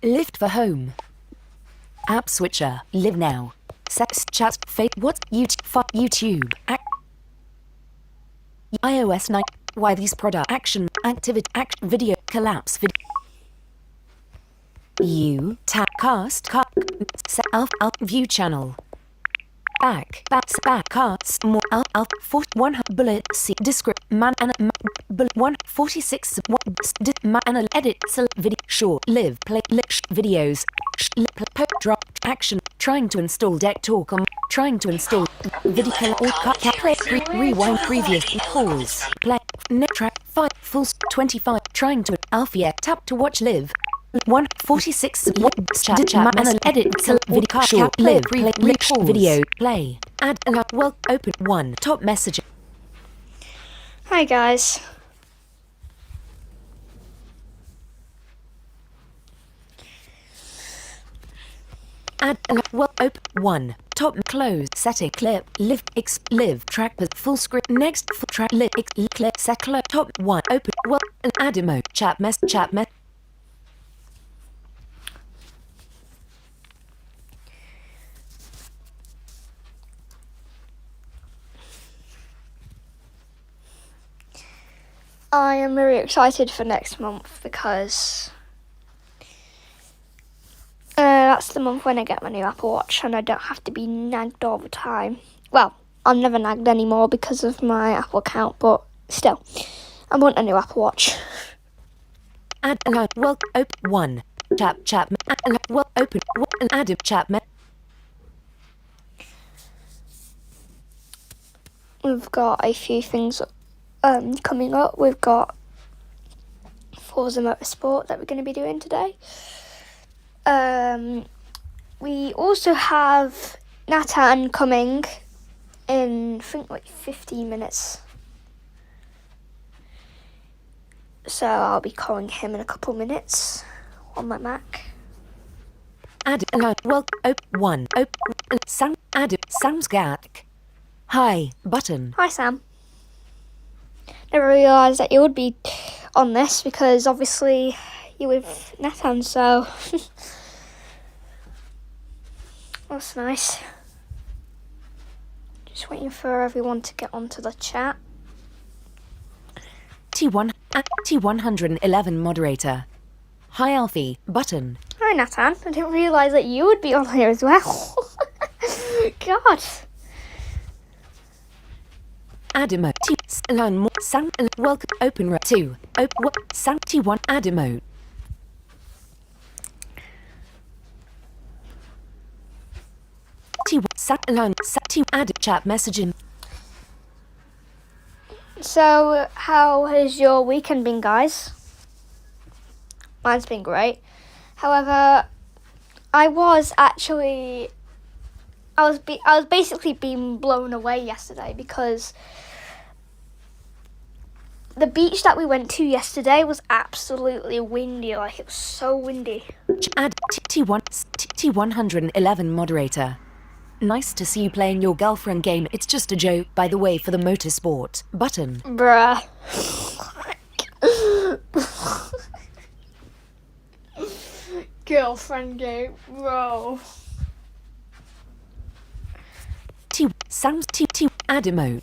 Lift for home. App switcher. Live now. Sex chat. What? YouTube. iOS 9. Why these product action activity video collapse video. Cast view channel. Back cards more 1 bullet C descript man and bullet 146 man and edit video short live play videos drop action trying to install deck talk on trying to install video or cut play rewind previous pause play net track 5 full 25 trying to alpha tap to watch live 146 chat and edit video short live play video play add well open 1 top message. Hi guys. Add well open 1 top close setting clip live track with full screen next full track clip set top 1 open well add emote chat mess. I am very excited for next month because that's the month when I get my new Apple Watch and I don't have to be nagged all the time. Well, I'm never nagged anymore because of my Apple account, but still, I want a new Apple Watch. Add well open 1 chat well open add chat. We've got a few things coming up. We've got Forza motorsport that we're going to be doing today. We also have Nathan coming in, I think, like 15 minutes. So I'll be calling him in a couple minutes on my Mac. Add well open 1 open Sam add Sam's Gatk. Hi button. Hi Sam. Never realised that you would be on this because obviously you're with Nathan, so that's nice. Just waiting for everyone to get onto the chat. T111 moderator. Hi Alfie button. Hi Nathan. I didn't realise that you would be on here as well. God. Add emote learn more Sam welcome open 2 open Sam T1 add emote. Learn T add chat messaging. So how has your weekend been, guys? Mine's been great. However, I was basically being blown away yesterday because the beach that we went to yesterday was absolutely windy. Like, it was so windy. Add T111 moderator. Nice to see you playing your girlfriend game. It's just a joke, by the way, for the motorsport button. Bruh. Girlfriend game, bro. Sam's T add emote.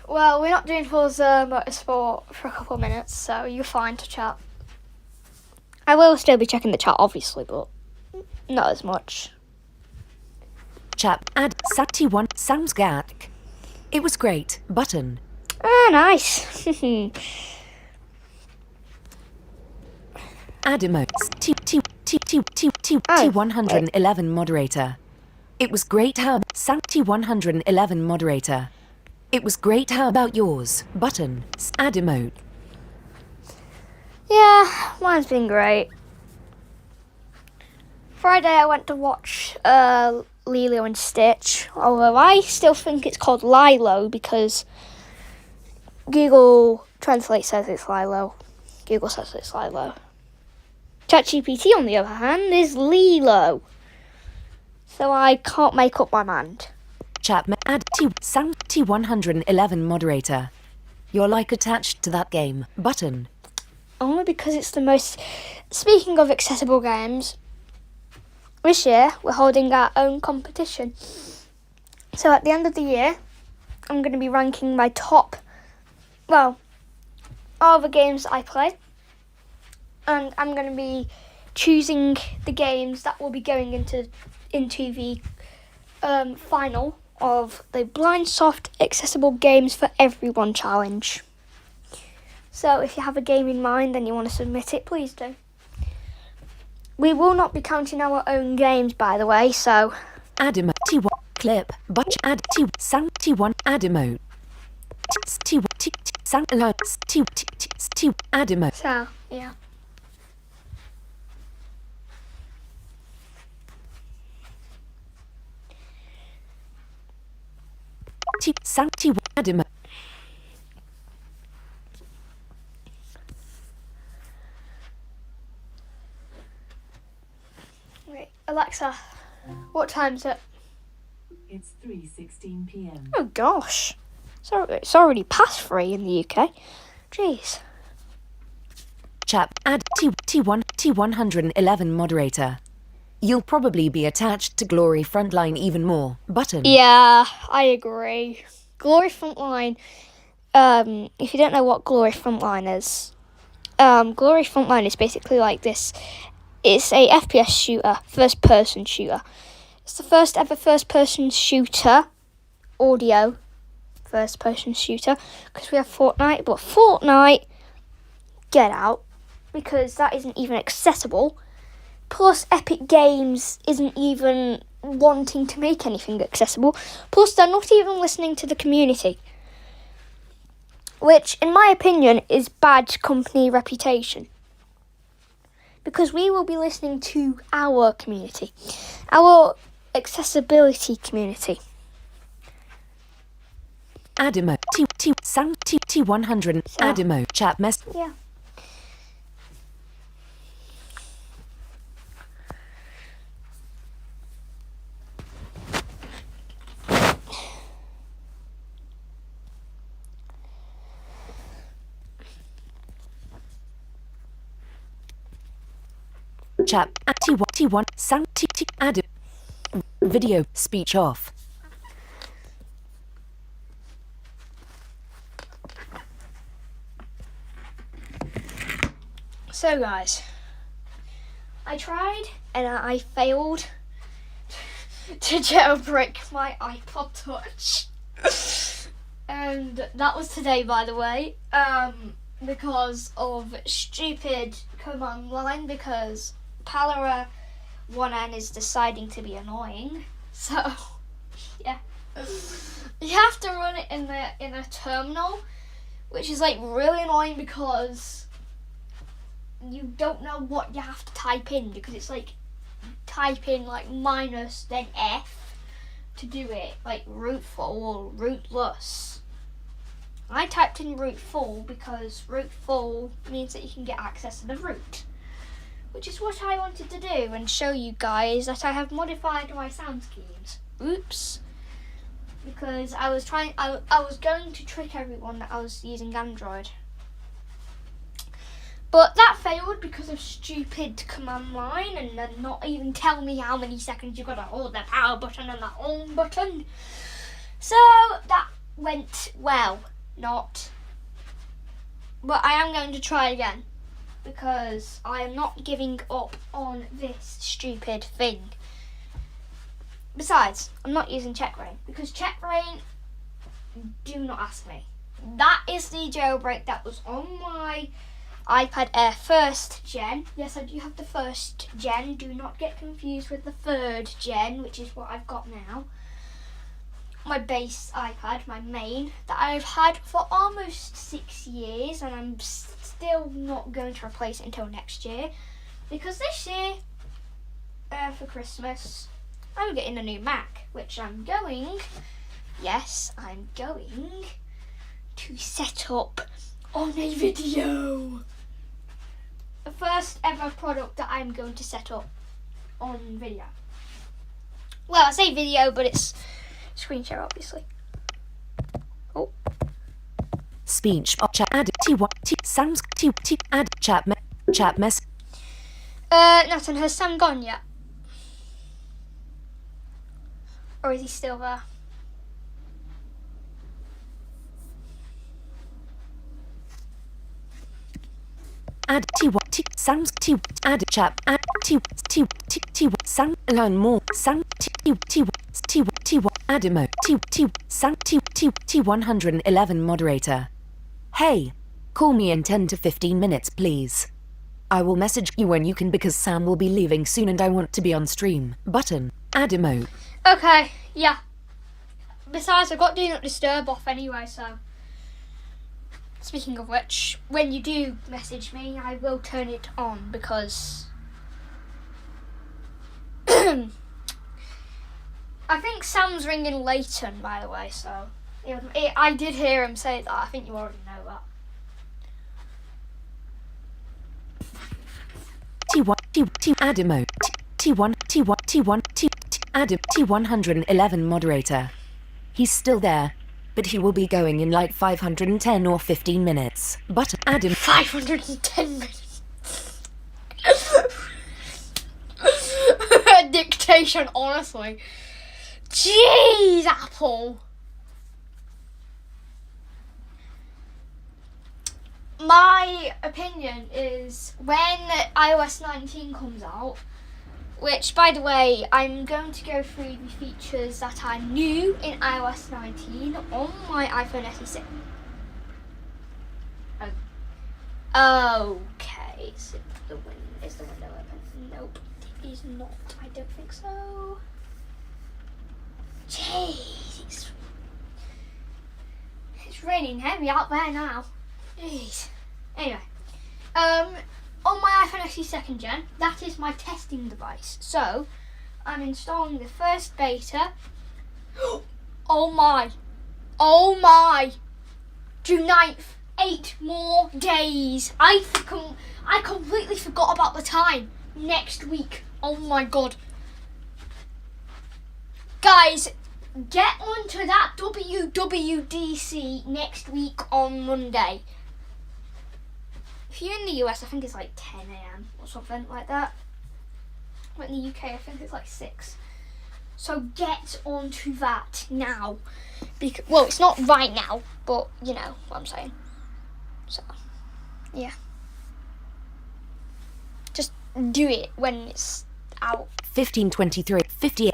Well, we're not doing Forza motorsport for a couple of minutes, so you're fine to chat. I will still be checking the chat, obviously, but not as much. Chat add T1 Sam's Gatk. It was great button. Ah, nice. Add emotes. T111 moderator. It was great. How Sam T111 moderator. It was great. How about yours button? Add emote. Yeah, mine's been great. Friday I went to watch Lilo and Stitch, although I still think it's called Lilo because Google Translate says it's Lilo. Google says it's Lilo. ChatGPT, on the other hand, is Lilo. So I can't make up my mind. Add Sam T111 moderator. You're like attached to that game. Button. Only because it's the most... Speaking of accessible games, this year we're holding our own competition. So at the end of the year, I'm going to be ranking my top, all the games that I play. And I'm going to be choosing the games that will be going into the final of the Blind Soft Accessible Games for Everyone challenge. So if you have a game in mind and you want to submit it, please do. We will not be counting our own games, by the way, so... Add T1 clip. But add T sound T1 add emote. T T sound alerts T add emote. So, yeah. T sound T1 add emote. Wait, Alexa, what time is it? It's 3:16 p.m. Oh gosh, it's already past 3 in the UK. Jeez. Chat add T1 T111 moderator. You'll probably be attached to Glory Frontline even more. Button. Yeah, I agree. Glory Frontline. If you don't know what Glory Frontline is, Glory Frontline is basically like this. It's a FPS shooter, first-person shooter. It's the first ever first-person shooter, audio first-person shooter, because we have Fortnite, but Fortnite, get out, because that isn't even accessible. Plus, Epic Games isn't even wanting to make anything accessible. Plus, they're not even listening to the community, which, in my opinion, is bad company reputation. Because we will be listening to our community, our accessibility community. Add emote T sound T100 add emote chat mess. Yeah. Chat T1 sound T add video speech off. So guys, I tried and I failed to jailbreak my iPod Touch. And that was today, by the way, because of stupid command line, because Palera 1N is deciding to be annoying. So, yeah. You have to run it in a terminal, which is like really annoying because you don't know what you have to type in, because it's like type in like minus then F to do it, like root full or rootless. I typed in root full because root full means that you can get access to the root, which is what I wanted to do and show you guys that I have modified my sound schemes. Oops. Because I was going to trick everyone that I was using Android. But that failed because of stupid command line and then not even tell me how many seconds you've got to hold the power button and the home button. So that went well, not. But I am going to try again because I am not giving up on this stupid thing. Besides, I'm not using checkrain because checkrain, do not ask me. That is the jailbreak that was on my iPad Air 1st gen. Yes, I do have the 1st gen. Do not get confused with the 3rd gen, which is what I've got now. My base iPad, my main, that I've had for almost 6 years, and I'm still not going to replace it until next year. Because this year, for Christmas, I'm getting a new Mac, which I'm going to set up on a video. The first ever product that I'm going to set up on video. Well, I say video, but it's screen share, obviously. Oh. Speech. Chat. Add. T1. T. Sam's. T. T. Add. Chat. Chat mess. Nathan, has Sam gone yet? Or is he still there? Add T1 T Sam's T add chat add T T T T Sam learn more Sam T T T T T add emote T T Sam T T T 111 moderator. Hey, call me in 10 to 15 minutes, please. I will message you when you can because Sam will be leaving soon and I want to be on stream. Button. Add emote. Okay, yeah. Besides, I've got Do Not Disturb off anyway, so... Speaking of which, when you do message me, I will turn it on because... I think Sam's ringing Leighton, by the way, so... I did hear him say that. I think you already know that. T1 T add emote T1 T1 T1 T add T111 moderator. He's still there, but he will be going in like 510 or 15 minutes. But add him 510 minutes. Dictation, honestly. Jeez, Apple. My opinion is when iOS 19 comes out, which, by the way, I'm going to go through the features that are new in iOS 19 on my iPhone SE6. Okay, so is the window open? Nope, it is not. I don't think so. Jeez, it's raining heavy out there now. Jeez. Anyway, on my iPhone SE 2nd Gen, that is my testing device. So, I'm installing the first beta. Oh my! June 9th, 8 more days. I completely forgot about the time. Next week. Oh my god. Guys, get onto that WWDC next week on Monday. If you're in the US, I think it's like 10 a.m. or something like that. But in the UK, I think it's like 6. So get onto that now. Well, it's not right now, but you know what I'm saying. So, yeah. Just do it when it's out. 1523 58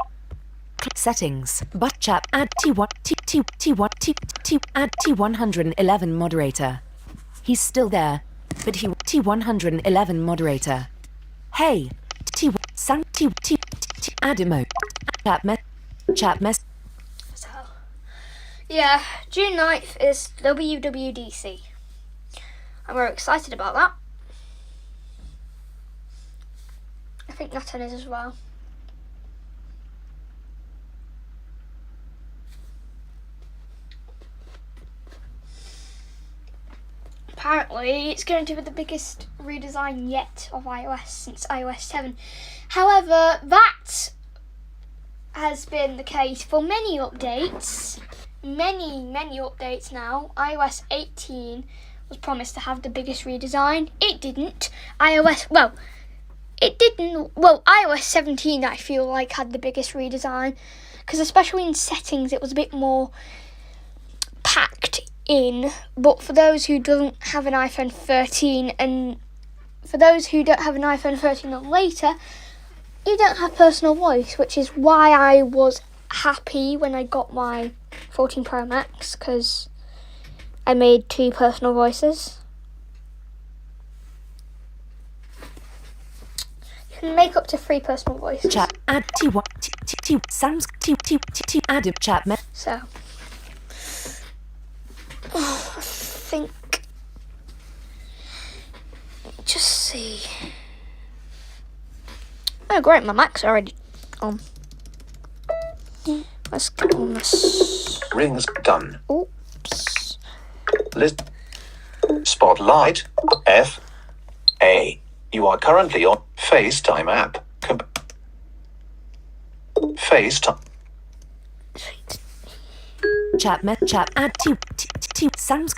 settings but chat add T1 T T1 T T add T111 moderator. He's still there, but he T111 moderator. Hey, T Sam T T T add emote chat mess. So, yeah, June 9th is WWDC. I'm very excited about that. I think Nathan is as well. Apparently, it's going to be the biggest redesign yet of iOS since iOS 7. However, that has been the case for many updates. Many updates now. iOS 18 was promised to have the biggest redesign. It didn't. iOS 17 I feel like had the biggest redesign. Because especially in settings, it was a bit more packed in. But for those who don't have an iPhone 13 and for those who don't have an iPhone 13 or later, you don't have personal voice, which is why I was happy when I got my 14 Pro Max, because I made 2 personal voices. You can make up to 3 personal voices. Chat add T1 T Sam's T add chat me. So, I think, just see. Oh great, my Mac's already on. Let's get on this. Rings done. Oops. List. Spotlight. F. A. You are currently on FaceTime app. FaceTime. Chat add T Sam's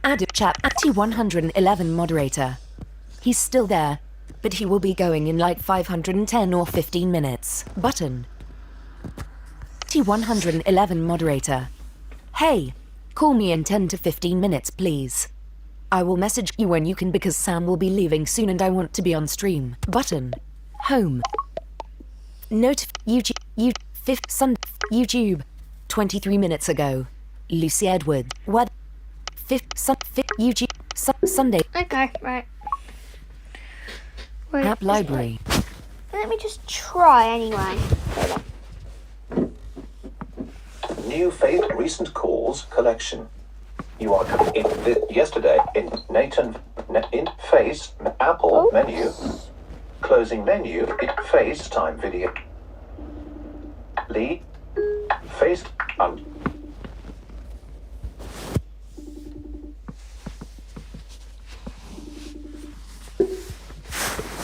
Add chat T111 moderator. He's still there, but he will be going in like 510 or 15 minutes. Button. T111 moderator. Hey, call me in 10 to 15 minutes, please. I will message you when you can because Sam will be leaving soon and I want to be on stream. Button. Home. YouTube. Fifth Sun. YouTube. 23 minutes ago. Lucy Edward. What? YouTube. Sunday. Okay, right. Wait, App library. let me just try anyway. New Faith recent calls collection. You are in yesterday in Nathan in Face Apple menu. Closing menu in FaceTime video. Lee Face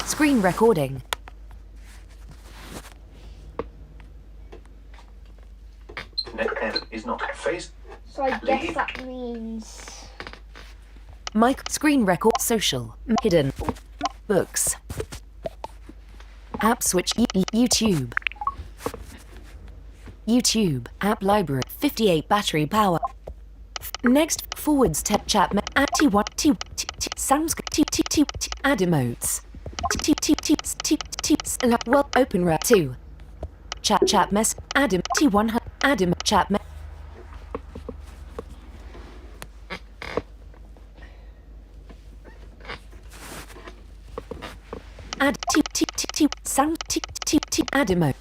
Screen recording. is not face. So I guess that means... Mic screen record social hidden books app switch YouTube app library 58 battery power next forwards tech chat at T1 sounds add emotes well open rep 2 chat mess add T1 add chat add sound add emote.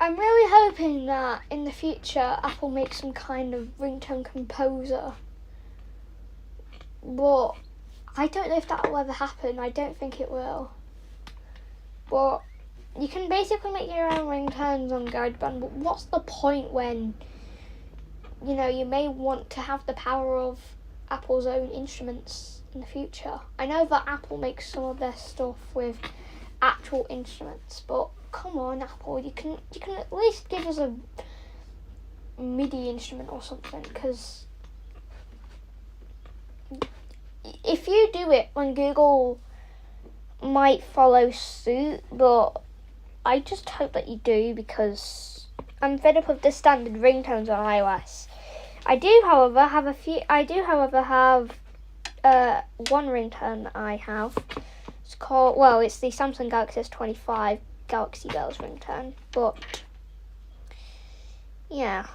I'm really hoping that in the future Apple makes some kind of ringtone composer. But I don't know if that will ever happen. I don't think it will. But you can basically make your own ringtones on GarageBand, but what's the point when, you know, you may want to have the power of Apple's own instruments in the future? I know that Apple makes some of their stuff with actual instruments, but come on, Apple, you can at least give us a MIDI instrument or something, because if you do it, then Google might follow suit, but I just hope that you do, because I'm fed up of the standard ringtones on iOS. I do, however, have one ringtone that I have. It's called, well, it's the Samsung Galaxy S25 Galaxy Bells ringtone, but yeah.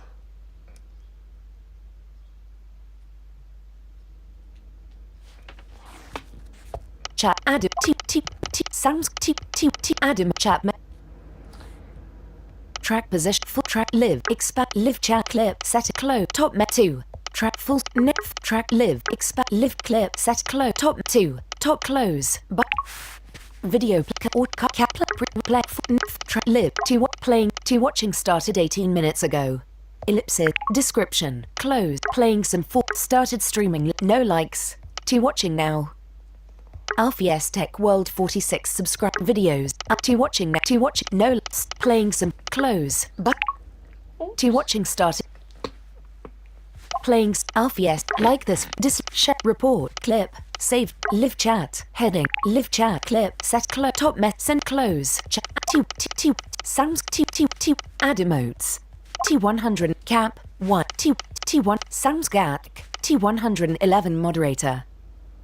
Chat add sounds add chat track position full track live expand live chat clip set close top met 2 track full net track live expand live clip set close top 2 top close but video or play track live to what playing to watching started 18 minutes ago ellipsis description closed playing some full started streaming no likes to watching now Alfie Tech World 46 subscribe videos up to watching to watch no playing some close but to watching started playing Alfie like this report clip save live chat heading live chat clip set top met send close chat sounds add emotes T100 cap 1 T1 sounds gak T111 moderator.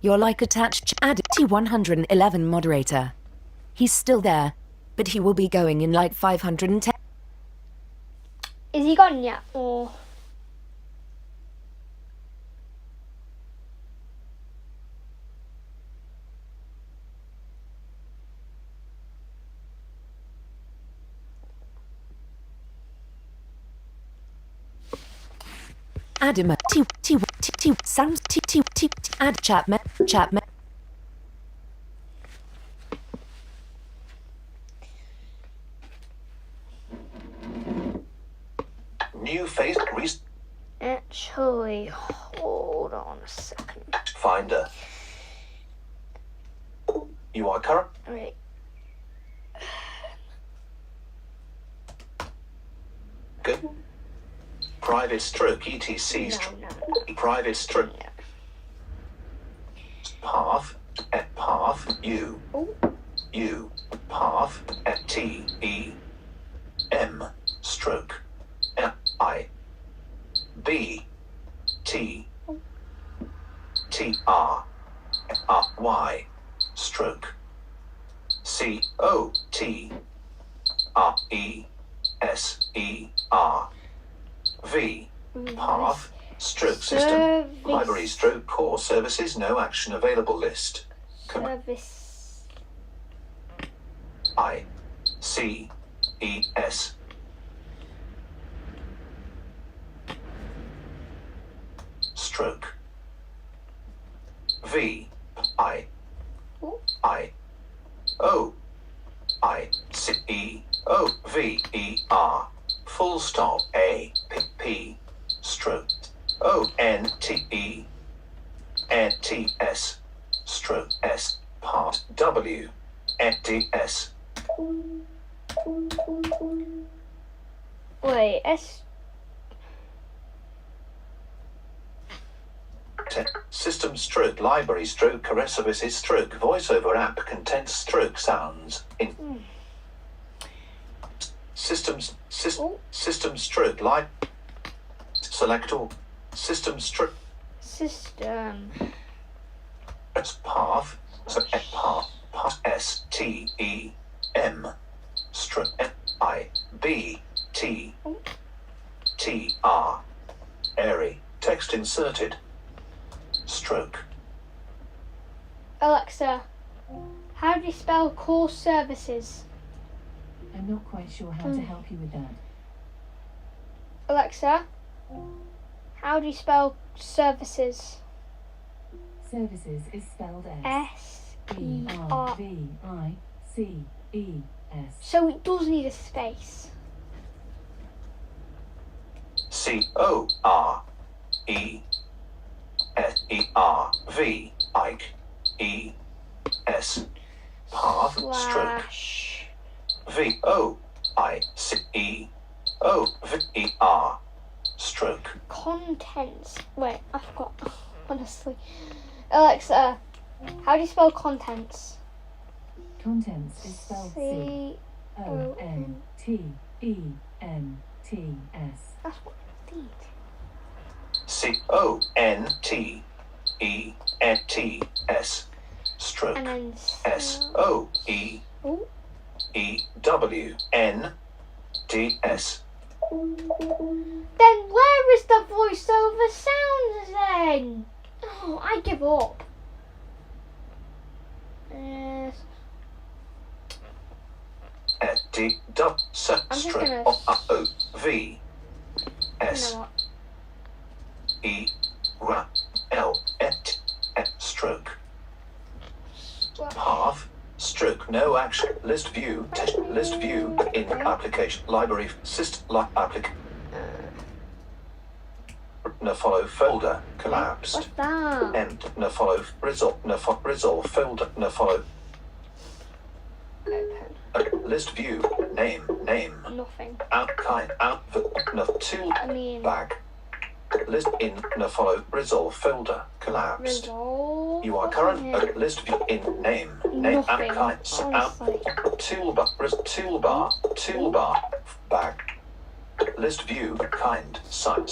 You're like attached add T111 moderator. He's still there, but he will be going in like 510. Is he gone yet, or? Add him a T sounds add chat me You are current. Wait. Good. Private stroke etc. No. Private stroke Yeah. path at path U Oh. U path at T E M stroke F I B T T R R Y stroke C O T R E S E R V path stroke system Service. library stroke core services no action available list Service. I C E S stroke V I Oh. I O I C E O V E R full stop A P P stroke O N T E N T S stroke S part W N D S Wait. S. System stroke library stroke career services stroke voiceover app content stroke sounds in systems system stroke live select all system stroke System. path path S T E M stroke F I B T T R airy text inserted stroke Alexa, how do you spell core services? I'm not quite sure how to help you with that. Alexa, how do you spell services? Services is spelled S-E-R. S-E-R-V-I-C-E-S. So it does need a space. C O R E S E R V I E S path stroke Slash. V O I C E O V E R stroke Contents. Wait, I forgot. Honestly. Alexa, how do you spell contents? Contents is spelled C-O-N. C-O-N-T-E-N-T-S. That's what I need. C O N T E N T S stroke And then S O E Oh. E W N D S Then where is the voiceover sounds then? Oh, I give up. S D W S I'm just stroke gonna- O V You S know what? E R L N T stroke What? path stroke no action list view list view in application library system application no follow folder collapsed What's that? end no follow resolve folder no follow Open. list view name Nothing. out kind out no tool I mean, back list in no follow resolve folder collapsed. resolve. You are current list view in name Nothing, out honestly. toolbar back list view kind side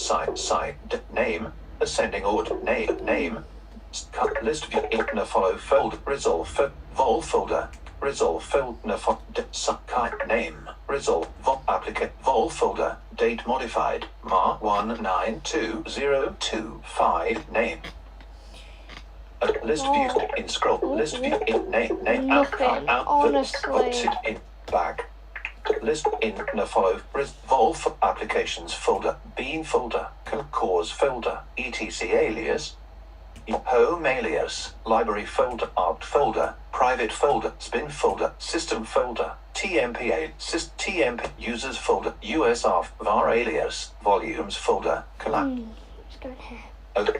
name ascending order name list view in no follow folder resolve vol folder resolve folder name resolve vol applicant vol folder date modified mar 192025 name list view in scroll list view in name Nothing, honestly. in back list in no follow vol applications folder bean folder cause folder etc alias home alias library folder art folder private folder spin folder system folder tmpa tmp users folder usr var alias volumes folder collapse Let's go in here.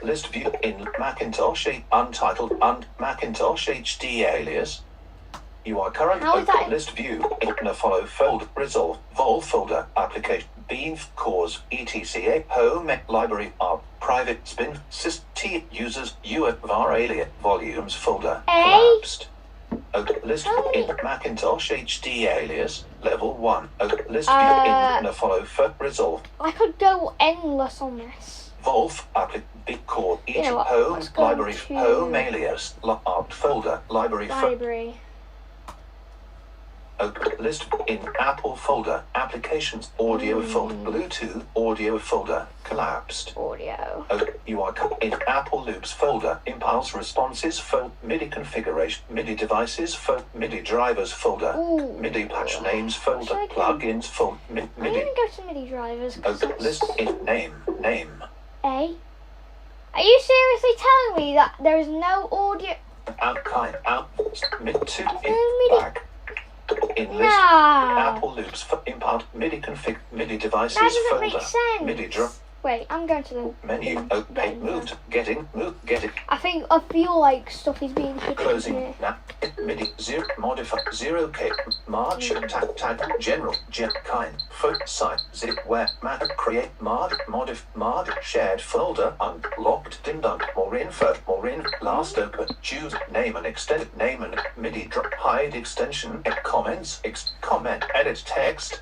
list view in Macintosh untitled Macintosh HD alias You are currently How is that open list view in a follow folder resolve vol folder application bean cause etc home library R private spin sys t users var alien volumes folder collapsed. Open list in Macintosh HD alias level 1. Open list view in a follow resolve I could go endless on this. Volf applic big core You know what, home let's go library to- home alias art folder library Library. Open list in Apple folder applications audio folder Bluetooth audio folder collapsed. Audio. You are in Apple loops folder impulse responses MIDI configuration MIDI devices MIDI drivers folder Ooh. MIDI patch names folder Actually, I can- plugins folder I'm MIDI gonna go to MIDI drivers. 'Cause open that's list in name A. Are you seriously telling me that there is no audio? out mid to in MIDI. back in list Nah. Apple loops for import MIDI config MIDI devices That doesn't folder make sense. MIDI drum Wait, I'm going to the menu open moved getting I feel like stuff is being hidden closing here. now MIDI 0 modify 0k march tag general kind site zip where map create mod shared folder unlocked dim dunk more info last open choose name and extended name and MIDI drop hide extension comments comment edit text.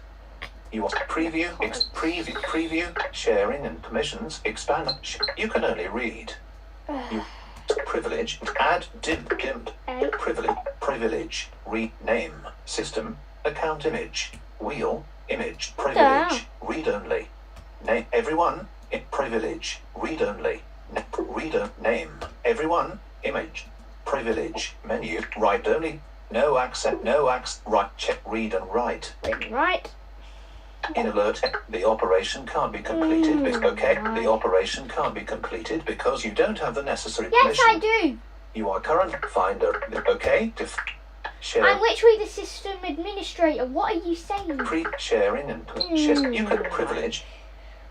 You want preview, preview, sharing and permissions, expand. You can only read. You privilege, add, dim, A. privilege, rename, system, account image, wheel, image, privilege, read only. Name, everyone, privilege, read only. Reader, name, everyone, image, privilege, menu, write only. No accent, right, check, read and write. Right. In alert, the operation can't be completed. The operation can't be completed because you don't have the necessary Yes, permission. I do. You are current finder. Okay, share. I'm literally the system administrator. What are you saying? Sharing and you can privilege.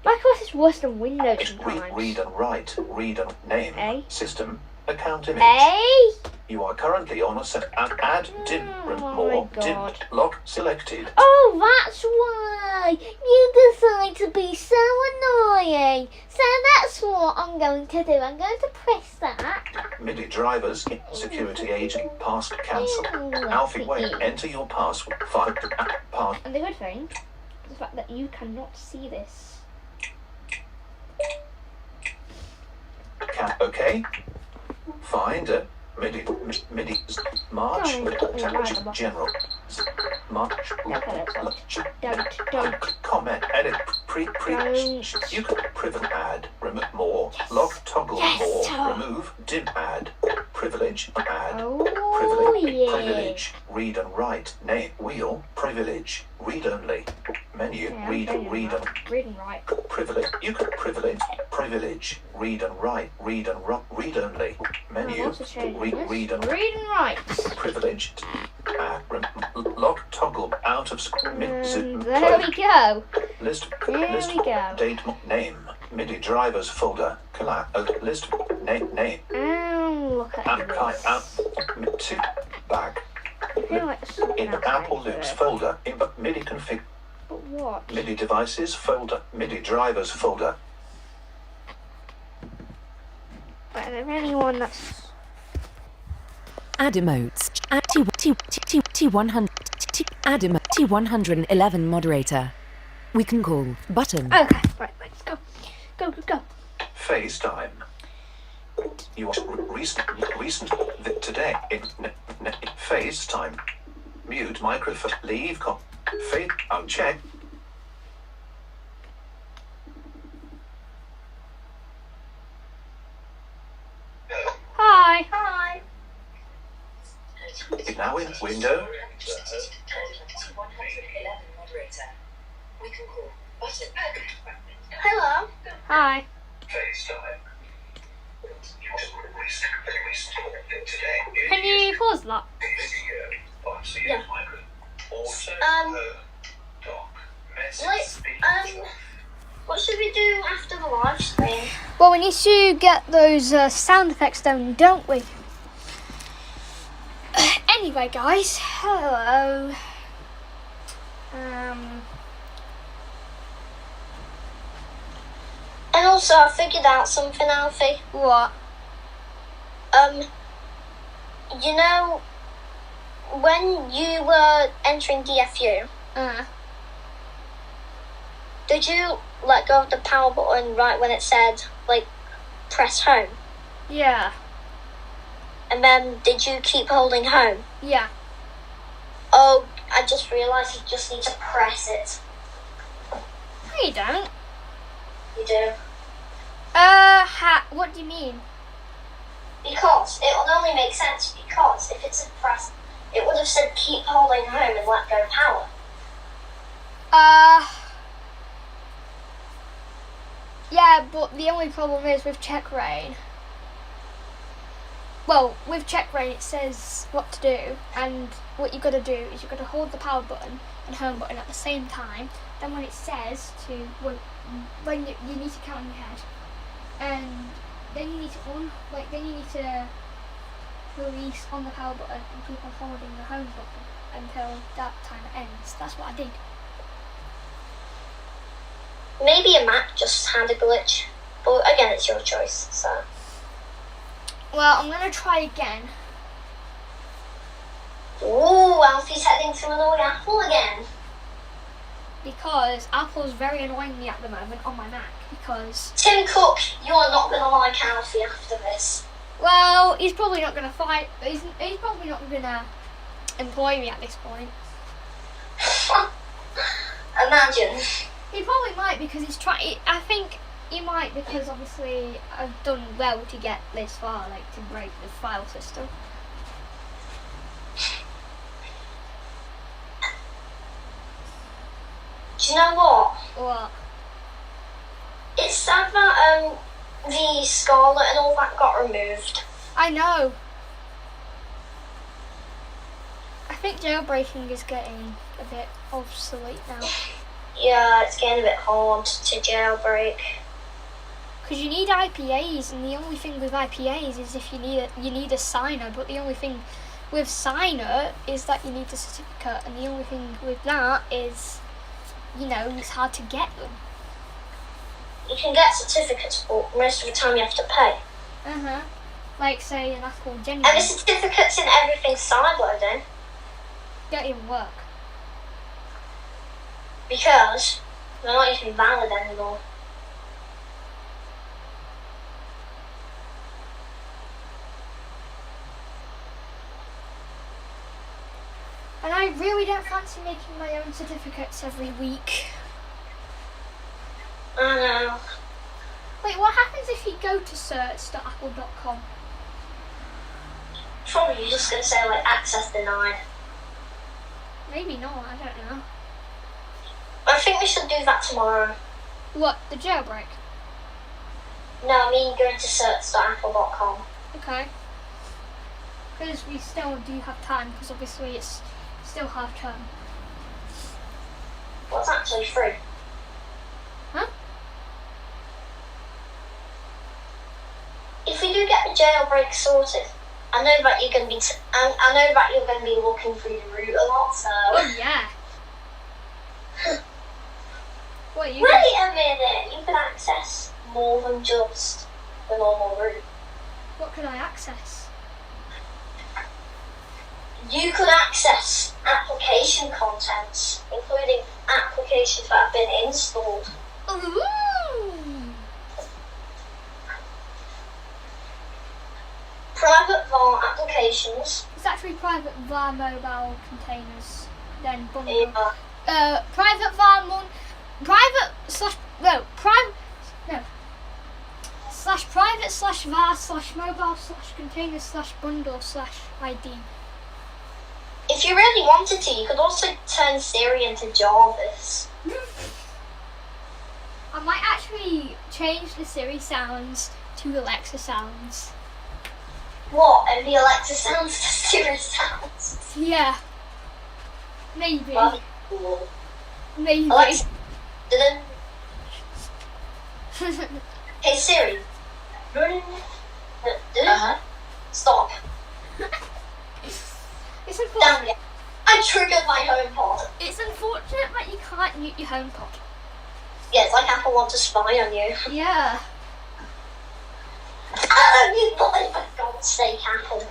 macOS is worse than Windows sometimes. Read and write. Read and name. A. System. Account image. A. You are currently on a set. Add dim Oh more my dim God. lock selected. Oh, that's why you decide to be so annoying. So that's what I'm going to do. I'm going to press that. MIDI drivers, security agent, pass, cancel. Alfie, wait, enter your password. Pass. And the good thing is the fact that you cannot see this. Okay. Find a MIDI, March, General, March, Don't. comment, edit, Don't. you can privilege, add, remove more, lock, toggle, Yes. more, remove, dim, add, privilege, add, Oh, yeah. privilege, read and write, name, wheel, privilege, read only, menu, Yeah, read and write. privilege, you can privilege, read and write, read only, menu, I've also changed read and Read and write. privileged, lock toggle out of And there we go. list There list we go. date name MIDI drivers folder list name Look at this. to back I feel like something in else Apple might do loops it. folder in MIDI config But what? MIDI devices folder MIDI drivers folder. Is there anyone that's... Add emotes. Add T100. Add emote T111 moderator. We can call button. Okay, right, let's go. Go. FaceTime. You are recent today in FaceTime. Mute microphone. Leave fade uncheck. Hi. Now in window. Hello. Hi. FaceTime. Can you pause that? Yeah. What should we do after the live stream? Well, we need to get those sound effects down, don't we? Anyway, guys, hello. And also, I figured out something, Alfie. What? You know, when you were entering DFU, did you let go of the power button right when it said, like, press home? Yeah. And then did you keep holding home? Yeah. Oh, I just realised you just need to press it. No, you don't. You do. What do you mean? Because it would only make sense because if it's a press, it would have said keep holding home and let go of power. Yeah, but the only problem is with check rain. Well, with check rain it says what to do, and what you got to do is you got to hold the power button and home button at the same time. Then when it says to when you need to count in your head, and then you need to then you need to release on the power button and keep on holding the home button until that time ends. That's what I did. Maybe a Mac just had a glitch, but again, it's your choice. So. Well, I'm gonna try again. Ooh, Alfie's heading to annoy Apple again. Because Apple's very annoying me at the moment on my Mac. Because, Tim Cook, you are not going to like Alfie after this. well, he's probably not gonna fight. He's probably not gonna employ me at this point. Imagine. He probably might because he's trying. I think he might because obviously I've done well to get this far, like to break the file system. Do you know what? What? It's sad that the Scarlet and all that got removed. I know. I think jailbreaking is getting a bit obsolete now. Yeah, it's getting a bit hard to jailbreak. Because you need IPAs, and the only thing with IPAs is if you need a signer. But the only thing with signer is that you need a certificate, and the only thing with that is, it's hard to get them. You can get certificates, but most of the time you have to pay. Like say an Apple Genuine. And the certificates and everything's sideloading Don't even work. because they're not even valid anymore. And I really don't fancy making my own certificates every week. I know. Wait, what happens if you go to search.apple.com? Probably you're just going to say, like, access denied. Maybe not, I don't know. I think we should do that tomorrow. What, the jailbreak? No, I mean going to search.apple.com. Okay. Because we still do have time, because obviously it's still half term. Well, it's actually free. Huh? If we do get the jailbreak sorted, I know that you're going to be. I know that you're going to be looking through the route a lot. So. Oh yeah. What you? Wait a minute! You can access more than just the normal route. What can I access? You could access application contents, including applications that have been installed. Ooh. Private VAR applications. It's actually private VAR mobile containers. Then bundle. Yeah. Private VAR slash private slash VAR slash mobile slash container slash bundle slash ID. If you really wanted to, you could also turn Siri into Jarvis. I might actually change the Siri sounds to Alexa sounds. What? And the Alexa sounds to Siri sounds? Yeah. Maybe. That'd be cool. Maybe. Alexa, didn't. Hey Siri. Stop. It's Damn it. I triggered my home pod. It's unfortunate that you can't mute your home pod. Yeah, it's like Apple wants to spy on you. Yeah. Oh, you boy, for God's sake, Apple.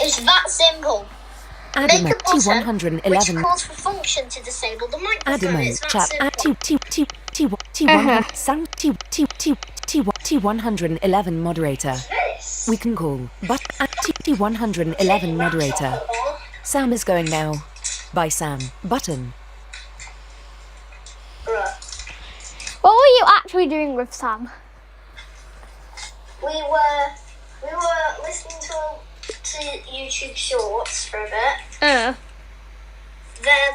It's that simple. Adam Make a at button which T111. calls for function to disable the microphone. Adam It's that chat at simple. T100 Sam T111 moderator. This. We can call, but at T111 moderator. Sam is going now. Bye Sam. Button. Bruh. What were you actually doing with Sam? We were listening to YouTube Shorts for a bit. Then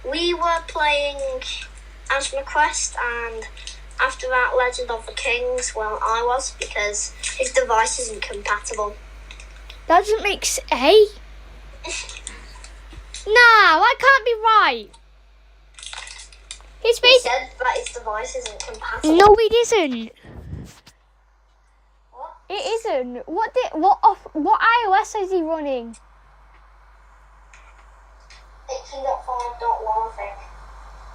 we were playing Asthma Quest, and after that Legend of the Kings. Well, I was, because his device isn't compatible. That doesn't make sense. Hey? Nah, that can't be right. His He face. said that his device isn't compatible. No, it isn't. What? It isn't. What iOS is he running? 18.5.1, I think.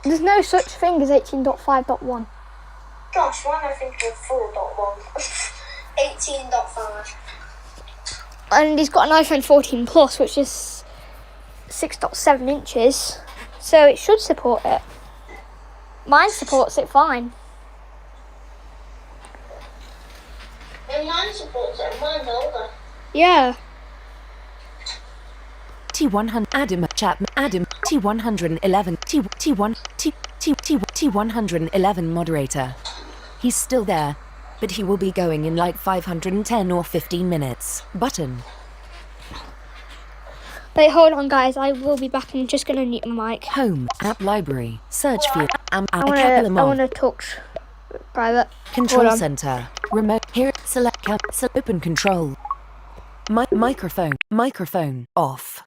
There's no such thing as 18.5.1. Gosh, why am I thinking of 4.1? 18.5. And he's got an iPhone 14 Plus, which is 6.7 inches. So it should support it. Mine supports it fine. And mine supports it, and mine's older. Yeah. T100 Adam chat Adam T111 T111 moderator. He's still there, but he will be going in like 510 or 15 minutes. Button. Wait, hold on, guys. I will be back. I'm just gonna mute my mic. Home app library search field I wanna talk private. control Hold on. center remote here select open control microphone off.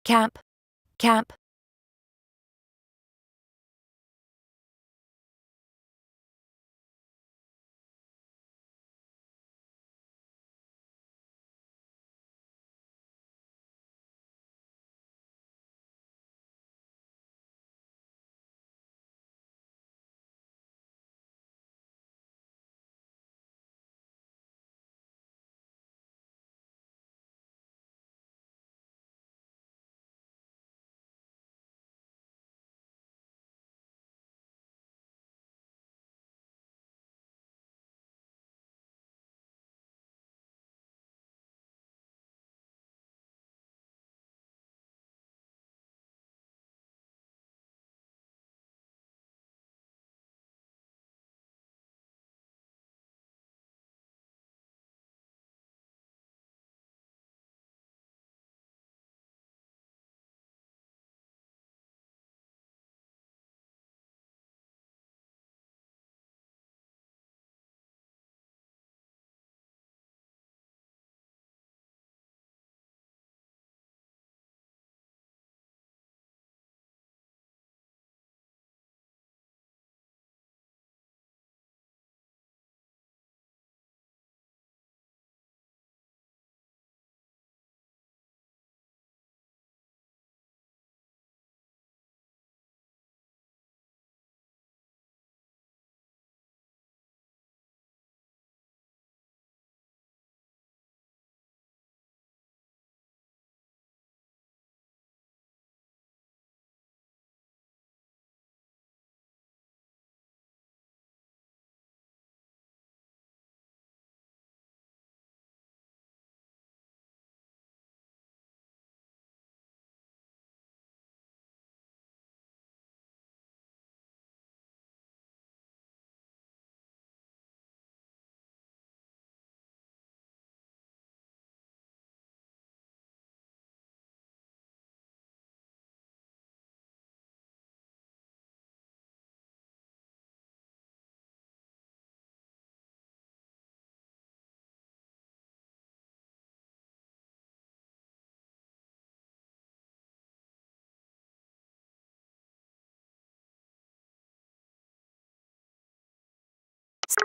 Cap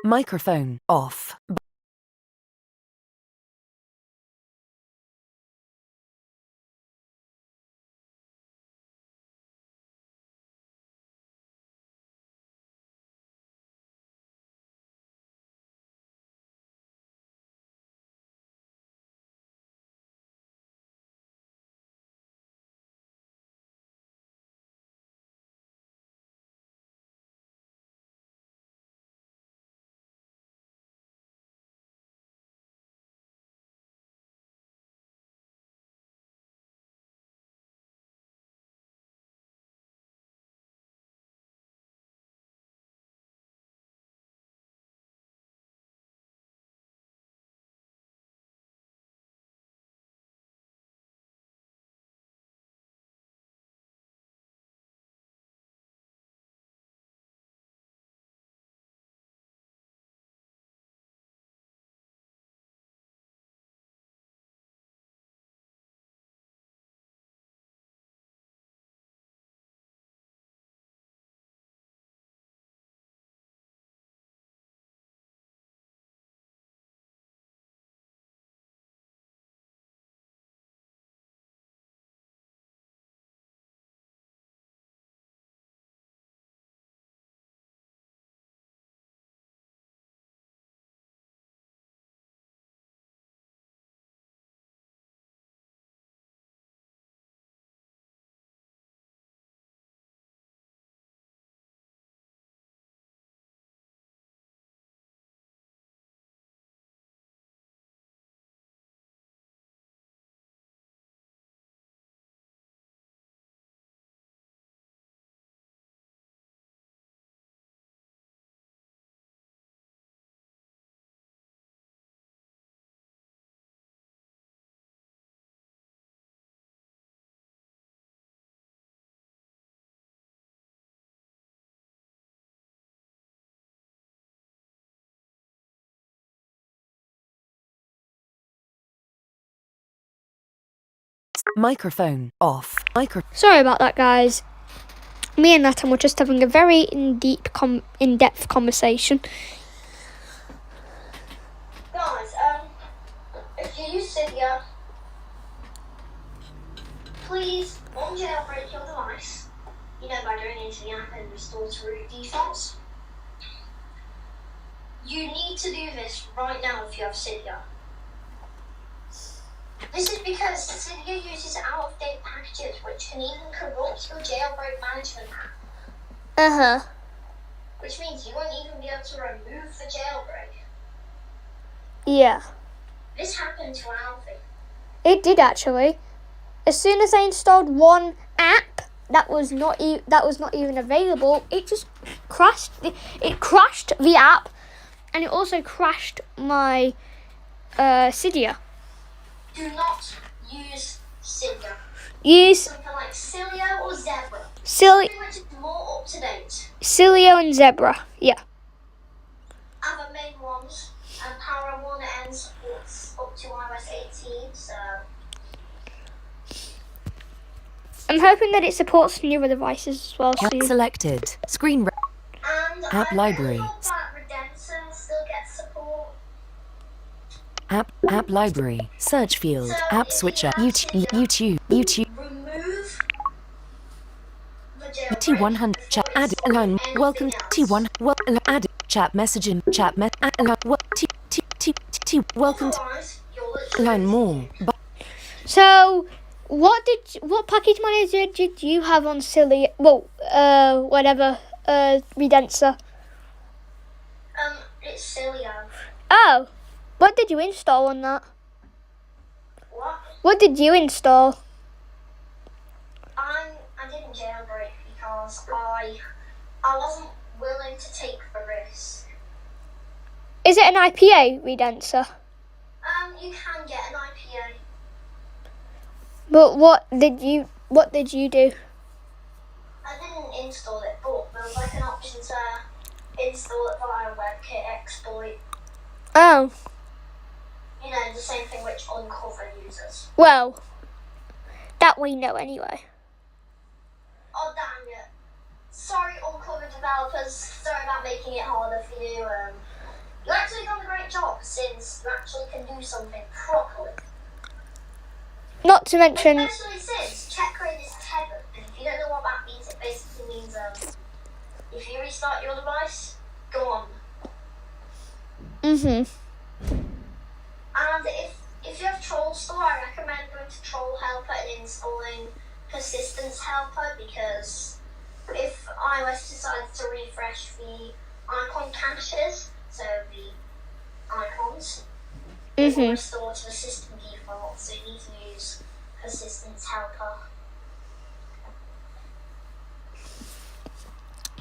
Microphone off. Microphone off. Sorry about that, guys. Me and Nathan were just having a very in-depth conversation. Guys, if you use Cydia, please unjailbreak your device. You know, by going into the app and restore to root defaults. You need to do this right now if you have Cydia. This is because Cydia uses out-of-date packages which can even corrupt your jailbreak management app. Which means you won't even be able to remove the jailbreak. Yeah, This happened to Alfie. it did actually. As soon as I installed one app that was not even available, it just crashed. It crashed the app, and it also crashed my Cydia. Do not use Cydia. Use Something like Cilio or Zebra. Cilio Which is more up to date. and Zebra. Yeah. Are the main ones. And Power 1 ends supports up to iOS 18, so I'm hoping that it supports newer devices as well soon. Selected. Screen. and App I library. hope that Redentor still gets support. App library. Search field. So App if switcher. you have YouTube. Remove the jailbreak T100 before chat add installing line. anything Welcome else. T1 add chat messaging chat welcome to Otherwise, you're literally line more. So, what package manager did you have on Cilio? Well, Redentor. It's Cilio. Oh, what did you install on that? What? What did you install? I didn't jailbreak because I wasn't willing to take the risk. Is it an IPA Redentor? You can get an IPA. But what did you do? I didn't install it, but there was like an option to install it via WebKit exploit. Oh, You know, the same thing which Uncover uses. well, that we know anyway. Oh, damn it. Sorry, Uncover developers. Sorry about making it harder for you. since you actually can do something properly. Not to mention, Especially since checkrate is tethered, and if you don't know what that means, it basically means if you restart your device, go on. mhm. And if you have Troll Store, I recommend going to Troll Helper and installing Persistence Helper, because if iOS decides to refresh the icon caches, so the icons, it will Mhm. restore to the system default, so you need to use Persistence Helper.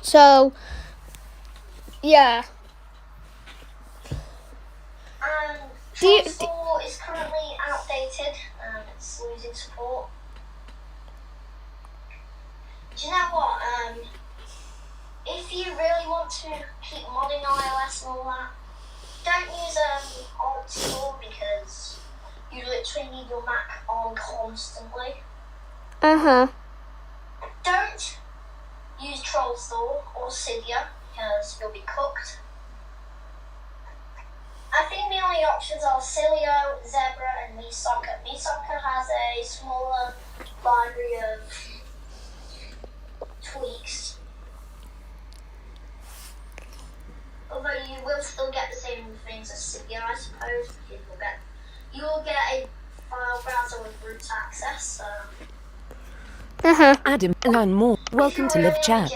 So, yeah. And Do you- Troll Store is currently outdated and it's losing support. Do you know what? If you really want to keep modding iOS and all that, don't use Alt Store, because you literally need your Mac on constantly. Uh-huh. Don't use Troll Store or Cydia, because you'll be cooked. I think the only options are Cilio, Zebra, and MeSoccer. MeSoccer has a smaller library of tweaks. Although you will still get the same things as Cydia, I suppose. You will get a file browser with root access. So Uh-huh. Adam, learn more. Welcome to live chat.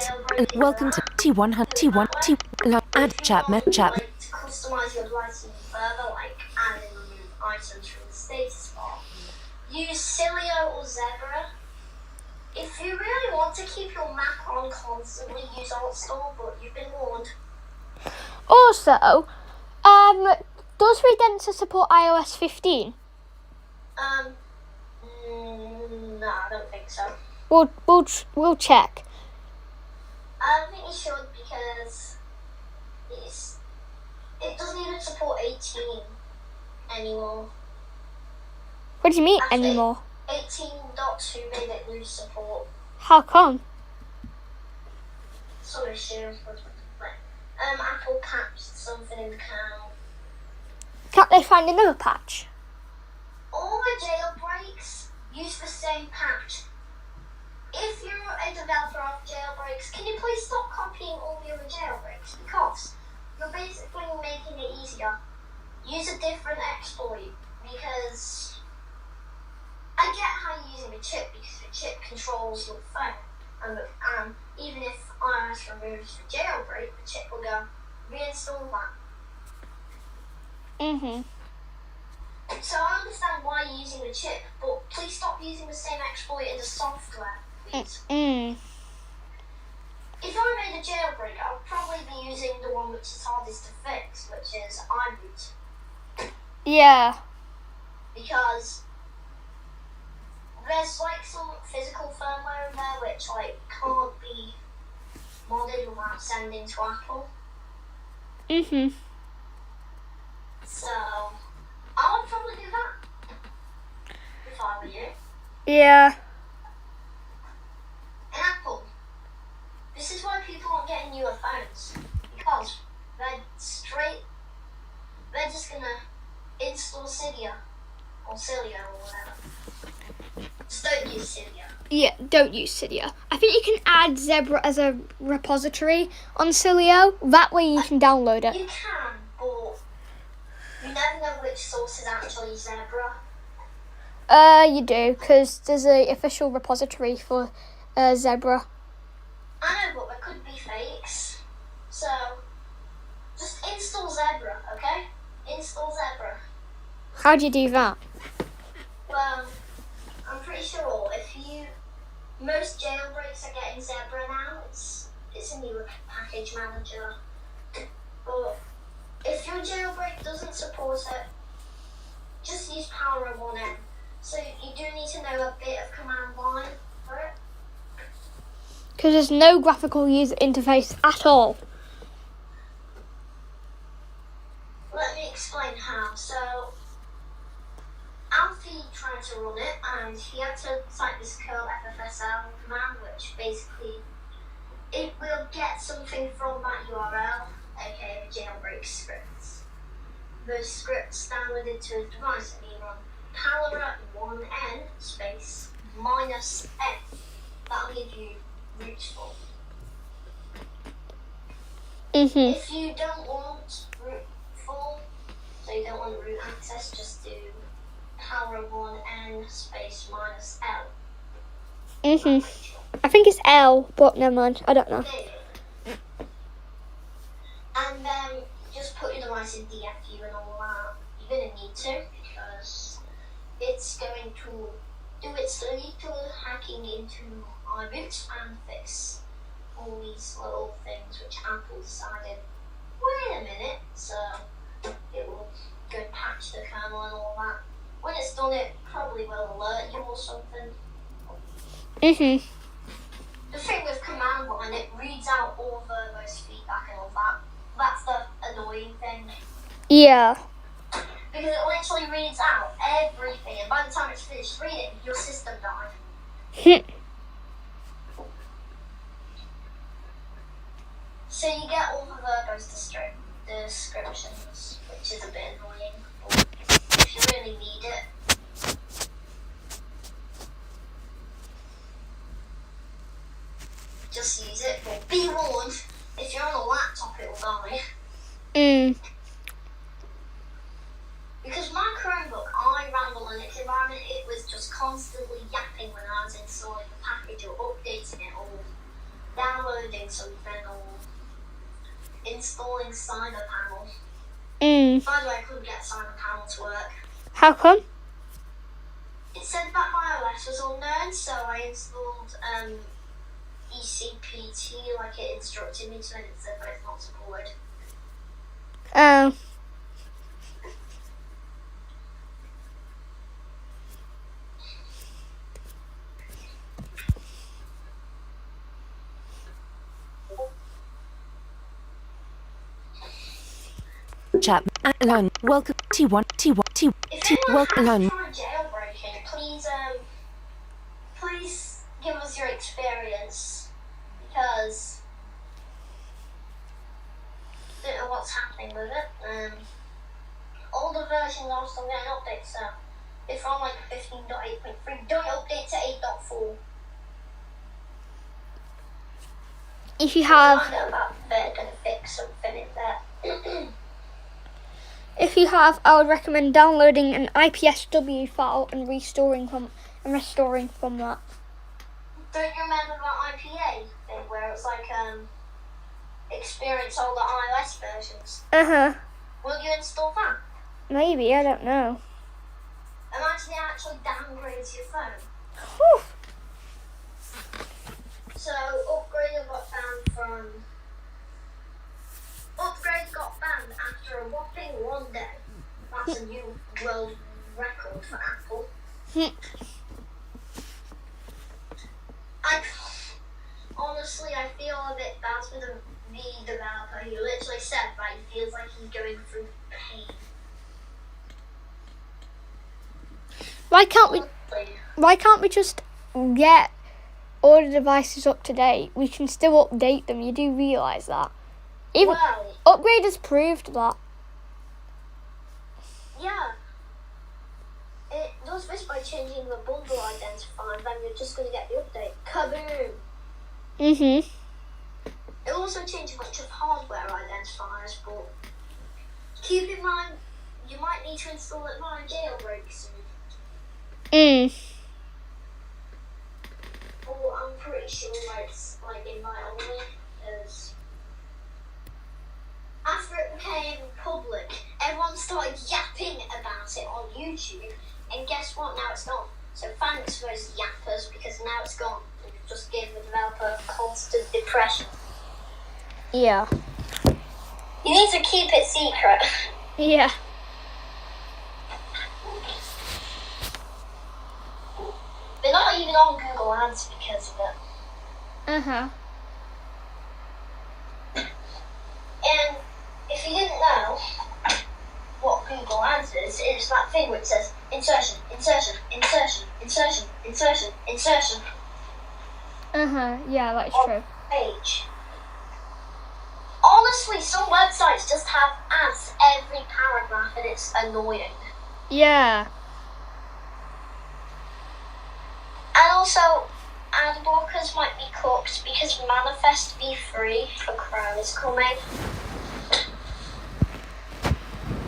Welcome to T100 T1 T. Add chat if you chat. want to customize your device even further, like add and remove items from the status bar, use Cilio or Zebra. If you really want to keep your Mac on constantly, use Alt Store, but you've been warned. Also, does Redensa support iOS 15? No, I don't think so. We'll check. I don't think you should, because it doesn't even support 18 anymore. What do you mean Actually, anymore? 18.2 made it lose support. How come? Some issue. Apple patched something in the kernel. Can't they find another patch? All the jailbreaks use the same patch. If you're a developer of jailbreaks, can you please stop copying all the other jailbreaks? Because you're basically making it easier. Use a different exploit, because I get how you're using the chip, because the chip controls your phone. And even if iOS removes the jailbreak, the chip will go, reinstall that. Mhm. So I understand why you're using the chip, but please stop using the same exploit in the software, please. Mm. If I made a jailbreak, I would probably be using the one which is hardest to fix, which is iRoot. Yeah. Because there's like some physical firmware in there which can't be modded without sending to Apple. Mhm. So I would probably do that if I were you. Yeah. And Apple, this is why people aren't getting newer phones, because they're just gonna install Cydia or Cilio or whatever. Just don't use Cydia. Yeah, don't use Cydia. I think you can add Zebra as a repository on Cilio. That way you can download it. You can, but you never know which source is actually Zebra. You do, because there's a official repository for Zebra. I know, but there could be fakes. So just install Zebra, okay? Install Zebra. How do you do that? Well, I'm pretty sure most jailbreaks are getting Zebra now. It's a new package manager. But if your jailbreak doesn't support it, just use Power 1M. So you do need to know a bit of command line for it. Because there's no graphical user interface at all. Let me explain how. So Alfie tried to run it, and he had to type this curl ffsl command, which basically it will get something from that URL, aka the jailbreak scripts. the scripts downloaded to a device and you run Palera1n space minus F. That'll give you root full. If you don't want root full, so you don't want root access, just do Palera1n space minus L. I think it's L, but never mind. I don't know. And then just put your device in DFU and all that. You're going to need to because it's going to do its little hacking into iBoots and fix all these little things which Apple decided, wait a minute, so it will go and patch the kernel and all that. When it's done, it probably will alert you or something. The thing with command line, it reads out all verbose feedback and all that. That's the annoying thing. Yeah. Because it literally reads out everything, and by the time it's finished reading, your system died. So you get all the verbose descriptions, which is a bit annoying, but if you really need it. Just use it, but be warned, if you're on a laptop it will die. Because my Chromebook, I ran the Linux environment, it was just constantly yapping when I was installing the package or updating it or downloading something or installing CyberPanel. By the way, I couldn't get CyberPanel to work. How come? It said that my OS was unknown, so I installed ECPT like it instructed me to, and it said that it's not supported. Oh. Chat. Alone. Welcome. T1. If anyone Welcome. has Alone. tried jailbreaking, please give us your experience, because I don't know what's happening with it. All the versions are still getting updates, so if we're on like 15.8.3, don't update to 8.4. If you have, I know that they're going to fix something in there. I would recommend downloading an IPSW file and restoring from that. Don't you remember that IPA thing where it was like experience all the iOS versions? Will you install that? Maybe, I don't know. Imagine it actually downgrades your phone. Whew. So upgrade got banned after a whopping 1 day. That's a new world record for Apple. I feel a bit bad for the developer. He literally said that he feels like he's going through pain. Why can't we just get all the devices up to date? We can still update them. You do realise that? Even Well, Upgrade has proved that. yeah. It does this by changing the bundle identifier, and then you're just going to get the update. Kaboom! It also changed a bunch of hardware identifiers, but keep in mind, you might need to install it via jailbreak soon. Oh, I'm pretty sure it's like invite only, because after it became public, everyone started yapping about it on YouTube, and guess what? Now it's gone. So thanks for those yappers, because now it's gone. It just gave the developer constant depression. Yeah. You need to keep it secret. Yeah. They're not even on Google Ads because of it. And if you didn't know what Google Ads is, it's that thing which says insertion, insertion, insertion, insertion, insertion, insertion. Yeah, that's on true. Page. All honestly, some websites just have ads every paragraph and it's annoying. Yeah. And also, ad blockers might be cooked because Manifest v3 for Chrome is coming.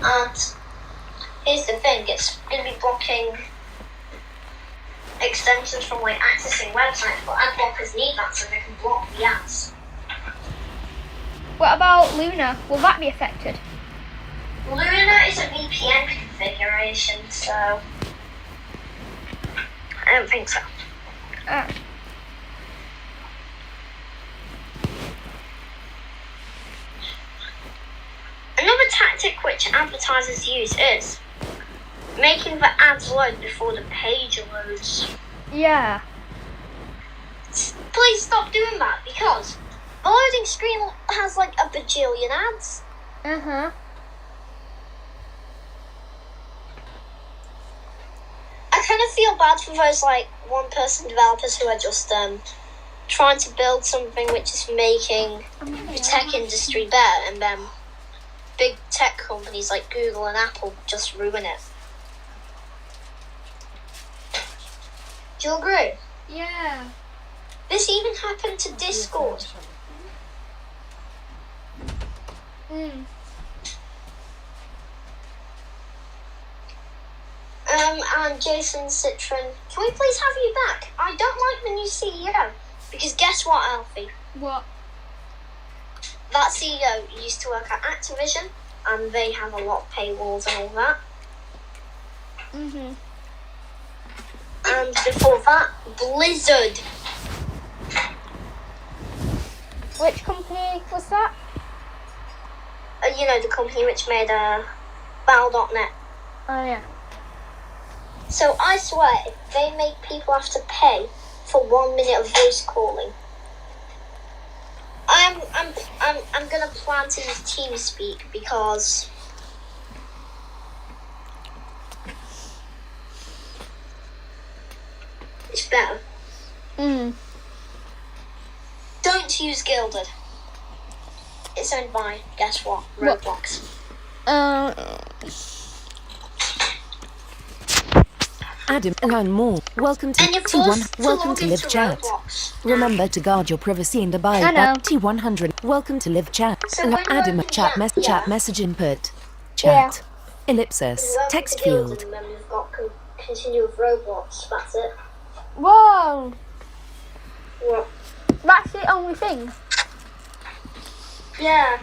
And here's the thing, it's going to be blocking extensions from like accessing websites, but ad blockers need that so they can block the ads. What about Luna? Will that be affected? Luna is a VPN configuration, so I don't think so. Another tactic which advertisers use is making the ads load before the page loads. Yeah. Please stop doing that because the loading screen has like a bajillion ads. Uh-huh. I kind of feel bad for those like one-person developers who are just trying to build something which is making the tech industry better, and then big tech companies like Google and Apple just ruin it. Do you agree? Yeah. This even happened to Discord. And Jason Citron, can we please have you back? I don't like the new CEO. Because guess what, Alfie? What? That CEO used to work at Activision, and they have a lot of paywalls and all that. Mhm. And before that, Blizzard. Which company was that? You know, the company which made Battle.net. Oh yeah. So I swear, if they make people have to pay for 1 minute of voice calling, I'm gonna plan to use TeamSpeak because it's better. Don't use Gilded. It's owned by, guess what? Roblox. Adam, learn more. Welcome to And you're T1. forced to Welcome log to Live into Chat. Roblox. Remember to guard your privacy and abide I know. by T100. Welcome to Live Chat. So when Adam, you're chat, yeah. chat message input. Chat. Ellipsis. Welcome Text to Gilded, field. and then we've got continue with Roblox. That's it. Whoa. What? That's the only thing. Yeah.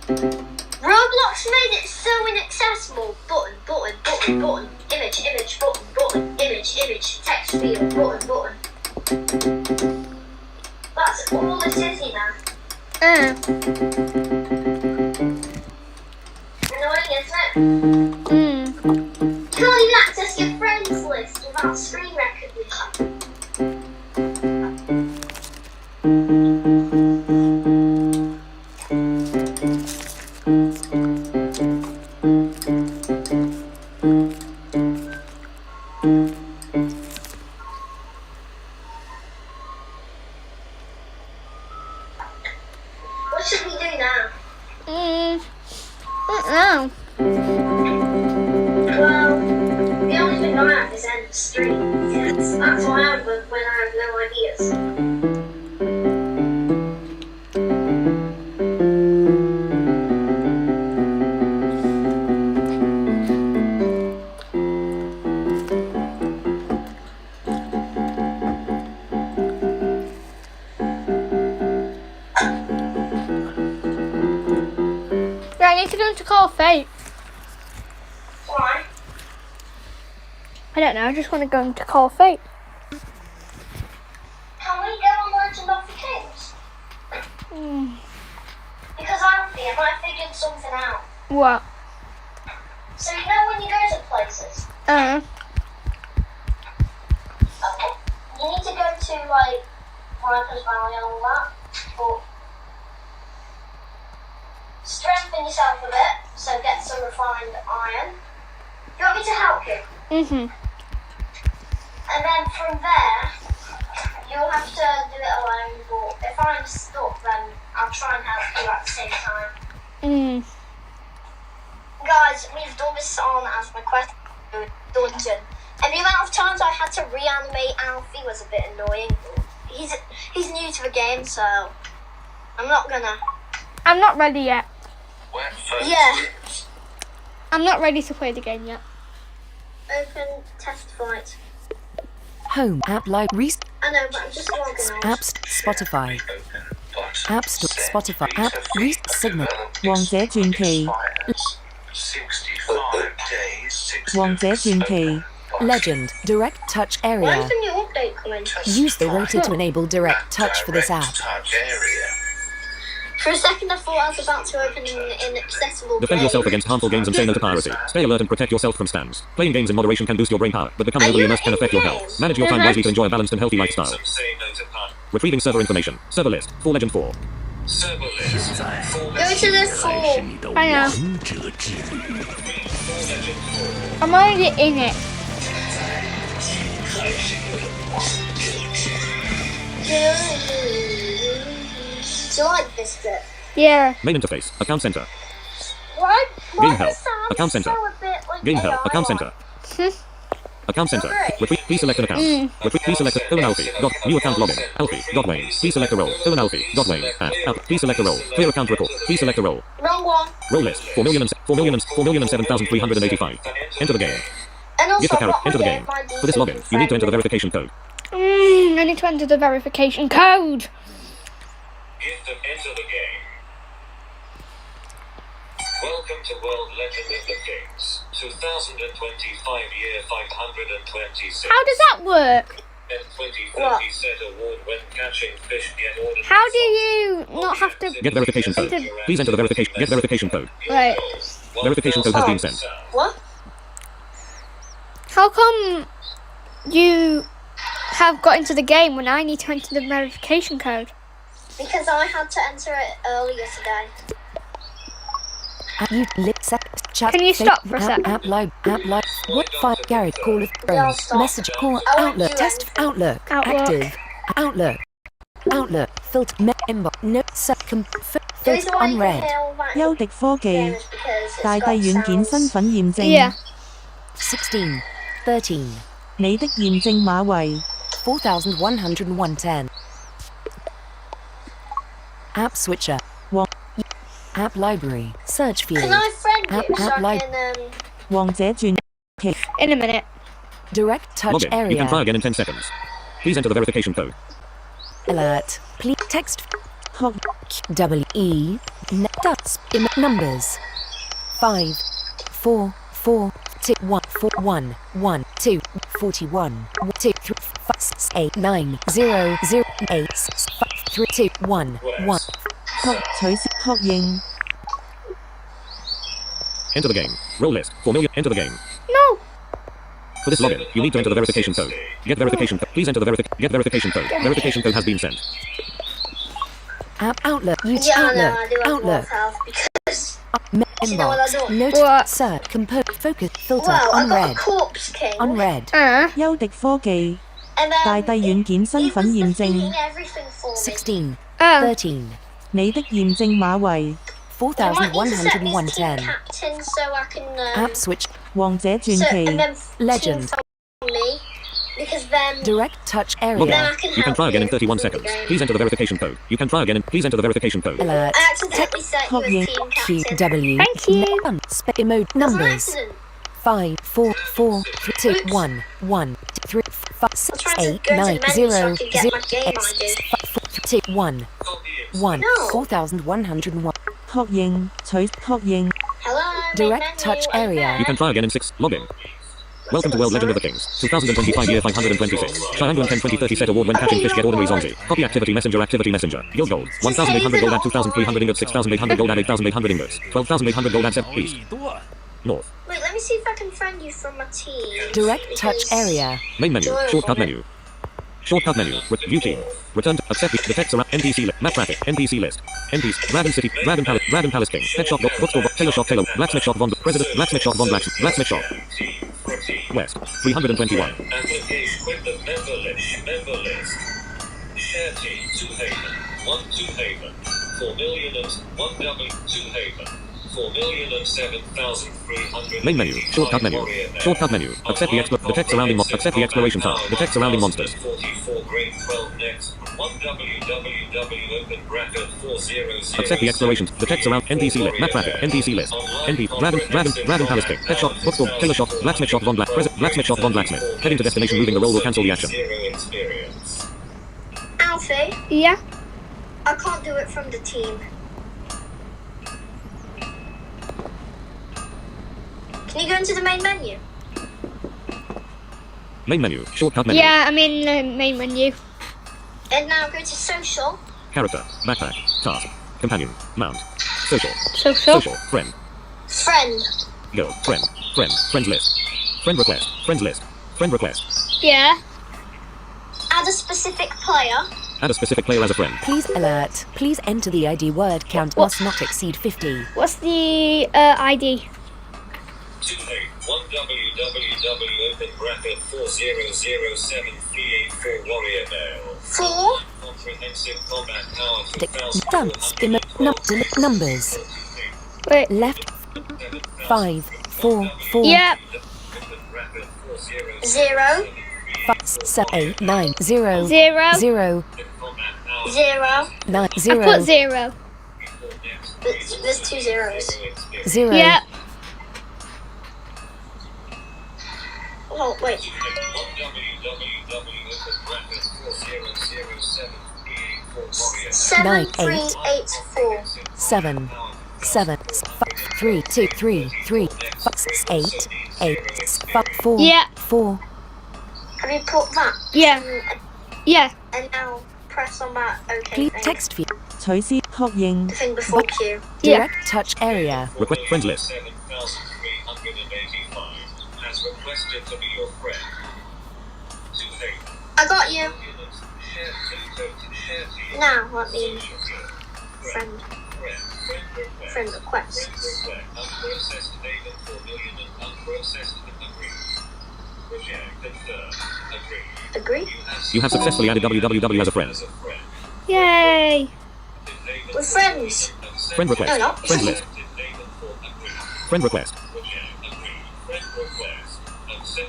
Roblox made it so inaccessible. Button, button, button, button. Image, image, button, button. Image, image. Text field, button, button. That's all it is, you know. Annoying, isn't it? You can't even access your friends list without screen recognition. What should we do now? I don't know. Well, the only thing I have is end the stream. That's what I have when I have no ideas. Yeah, I need to go into Call of Fate. Why? I don't know, I just want to go into Call of Fate. Can we go on Legend of the Kings? Because I figured something out. What? So you know when you go to places, Uh. okay, you need to go to like Rikers Valley and all that, but strengthen yourself a bit, so get some refined iron. Do you want me to help you? And then from there, you'll have to do it alone, but if I'm stuck, then I'll try and help you at the same time. Guys, we've done this on as my quest dungeon. And the amount of times I had to reanimate Alfie was a bit annoying. He's new to the game, so I'm not ready yet. Yeah. I'm not ready to play the game yet. Open test fight. Home app library. I know, but I'm just logging on. Apps Spotify. App Store Spotify. App Reast Signal. 王者傳奇，王者傳奇， Legend Direct Touch When's Area. the new update coming? Use the rotor to enable direct touch for this app. For a second, I thought I was about to open an inaccessible Defend game. yourself against harmful games and say no to piracy. Stay alert and protect yourself from scams. Playing games in moderation can boost your brain power, but becoming overly immersed can affect your health. Manage your time wisely to enjoy a balanced and healthy lifestyle. Retrieving server information. Server list. For Legend 4. Go to the floor. I know. I'm already in it. Do you like this bit? Yeah. Main interface. Account center. Why Game does help. it sound Account center. so a bit like Game help. AI? Account center. Account center. Retrieve. Please select an account. Retrieve. Please select Owen Alfie. New account login. Alfie. Wayne. Please select a role. Owen Alfie. Wayne. Please select a role. Clear account record. Please select a role. Wrong one. Roll list. 4,007,385. Enter the game. And also, Get the character. what Enter the my game. my For this login, you need to enter the verification code. I need to enter the verification code. Enter the game. Welcome to World Legend of the Games, 2025 year 526. How does that work? And 2030 set award when catching fish get ordered. How do you not have to... Get verification code. Please enter the verification. Get verification code. Right. Verification code has been sent. What? How come you have got into the game when I need to enter the verification code? Because I had to enter it earlier today. Can you stop for a second? App live. What five Garrett call of Yeah, I'll phones. stop. Message call. I won't Outlook. do Test. anything. Outlook. Outlook. Active. Outlook. Filter. Inbox. No. The Filter. reason why you can Unread. hear all that 優迪科 game 技， is because it's 大 got 帝軟件 sounds. 身份驗證。 Yeah. 16. 13. 你的驗證碼為 4110. App switcher. What? App library. Search field. Can I friend you App so I live. can《王者傳奇》。 In a minute. Direct touch Login. You can try area. again in 10 seconds. Please enter the verification code. Alert. Please text. 學 WE. Dots. Numbers. 5. 4. 4. 2. 1. 4. 1. 1. 2. 41. 2. 3. 5. 6. 8. 9. 0. 0. 8. 6. 5. 3. 2. 1. 1. 確取消確認。 Enter the game. Roll list. 4 million. Enter the game. No. For this login, you need to enter the verification code. Get verification code. Please enter the get verification code. Verification code has been sent. App Outlook. Use Yeah, no, I do Outlook. have more Outlook. health because. Inbox. know what I do? Note. What? Search. Compose. Focus. Filter. Well, I got a Unread. corpse king. Unread. 優迪科技， And then 大帝軟件身 he 份 was 驗證。 defeating everything for me. 16. 13. 13. 你的驗證碼為 You might need to set me as team 4110. captain so I can. App switch. 王者傳 So, 奇 and then Legend. team from me because then Direct touch Login. then area. I can You can help try again in you 31 through the seconds. game. Please enter the verification code. You can try again and please enter the verification code. Alert. I accidentally set you as team captain. QW. Thank you. Emote It's an numbers. accident. 5, 4, 4, 3, 2, 1, 1, 3, 5, 6, trying to 8, go to 9, the menu 0, so I can get 0, my game 8, ID. 5, 4, 2, 1, 1, No. 4101. 確認取確認。 Hello. Direct main touch menu, area. You can try again in 6. Login. Welcome to World Legend of the Kings, 2025 year 526. Triangle 10 2030 set award when catching fish get ordinary zombie. Copy activity messenger. Guild gold. 1,800 gold at 2,300 ingots, 6,800 gold at 8,800 ingots, 12,800 gold at 7 east. North. Wait, let me see if I can friend you from my team. Direct touch because- area. Main menu. Shortcut menu. Shortcut menu. View team. Return to accept the text around NPC list. Map traffic. NPC list. NPC. Dragon City. Dragon Palace King. Pet shop. Bookstore. Tailor shop. Tailor. Blacksmith shop. Von. President. Blacksmith shop. Von. Blacksmith shop. West. 321. Application. Quit the Member list. Share team 2 Haven. 1 2 Haven. 4,000,000 and 1 W 2 Haven. 4,007,300. Main menu. Shortcut menu. Shortcut menu. Accept the text surrounding accept the exploration task. The text surrounding monsters. 44 grade 12 next. 1 www open bracket 400. Accept the exploration. The text around NPC list. Map tracker. NPC list. NP. Dragon Palace Pick. Pet shop. Bookstore. Tailor shop. Blacksmith shop. Blacksmith shop. Blacksmith. Heading to destination. Moving the roll will cancel the action. Zero experience. Alfie, Yeah. I can't do it from the team. Can you go into the main menu? Main menu. Shortcut menu. Yeah, I'm in the main menu. And now go to social. Character. Backpack. Task. Companion. Mount. Social. Social. Social. Friend. Friend. Girl. Friend. Friend. Friends list. Friend request. Friends list. Friend request. Yeah. Add a specific player. Add a specific player as a friend. Please alert. Please enter the ID word count must not exceed 50. What's the ID? 2 Haven. 1 www open bracket 4007384 warrior male. 4. Comprehensive combat power Dance. Numbers. Wait. Left. 5 4 4 Yeah. 0. 7 8 9 0 Zero. 0 0. 9 I 0 put 0. There's 2 zeros. 0 Yeah. Oh, wait. 7 3 8 4. 7 7 3 2 3 3 8 8 4 Yeah. 4 Have you put that? Yeah. Yeah. And now press on that OK Please thing. text field. 取消確認 The thing before Q. Yeah. Direct touch area. Request friends list. 7,385 has requested to be your friend. 2 Haven. I got you. Share team. Now let me friend Friend request. request. Unprocessed Haven 4,000,000 and unprocessed agree. Reject. Confirm. Agree. Agree? You have successfully added www as a friend. As a friend. Yay. We're friends. Friend No, request. not. Friends list. Friend request.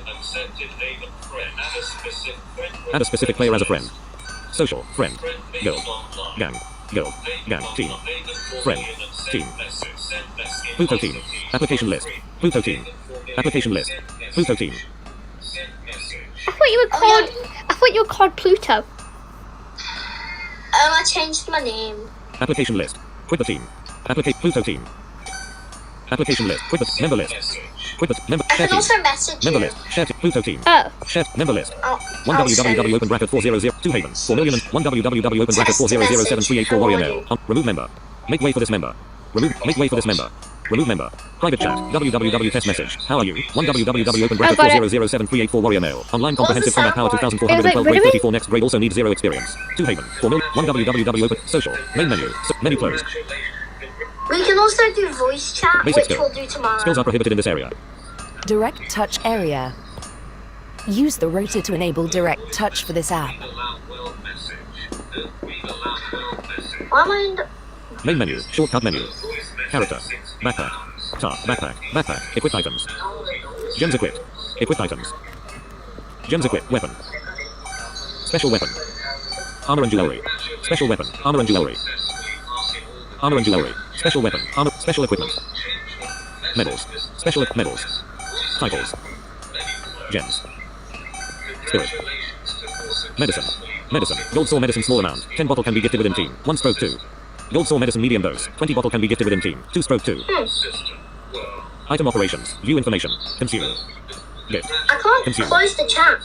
Accepted Haven friend. Add a specific player as a friend. Social. Friend. Girl. Gang. Girl. Gang. Team. Friend. Team. Pluto team. Application list. Pluto team. Application list. Pluto team. I thought you were called. I thought you were called Pluto. I changed my name. Application list. Quit the team. Pluto team. Application list. Quit the member list. Quit the member. I Share can team. also message Member you. list. Share Pluto team. Oh. Share member list. I'll 1 www open bracket 400 2 Haven 4,000,000 1 www open bracket 4007384 warrior mail. Remove member. Make way for this member. Make way for this member. Remove member. Private chat. www test message. How are you? 1 www open bracket got it. 4007384 warrior mail. Online comprehensive combat power 2412 grade 34 next grade also needs 0 experience. 2 Haven 4,000,000 1 www open social. Main menu. Menu closed. We can also do voice chat, Basic which skill. we'll do tomorrow. Skills are prohibited in this area. Direct touch area. Use the rotor to enable direct touch for this app. Why am I in the... Main menu. Shortcut menu. Character. Backpack. Task. Backpack. Backpack. Equipped items. Gems equipped. Equipped items. Gems equipped. Weapon. Special weapon. Armor and jewelry. Special weapon. Armor and jewelry. Armor and jewelry. Special weapon. Armor. Special equipment. Medals. Special medals. Titles. Gems. Spirit. Medicine. Medicine. Gold saw medicine small amount. 10 bottle can be gifted within team. 1/2. Gold saw medicine medium dose. 20 bottle can be gifted within team. 2/2. Item operations. View information. Consume. Gift. I can't Consume. close the chat.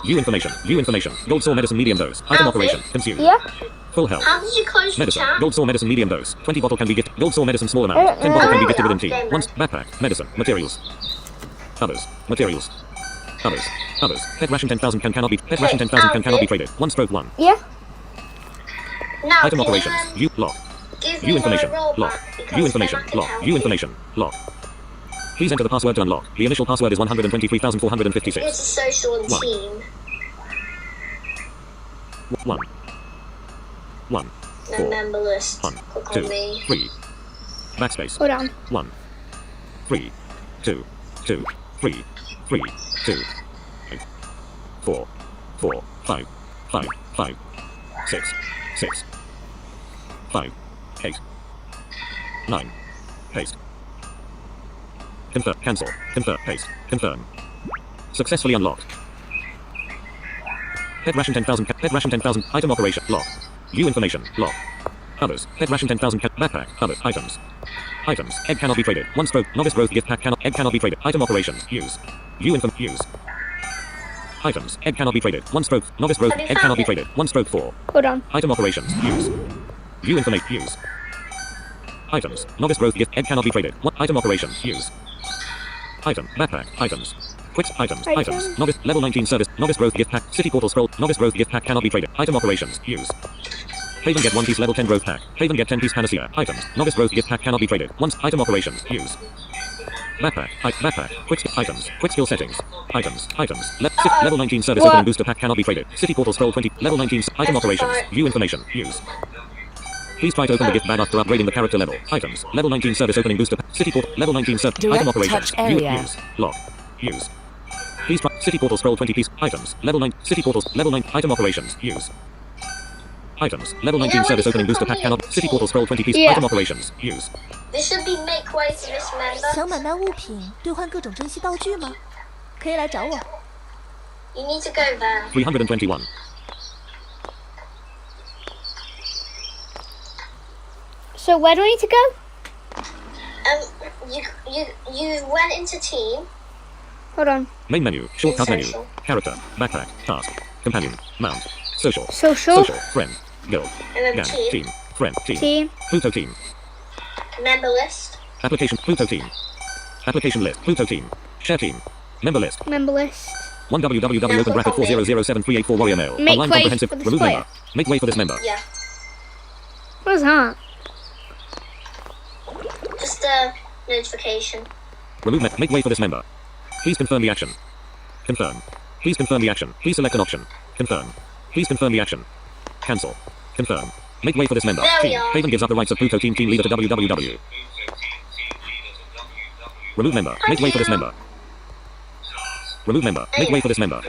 View information. View information. Gold saw medicine medium dose. Item Alfie? operation. Consume. Yeah. Full health. How did you close the Medicine. chat? Gold saw medicine medium dose. 20 bottle can be gifted. Gold saw medicine small amount. 10 bottle can be gifted within team. Then. Once backpack. Medicine. Materials. Others. Materials. Others. Others. Pet ration 10,000 cannot be. Pet ration 10,000 cannot be traded. 1/1. Yeah. Now, Item can you, operations. View lock. give View me information. my roll Lock. back, because View then information. I can Lock. help View you. information. Lock. Please enter the password to unlock. The initial password is 123,456. It's a social and One. team. 1. 1. 4. Member list. 1. Click 2. on me. 3. Backspace. Hold on. 1. 3. 2. 2. 3. 3. 2. 8. 4. 4. 5. 5. 5. 6. 6. 5. 8. 9. Paste. Confirm. Cancel. Confirm. Paste. Confirm. Successfully unlocked. Pet ration 10,000. Pet ration 10,000. Item operation. Lock. View information. Lock. Others. Pet ration 10,000. Backpack. Other. Items. Items. Egg cannot be traded. 1 stroke. Novice growth gift pack cannot. Egg cannot be traded. Item operations. Use. View info. Use. Items. Egg cannot be traded. 1 stroke. Novice growth. Have you Egg cannot be found it? traded. 1 stroke 4. Hold on. Item operations. Use. View information. Use. Items. Novice growth gift. Egg cannot be traded. 1 item operations. Use. Item. Backpack. Items. Quick items. Items. Novice. Level 19 service. Novice growth gift pack. City portal scroll. Novice growth gift pack cannot be traded. Item operations. Use. Haven get 1 piece level 10 growth pack. Haven get 10 piece panacea. Items. Novice growth gift pack cannot be traded. Once item operations. Use. Backpack. Backpack. Quick items. Quick skill settings. Items. Items. Level 19 service opening booster pack cannot be traded. City portal scroll 20. Level 19 item operations. View information. Use. Please try to open the gift bag after upgrading the character level. Items. Level 19 service opening booster pack. City portal. Level 19 service. Direct Item operations. touch area. Use. Lock. Use. Please try. City portal scroll 20 piece. Items. Level 9. City portals. Level 9. Item operations. Use. Items. Level 19 when service you opening click booster on pack the cannot. City portal scroll 20 piece. Yeah. Item operations. Use. This should be make way for this member. 想买卖物品、兑换各种珍稀道具吗？可以来找我。 You need to go there. 321. So where do I need to go? You went into team. Hold on. Main menu. Shortcut menu. Social. Character. Backpack. Task. Companion. Mount. Social. Social. Social. Friend. Guild. And then Gang. team. Team. Friend. Team. Team. Pluto team. Member list. Application. Pluto team. Application list. Pluto team. Share team. Member list. Member list. 1 www open bracket 4007384 warrior mail. Make Online way comprehensive. for this Remove player. member. Make way for this member. Yeah. What is that? Just a notification. Remove make way for this member. Please confirm the action. Confirm. Please confirm the action. Please select an option. Confirm. Please confirm the action. Cancel. Confirm. Make way for this member. There we Team. are. Haven gives up the rights of Pluto team leader to www. Remove member. Make way for this member. Remove member. Make way for this member.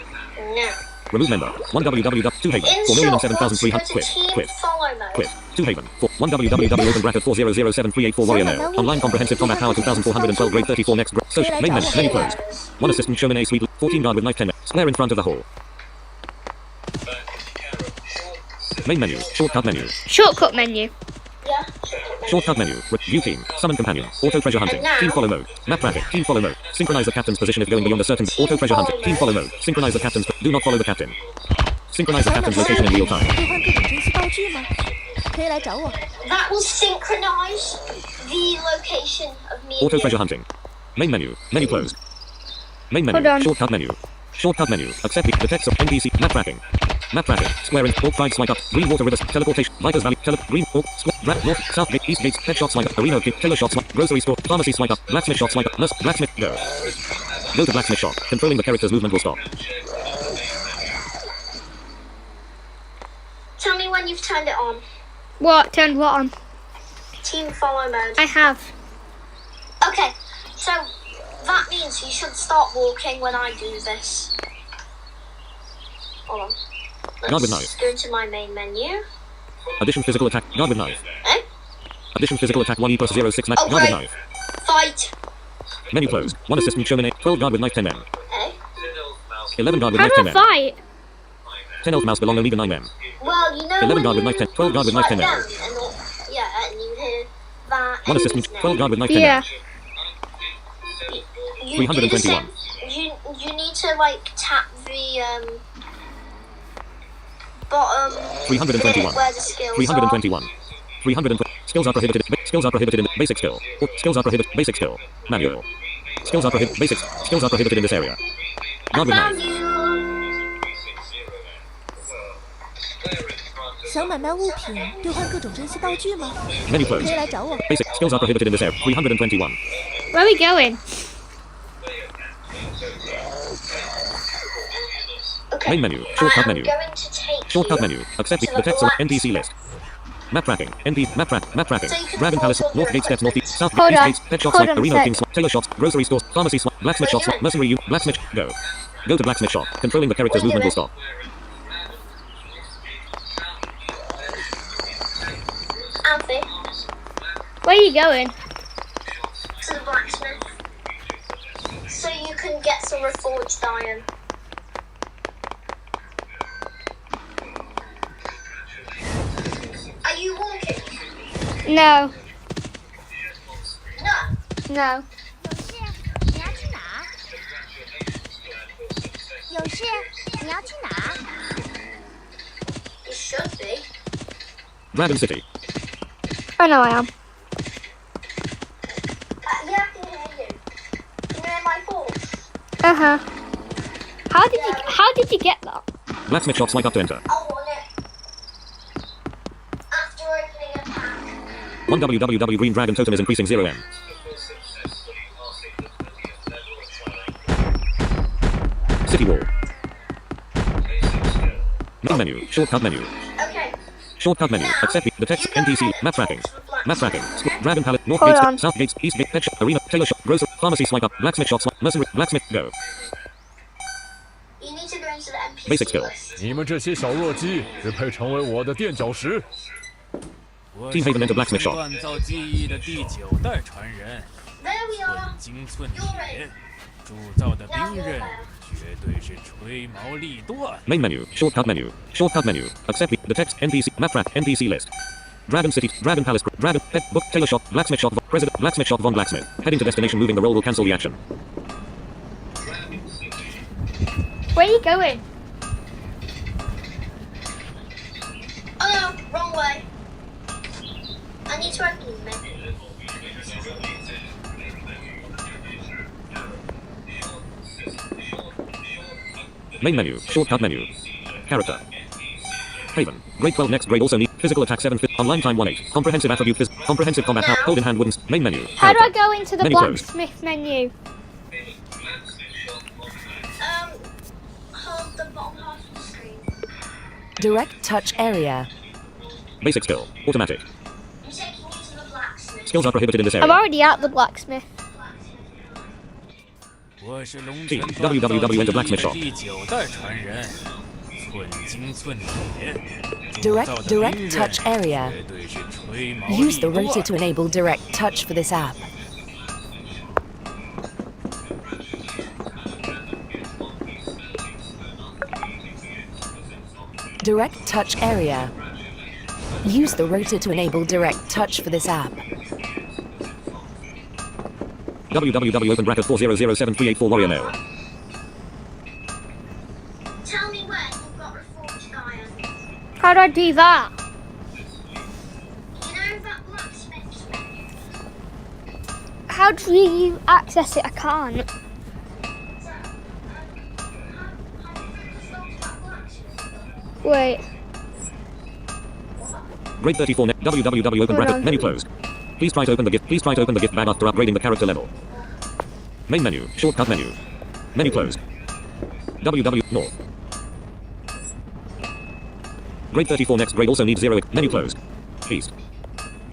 No. Remove member. 1 www. 2 Haven. In 4,007,300. short, Quit. team Quit. follow mode. Quit. 2 Haven. 1 www open bracket 4007384 warrior mail. Online comprehensive combat power 2412 grade 34 next. Social. Main menu. Menu closed. 1 assistant showman A suite. 14 guard with knife 10. Square in front of the hall. Main menu. Shortcut menu. Shortcut menu. Yeah. Shortcut menu. View team. Summon companion. Auto treasure hunting. And now- Team follow mode. Map traffic. Team follow mode. Synchronize the captain's position if going beyond a certain. Auto treasure hunting. Team follow mode. Synchronize the captain's. Do not follow the captain. Synchronize the 想买 captain's 卖 location in 物 real 品、 time. 兑换各种珍稀道具吗？可以来找我。 That will synchronize the location of me Auto and treasure you. hunting. Main menu. Menu closed. Main menu. Hold on. Shortcut menu. Shortcut menu. Accept the text of NPC. Map tracking. Map tracking. Square in. Orc side swipe up. Green water rivers. Teleportation. Vipers Valley. Green. Orc. Square. North. South gate. East gates. Pet shop swipe up. Arena. Killer shop swipe. Grocery store. Pharmacy swipe up. Blacksmith shop swipe up. Nurse. Blacksmith. Go. Go to blacksmith shop. Controlling the character's movement will stop. Tell me when you've turned it on. What? Turned what on? Team follow mode. I have. Okay, so that means you should start walking when I do this. Hold on. Guard with Let's knife. go into my main menu. Addition physical attack. Guard with knife. Eh? Addition physical attack 1 E plus 06 max. Oh, Guard with great. knife. Fight. Menu closed. 1 assistant showman A. 12 guard with knife 10 men. Eh? 11 guard with How knife do 10 I men. fight? 10 elf mouse belong only to 9 men. Well, you know 11 when guard with you knife 10. 12 guard with knife 10 men. down and all, yeah, and you hear that. 1 assistant. 12 guard with knife 10 Yeah. men. You 321. You need to like tap the bottom 321. bit where the skills 321. 320. Skills are prohibited. Skills are prohibited in basic skill. Skills are prohibited. Basic skill. Manual. Skills are prohibited. Basic. Skills are prohibited in this area. Guard with Found knife. you. 想买卖物品、兑换各种珍稀道具吗？ Menu 可以 closed. 来找我。 Basic. Skills are prohibited in this area. 321. Where are we going? Okay. Main menu. Shortcut menu. I'm going to take Shortcut you menu. Accept to the text black- NPC list. Map tracking. Map tracking. So you can Dragon Palace. pause all North your Gate Steps. Northeast. South Hold East on. Gates. Pet shops. Hold Like on a Arena sec. King. Tailor shops. Grocery stores. Pharmacy swap. Blacksmith Where shops. are you going? Mercenary. Blacksmith. Go. Go to blacksmith shop. Controlling the character's Where are you movement will going? stop. Alfie, Where are you going? to the blacksmith. So you can get some reforged iron. Are you walking? No. No. No. 有事？你要去哪？ You should be. Dragon City. Oh no, I am. Yeah, I can hear you. Can you hear my voice? Uh huh. How did you get that? Blacksmith shop. Swipe up to enter. I'll want it. After opening a pack. 1 www. Green Dragon totem is increasing 0M. City wall. Main menu. Shortcut menu. Okay. Shortcut menu. Accept the text. NPC. Map tracking. Map tracking. Dragon Palace. North Hold Gate. on. South Gates. East Gate. Pet shop. Arena. Tailor shop. Grocery. Pharmacy. Swipe up. Blacksmith shop. Mercenary. Blacksmith. Go. You need to go into the NPC Basic skill. list. 你们这些小弱鸡只配成为我的垫脚石。 Team Haven enter blacksmith shop. 锻造技艺的第9代传人， There we 寸 are. 金寸铁，铸造的兵刃绝对是吹毛力断。 Main menu. Shortcut menu. Shortcut menu. Accept the text. NPC. Map track. NPC list. Dragon City. Dragon Palace. Dragon. Pet. Book. Tailor shop. Blacksmith shop. President. Blacksmith shop. Von Blacksmith. Heading to destination. Moving the roll will cancel the action. Where are you going? Oh no, wrong way. I need to open the menu. Main menu. Shortcut menu. Character. Haven. Grade 12 next grade also need physical attack 7 online time 1-8. Comprehensive attribute comprehensive combat Now. hold in hand wooden main menu. How do I Character. go into the Menu closed. blacksmith menu? Hold the bottom half of the screen. Direct touch area. Basic skill. Automatic. I'm taking you to the blacksmith. Skills are prohibited in this I'm area. already at the blacksmith. 我是龙 T 城 www 锻 enter 造 blacksmith 技艺 shop. 的第9代传人，寸金寸铁，铸 Direct 造的 direct 兵刃 touch area. 绝对是吹毛 Use 力 the rotor 断。 to enable direct touch for this app. Direct touch area. Use the rotor to enable direct touch for this app. www open bracket 4007384 warrior mail. Tell me where you've got reforged iron. How do I do that? You know that blacksmith's menu? How do you access it? I can't. So, have you resolved that blacksmith? Wait. Grade 34 www open Hold bracket on. menu closed. Please try to open the gift. Please try to open the gift bag after upgrading the character level. Main menu. Shortcut menu. Menu closed. www north. Grade 34 next grade also needs 0 menu closed. East.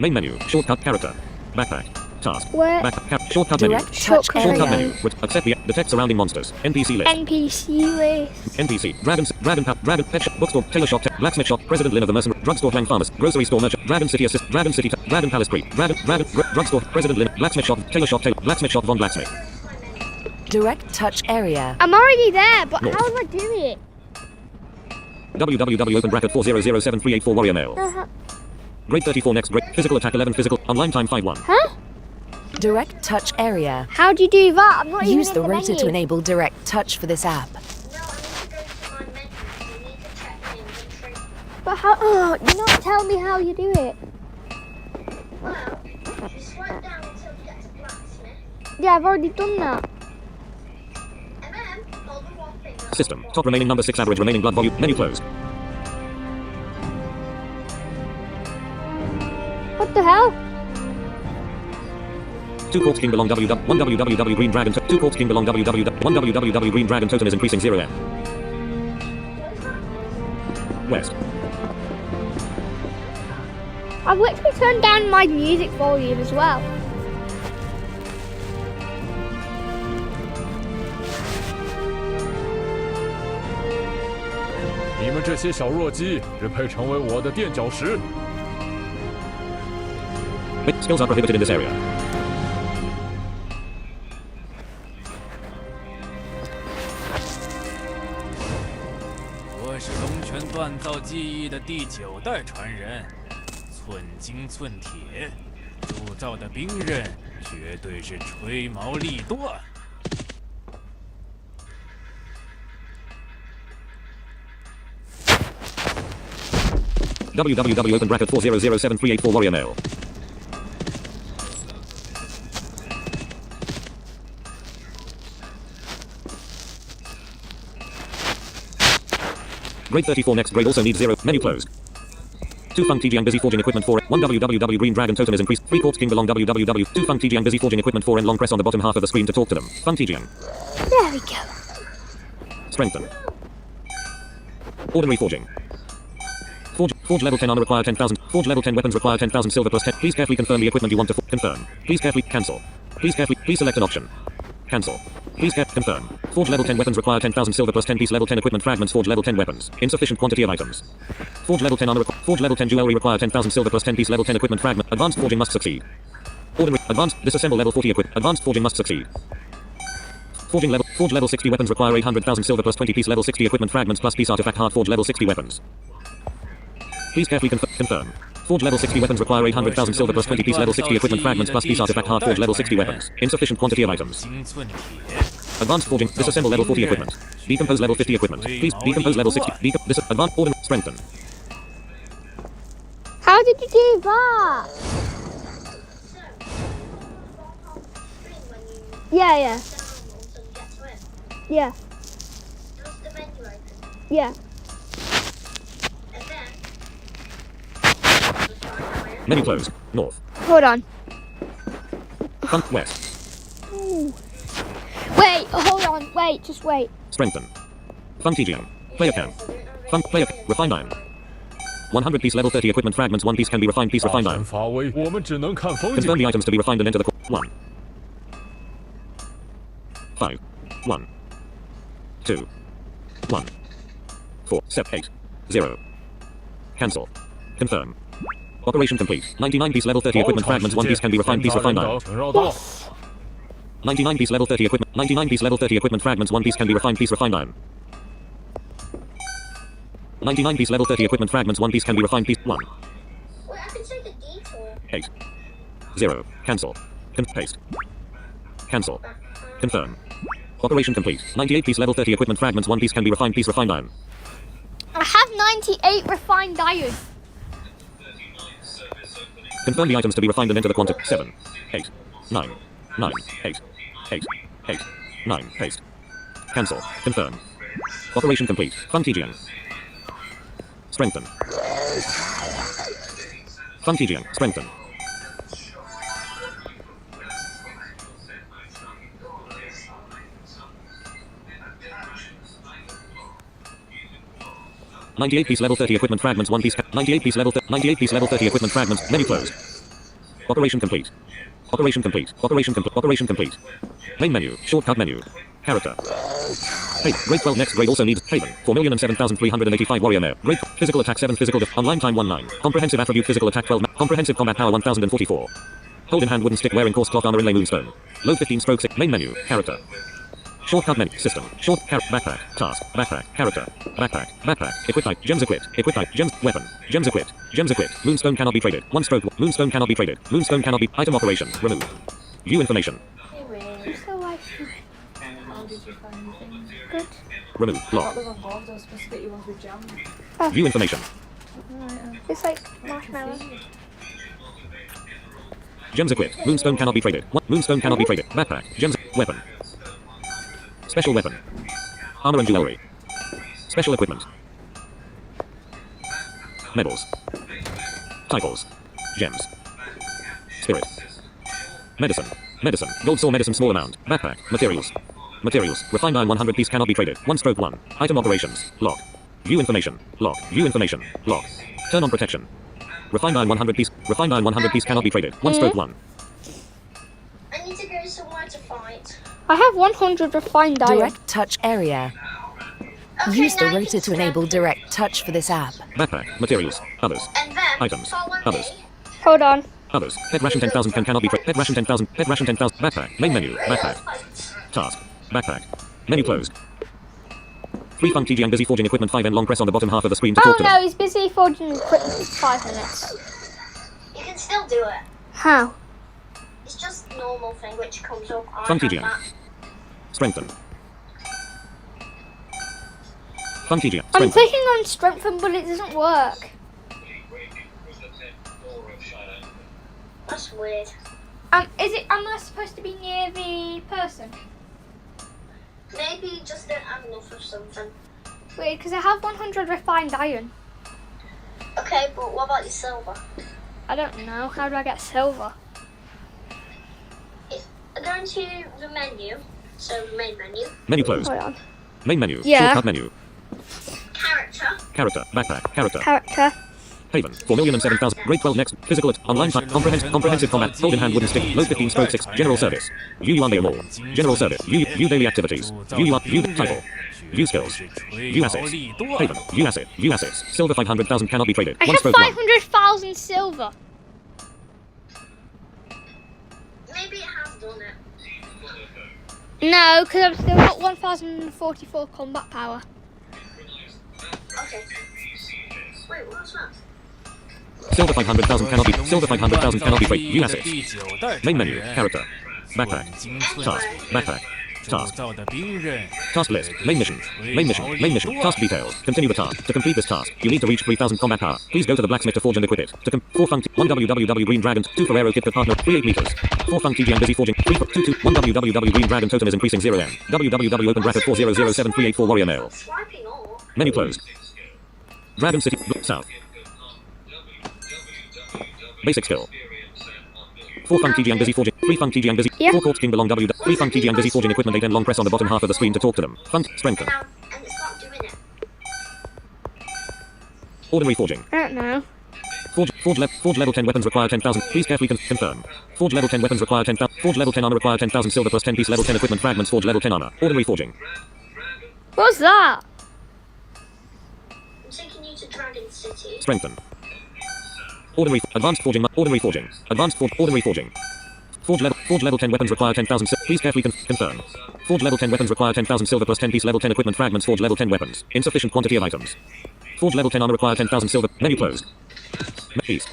Main menu. Shortcut character. Backpack. Task. Where? Backpack. Shortcut menu. Direct touch Shortcut area. menu. Accept the text surrounding monsters. NPC list. NPC list. NPC. Dragon Pet Shop. Bookstore. Tailor Shop. Blacksmith Shop. President Lynn of the Mercenary. Drugstore. Lang Farmers. Grocery Store. Merchant. Dragon City Assist. Dragon City. Dragon Palace Creek. Drugstore. President Lynn. Blacksmith Shop. Tailor Shop. Blacksmith Shop. Von Blacksmith. Direct touch area. I'm already there, but North. how do I do it? www open bracket 4007384 warrior mail. Grade 34 next grade. Physical attack 11 physical. Online time 5-1. Huh? Direct touch area. How do you do that? I'm not Use even the in the rotor to menu. enable direct touch for this app. No, I need to go to my menu. You need to check the inventory. But how? Oh, you're not telling me how you do it. Well, you swipe down until you get to blacksmith. Yeah, I've already done that. And then hold the one finger. System. Top remaining number 6 average remaining blood volume. Menu closed. What the hell? 2 corpse king belong one www green dragon 2 corpse king belong one www green dragon totem is increasing 0M. west. I've literally turned down my music volume as well. 你们这些小弱鸡只配成为我的垫脚石。 Skills are prohibited in this area. 我是龙泉锻造技艺的第9代传人，寸金寸铁，铸造的兵刃绝对是吹毛力多。 www open bracket 4007384 warrior male. Grade 34 next grade also needs 0. Menu closed. 2 Fung TGM busy forging equipment for 1 www green dragon totem is increased. 3 Corpse King belong www 2 Fung TGM busy forging equipment for and long press on the bottom half of the screen to talk to them. Fung TGM. There we go. Strengthen. Ordinary forging. Forge level 10 armor require 10,000. Forge level 10 weapons require 10,000 silver plus 10. Please carefully confirm the equipment you want to confirm. Please carefully cancel. Please select an option. Cancel. Please confirm. Forge level 10 weapons require 10,000 silver plus 10 piece level 10 equipment fragments. Forge level 10 weapons. Insufficient quantity of items. Forge level 10 armor. Forge level 10 jewelry require 10,000 silver plus 10 piece level 10 equipment fragment. Advanced forging must succeed. Ordinary. Advanced. Disassemble level 40 equip. Advanced forging must succeed. Forge level 60 weapons require 800,000 silver plus 20 piece level 60 equipment fragments plus piece artifact hard forge level 60 weapons. Please carefully confirm. Forge level 60 weapons require 800,000 silver plus 20 piece level 60 equipment fragments plus piece artifact hard forge level 60 weapons. Insufficient quantity of items. Advanced forging. Disassemble level 40 equipment. Decompose level 50 equipment. Please decompose level 60. Advanced order. Strengthen. How did you do that? Yeah. Yeah. Yeah. Menu closed. North. Hold on. Front west. Ooh. Wait, hold on. Wait, just wait. Strengthen. Fun TGM. Player can. Fun player. Refined iron. 100 piece level 30 equipment fragments. 1 piece can be refined. Piece refined iron. Confirm the items to be refined and enter the 1. 5. 1. 2. 1. 4. 7. 8. 0. Cancel. Confirm. Operation complete. 99 piece level 30 equipment fragments. 1 piece can be refined. Piece refined iron. Yes. 99 piece level 30 equipment. 99 piece level 30 equipment fragments. 1 piece can be refined. Piece refined iron. 99 piece level 30 equipment fragments. 1 piece can be refined. Piece 1. Wait, I could take a detour. 8. 0. Cancel. Paste. Cancel. Confirm. Operation complete. 98 piece level 30 equipment fragments. 1 piece can be refined. Piece refined iron. I have 98 refined iron. Confirm the items to be refined and enter the quantum. 7. 8. 9. 9. 8. 8. 8. 9. Paste. Cancel. Confirm. Operation complete. Fun TGN. Strengthen. Fun TGN. Strengthen. .98 piece level 30 equipment fragments. 1 piece. 98 piece level. 98 piece level 30 equipment fragments. Menu closed. Operation complete. Operation complete. Operation complete. Operation complete. Main menu. Shortcut menu. Character. Hey, grade 12 next grade also needs Haven. 4,007,385 warrior male. Grade physical attack 7 physical online time 19. Comprehensive attribute physical attack 12. Comprehensive combat power 1044. Hold in hand wooden stick wearing coarse cloth armor inlay moonstone. Load 15 stroke 6. Main menu. Character. Shortcut menu. System. Short. Backpack. Task. Backpack. Character. Backpack. Backpack. Equip type. Gems equipped. Equip type. Gems. Weapon. Gems equipped. Gems equipped. Moonstone cannot be traded. 1 stroke. Moonstone cannot be traded. Moonstone cannot be. Item operation. Remove. View information. So I good. Remove. Lock. View information. It's like marshmallow. Gems equipped. Moonstone cannot be traded. Moonstone cannot be traded. Backpack. Gems. Weapon. Special weapon. Armor and jewelry. Special equipment. Medals. Titles. Gems. Spirit. Medicine. Medicine. Gold saw medicine small amount. Backpack. Materials. Materials. Refined iron 100 piece cannot be traded. 1 stroke 1. Item operations. Lock. View information. Lock. View information. Lock. Turn on protection. Refined iron 100 piece. Refined iron 100 piece cannot be traded. 1 stroke 1. I need to go somewhere to fight. I have 100 refined iron. Direct touch area. Okay, Use the now you rotor can to enable direct touch for this app. Backpack. Materials. Others. And then Items. follow Others. me. Hold on. Others. Pet ration 10,000 cannot be traded. Pet ration 10,000. Pet ration 10,000. Backpack. Main menu. Backpack. Task. Backpack. Menu closed. 3 Funk TGM busy forging equipment 5N long press on the bottom half of the screen to Oh talk to no, them. he's busy forging equipment for 5 minutes. You can still do it. How? It's just a normal thing which comes up. I Funk have TGM. that. Strengthen. Funk TGM. I'm Strengthen. clicking on strengthen, but it doesn't work. That's weird. Is it? Am I supposed to be near the person? Maybe you just don't have enough of something. Weird, because I have 100 refined iron. Okay, but what about your silver? I don't know. How do I get silver? Go into the menu. So the main menu. Menu closed. Hold on. Main menu. Yeah. Shortcut menu. Character. Character. Backpack. Character. Character. Haven. 4,007,000. Grade 12 next. Physical. Online. Comprehensive combat. Hold in hand wooden stick. Load 15 stroke 6. General service. View on all. General service. View daily activities. View title. View skills. View assets. Haven. View asset. View assets. Silver 500,000 cannot be traded. I 1 have stroke 1. 500,000 silver. Maybe it has done it. No, because I've still got 1,044 combat power. Okay. Wait, what's that? Silver 500,000 cannot be. Silver 500,000 cannot be traded. View assets. Main menu. Character. Backpack. Task. Backpack. Task. Task list. Main mission. Main mission. Main mission. Task details. Continue the task. To complete this task, you need to reach 3,000 combat power. Please go to the blacksmith to forge and equip it. 4 Funk 1 www Green Dragon 2 Ferrero Kit partner 38 meters. 4 Funk TGM busy forging 3 2 1 www Green Dragon totem is increasing 0 M. www open bracket 4007384 warrior male. Swiping all. Menu closed. Dragon City south. Basic skill. 4 Funk TGM busy forging. 3 Funk TGM busy. Yeah. 4 Quartz King belong W. 3 Funk TGM busy forging equipment 8 N long press on the bottom half of the screen to talk to them. Funk strengthen. Now, and it's not doing it. Ordinary forging. I don't know. Forge level 10 weapons require 10,000. Please carefully confirm. Forge level 10 weapons require 10,000. Forge level 10 armor require 10,000 silver plus 10 piece level 10 equipment fragments. Forge level 10 armor. Ordinary forging. What's that? I'm taking you to Dragon City. Strengthen. Ordinary advanced forging. Ordinary forging. Advanced forge. Ordinary forging. Forge level 10 weapons require 10,000. Please carefully confirm. Forge level 10 weapons require 10,000 silver plus 10 piece level 10 equipment fragments. Forge level 10 weapons. Insufficient quantity of items. Forge level 10 armor require 10,000 silver. Menu closed. East.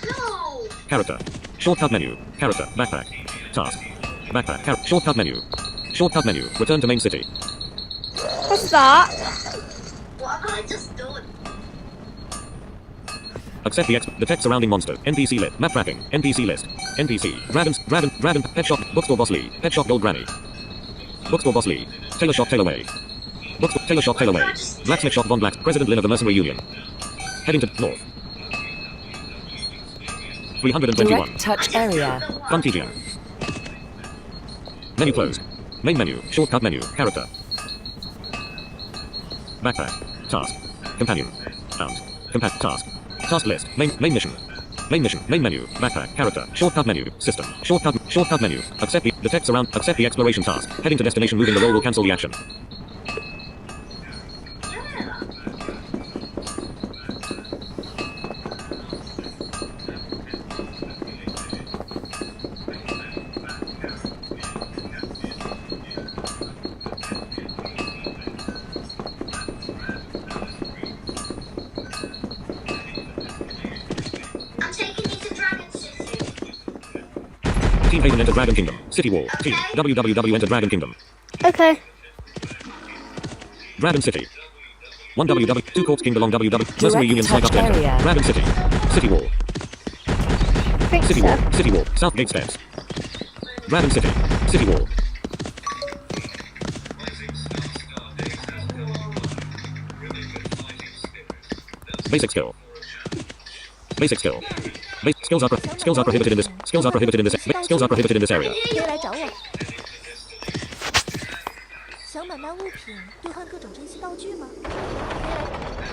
No! Character. Shortcut menu. Character. Backpack. Task. Backpack. Shortcut menu. Shortcut menu. Return to main city. What's that? What have I just done? Accept the text surrounding monsters. NPC list. Map tracking. NPC list. NPC. Dragon. Pet shop. Bookstore Boss Lee. Pet shop Gold Granny. Bookstore Boss Lee. Tailor shop Tailor May. Bookstore Tailor shop Tailor May. Blacksmith shop Von Black. President Lin of the Mercenary Union. Heading to north. 321. Direct touch area. Fun TGM. Menu closed. Main menu. Shortcut menu. Character. Backpack. Task. Companion. Out. Task. Task list. Main mission. Main mission. Main menu. Backpack. Character. Shortcut menu. System. Shortcut menu. Accept the text around. Accept the exploration task. Heading to destination. Moving the roll will cancel the action. I'm taking you to Dragon City. Team Haven enter Dragon Kingdom. City Wall. Team www enter Dragon Kingdom. Okay. Dragon City. 1 ww 2 Corpse King belong ww Mercenary Direct Union snipe up touch enter. area. Dragon City. City Wall. I think City so. Wall. City Wall. South Gate Steps. Dragon City. City Wall. Basic skill. Basic skill. Skills are prohibited in this. Skills are prohibited in this area. 可以来找我。想买卖物品兑换各种珍稀道具吗？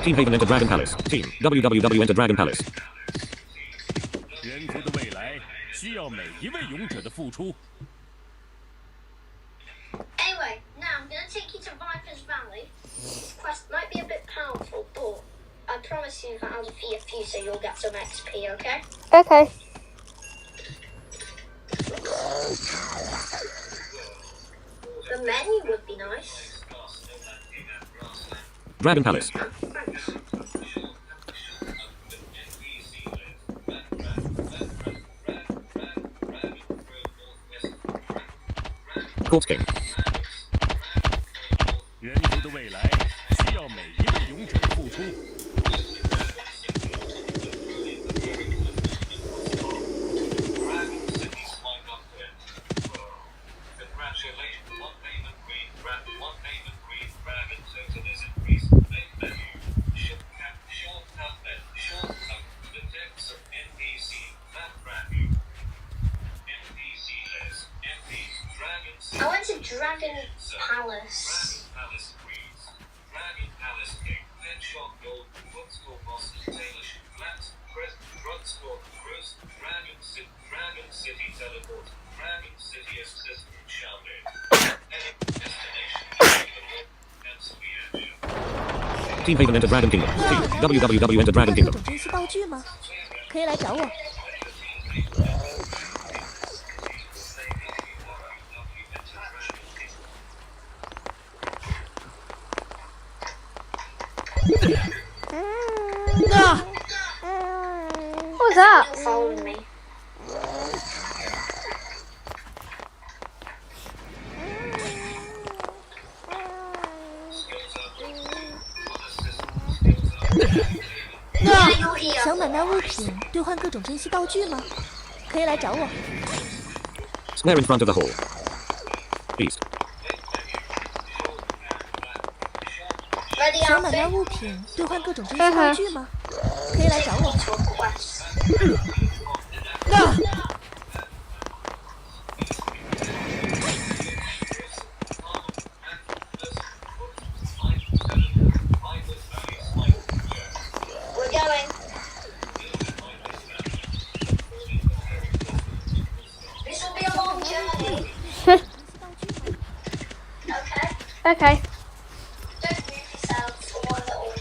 Team Haven enter Dragon Palace. Team WWW enter Dragon Palace. 远古的未来需要每一位勇者的付出。 Anyway, now I'm gonna take you to Viper's Valley. This quest might be a bit powerful, but I promise you that I'll defeat a few so you'll get some XP, okay? Okay. The menu would be nice. Dragon Palace. Court King. 远古的未来需要每一位勇者的付出。 I went to Dragon Palace. Team Haven enter Dragon Kingdom. Team WWW enter Dragon 各 Kingdom. 种珍稀道具吗？可以来找我。 What was that? You're following me. Yeah, you're here. 想买卖物品兑换各种珍稀道具吗？可以来找我。 Square in front of the hall. East. Ready, 想买卖 Alfie? 物品兑换各种珍稀道具吗？可以来找我。 To a quest. We're going. This will be a long journey. Okay. Okay. Don't move yourselves or at all.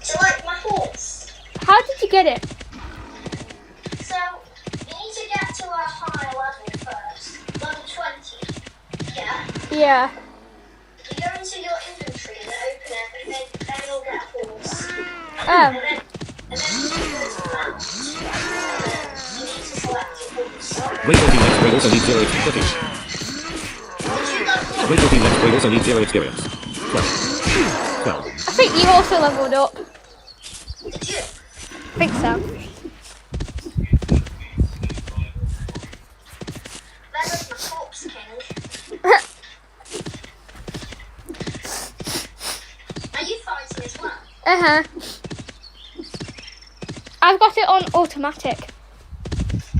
So like my horse. How did you get it? So you need to get to a high level first. Level 20. Yeah. Yeah. You go into your inventory and open everything, then you'll get a horse. Oh. And then you go to that. You need to select your horse. Rachel Team Next will also need 0 experience. Rachel Team Next will also need 0 experience. 12. I think you also leveled up. Did you? I think so. There goes my corpse king. Are you fighting as well? Uh-huh. I've got it on automatic.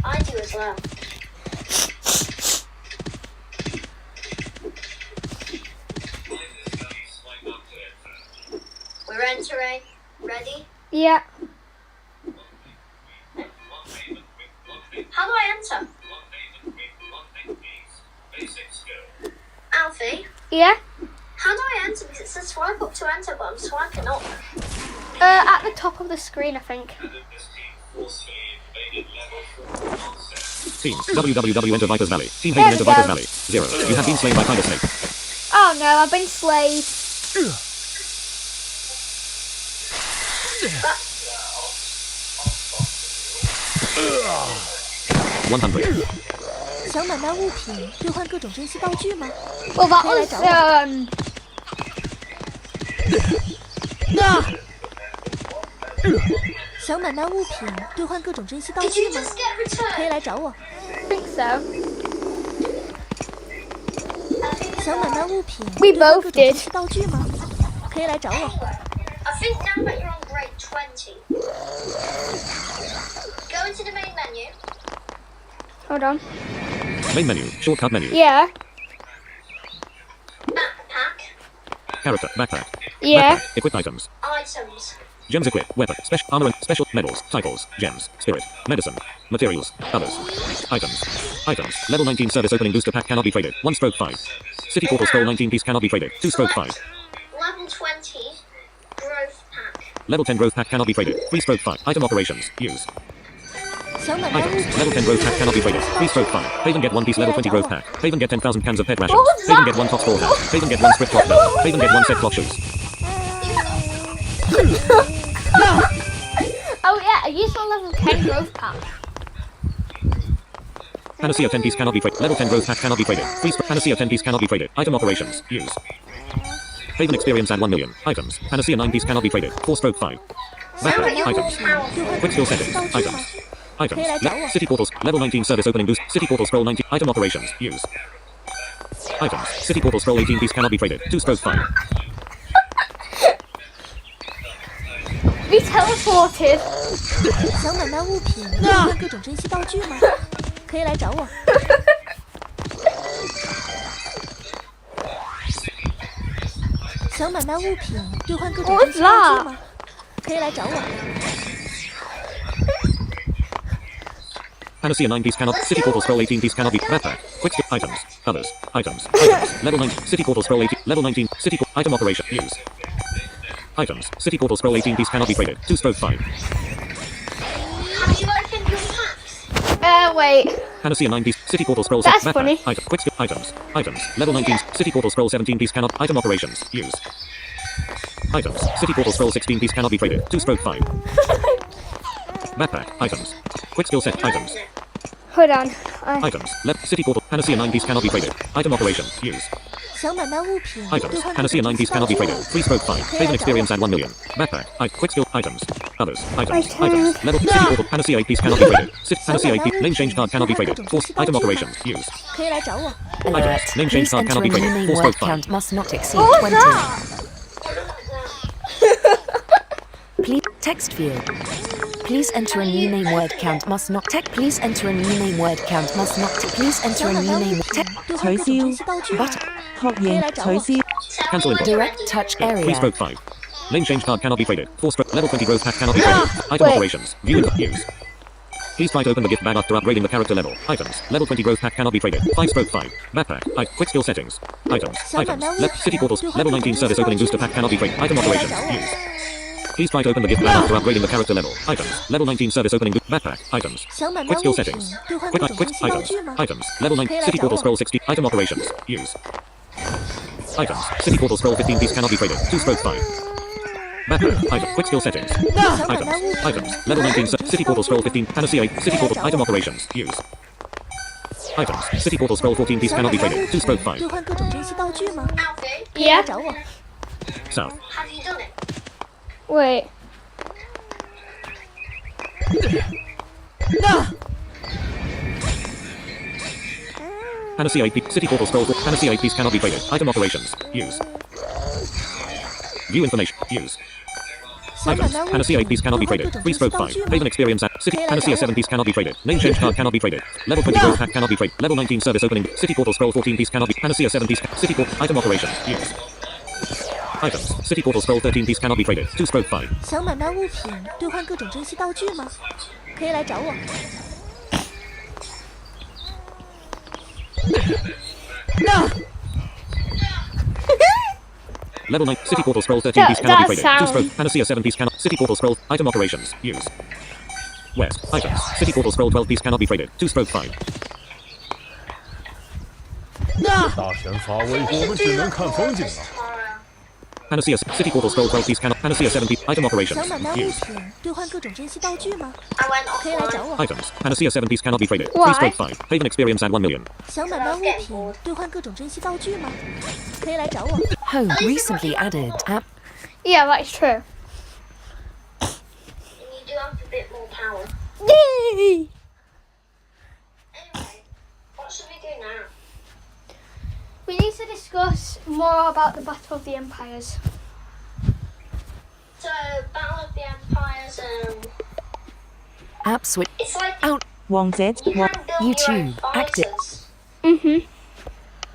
I do as well. We're entering. Ready? Yeah. How do I enter? Alfie, Yeah? how do I enter? Because it says swipe up to enter, but I'm swiping up. At the top of the screen, I think. Team WWW enter Viper's Valley. Team Haven enter There we Viper's go. Valley. 0. You have been slain by Tiger Snake. Oh no, I've been slayed. 100. 想买卖物品兑换各种珍稀道具吗？ Well, that 可以来 was 找我。想买卖物品兑换各种珍稀道 Did 具 you 吗？ just get 可以 returned? 来找我。 I think so. 想买卖物品 We 兑换 both 各种 did. 珍稀道具吗？可以来找我。 I think now that you're on grade 20, go into the main menu. Hold on. Main menu. Shortcut menu. Yeah. Backpack. Character. Backpack. Yeah. Backpack. Equipped items. Items. Gems equipped. Weapon. Special armor and special medals. Titles. Gems. Spirit. Medicine. Materials. Others. Items. Items. Level 19 service opening booster pack cannot be traded. 1/5. City portal scroll 19 piece cannot be traded. 2/5. Level 20. Growth pack. Level 10 growth pack cannot be traded. 3/5. Item operations. Use. 想买卖物 Items. 品 Level 10 growth pack cannot be traded. 3/5. Haven get 1 piece level 20 growth pack. Haven get 10,000 cans of pet rations. What was Haven that? get 1 top score hat. Haven get 1 script cloth belt. Haven get 1 set cloth shoes. Oh yeah, I used my level 10 growth pack. Panacea 10 piece cannot be traded. Level 10 growth pack cannot be traded. Panacea 10 piece cannot be traded. Item operations. Use. Haven experience add 1 million. Items. Panacea 9 piece cannot be traded. 4/5. Backpack. Items. 兑换各 Quick 种 skill 珍稀 settings. 道具吗？ Items. Okay, let's go. City portals. Level 19 service opening boost. City portal scroll 19. Item operations. Use. Items. City portal scroll 18 piece cannot be traded. 2/5. We teleported. 想买卖物品兑换各种珍稀道具吗？可以来找我。想买卖物品兑换各种珍稀道具吗？可以来找我。 Panacea 9 piece cannot. City portal scroll 18 piece cannot be. Backpack. Quick skip items. Others. Items. Items. Level 9. City portal scroll 18. Level 19. City item operation. Use. Items. City portal scroll 18 piece cannot be traded. 2/5. Have you opened your packs? Wait. Panacea 9 piece. City portal scroll. That's backpack. funny. Item. Quick skip items. Items. Level 19. City portal scroll 17 piece cannot. Item operations. Use. Items. City portal scroll 16 piece cannot be traded. 2/5. Backpack. Items. Quick skill set. Items. Hold on. Items. Left. City portal. Panacea 9 piece cannot be traded. Item operation. Use. 想买卖物品兑 Items. 换各 Panacea 9种珍 piece 稀道 cannot be 具 traded. 吗？ 3/5. Haven experience add 1 million. Backpack. Quick skill items. Others. Items. Okay. Items. Level. City portal. Panacea 8 piece cannot be traded. Panacea 8 piece. Name change card cannot be traded. 4. Item operations. Use. 可以来找我。 Alert. Name change Please card enter cannot a be new traded. name 4/5. word count must not exceed What was 20. that? Please text field. Please enter a new name word count must not please enter a new name word count must not please enter 想 a 买 new 卖物 name 品兑换各种珍稀道具吗？ Button. 可以来找我。取消 Cancel input. direct touch area. 3/5. Name change card cannot be traded. 4. Level 20 growth pack cannot be traded. Item Wait. operations. View and use. Please try to open the gift bag after upgrading the character level. Items. Level 20 growth pack cannot be traded. 5/5. Backpack. Quick skill settings. Items. Items. Left. City portals. Level 19 service opening booster pack cannot be traded. Item operations. Use. Please try to open the gift bag after upgrading the character level. Items. Level 19 service opening backpack. Items. 想买卖 Quick 物 skill 品 settings. 兑换各 Quick 种 quick 珍稀道 items. 具吗？ Items. Level 9. 可以来 City 找 portal 我。 scroll 60. Item operations. Use. Items. City portal scroll 15 piece cannot be traded. 2/5. Backpack. Item. Quick skill settings. 想买 Items. 卖物品 Items. Level 19. City portal scroll 15. Panacea 8. City portal. Item operations. Use. Items. City portal scroll 14 piece 想 cannot 买 be 卖 traded. 物品 2/5. 兑换各种珍稀道具吗？ Alfie, 可以来 Yeah. 找我。 South. have you done it? Wait. Panacea 8 piece. City portal scroll. Panacea 8 piece cannot be traded. Item operations. Use. View information. Use. 想买 Items. 卖物 Panacea 8品 piece cannot be 兑换 traded. 各种珍稀道具 3/5. 吗？ Haven experience at City. Okay, Panacea let's 7 piece cannot be traded. Name change card cannot be traded. Level 20 growth pack cannot be traded. Level 19 service opening. City portal scroll 14 piece cannot be. Panacea 7 piece. City portal. Item operations. Use. Items. City portal scroll 13 piece cannot be traded. 2/5. 想买卖物品兑换各种珍稀道具吗？可以来找我。 Level 9. City portal scroll 13 piece cannot be That traded. sound. Panacea 7 piece cannot. City portal scroll. Item operations. Use. West. Items. City portal scroll 12 piece cannot be traded. 2/5. 大神发威，我们只能看风景了。 Panacea City portal scroll 12 piece cannot. Panacea 7 piece. Item operations. 想买卖物 Use. 品兑换各种珍稀道具吗？ I went off 可以来找我。 Items. Panacea 7 piece cannot be traded. Why? 3/5. Haven experience add 1 million. 想买卖物品兑换各种珍稀道具吗？可以来找我。 Home recently added. App. Yeah, that's true. and you do have a bit more power. Yay! Anyway, what should we do now? We need to discuss discuss more about the Battle of the Empires. So, Battle of the Empires, App switch. it's like Out. 王者 you 王 can build your own YouTube, active. fighters. Mhm.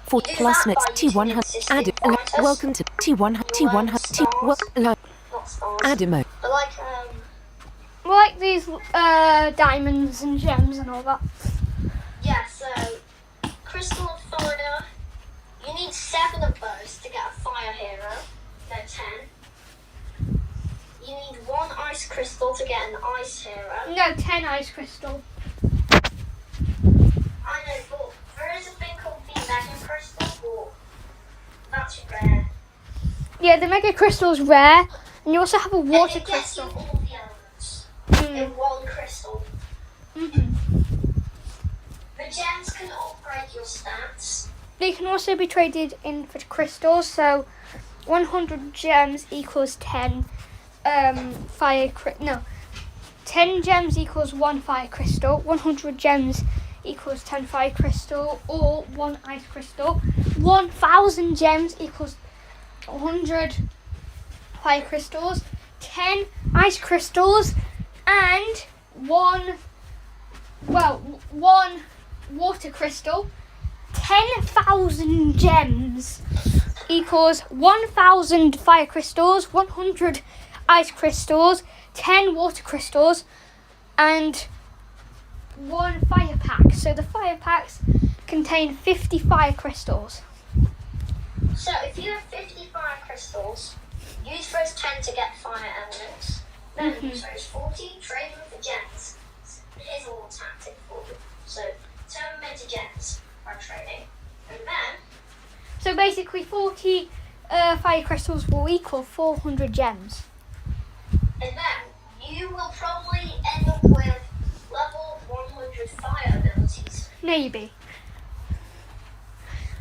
For You do plus that next by using T100. existing Add. fighters. Welcome to T100. T100. T. Stars. Not Stars. Adimo. But like, Like these diamonds and gems and all that. yeah, so Crystal Fire, you need 7 of those to get a fire hero, no 10. You need 1 ice crystal to get an ice hero. No, 10 ice crystal. I know, but there is a thing called the Mega Crystal, but that's rare. Yeah, the Mega Crystal's rare, and you also have a And water it gets you crystal. all the elements in 1 crystal. Mhm. The gems can upgrade your stats. They can also be traded in for crystals, so 100 gems equals 10 no. 10 gems equals 1 fire crystal, 100 gems equals 10 fire crystal, or 1 ice crystal. 1,000 gems equals 100 fire crystals, 10 ice crystals, and 1 water crystal. 10,000 gems equals 1,000 fire crystals, 100 ice crystals, 10 water crystals, and 1 fire pack. So the fire packs contain 50 fire crystals. So if you have 50 fire crystals, use those 10 to get fire elements. Then use those 40, trade them for gems. Here's a little tactic for you. So turn them into gems by trading. And then, So basically 40 fire crystals will equal 400 gems. you will probably end up with level 100 fire abilities. Maybe.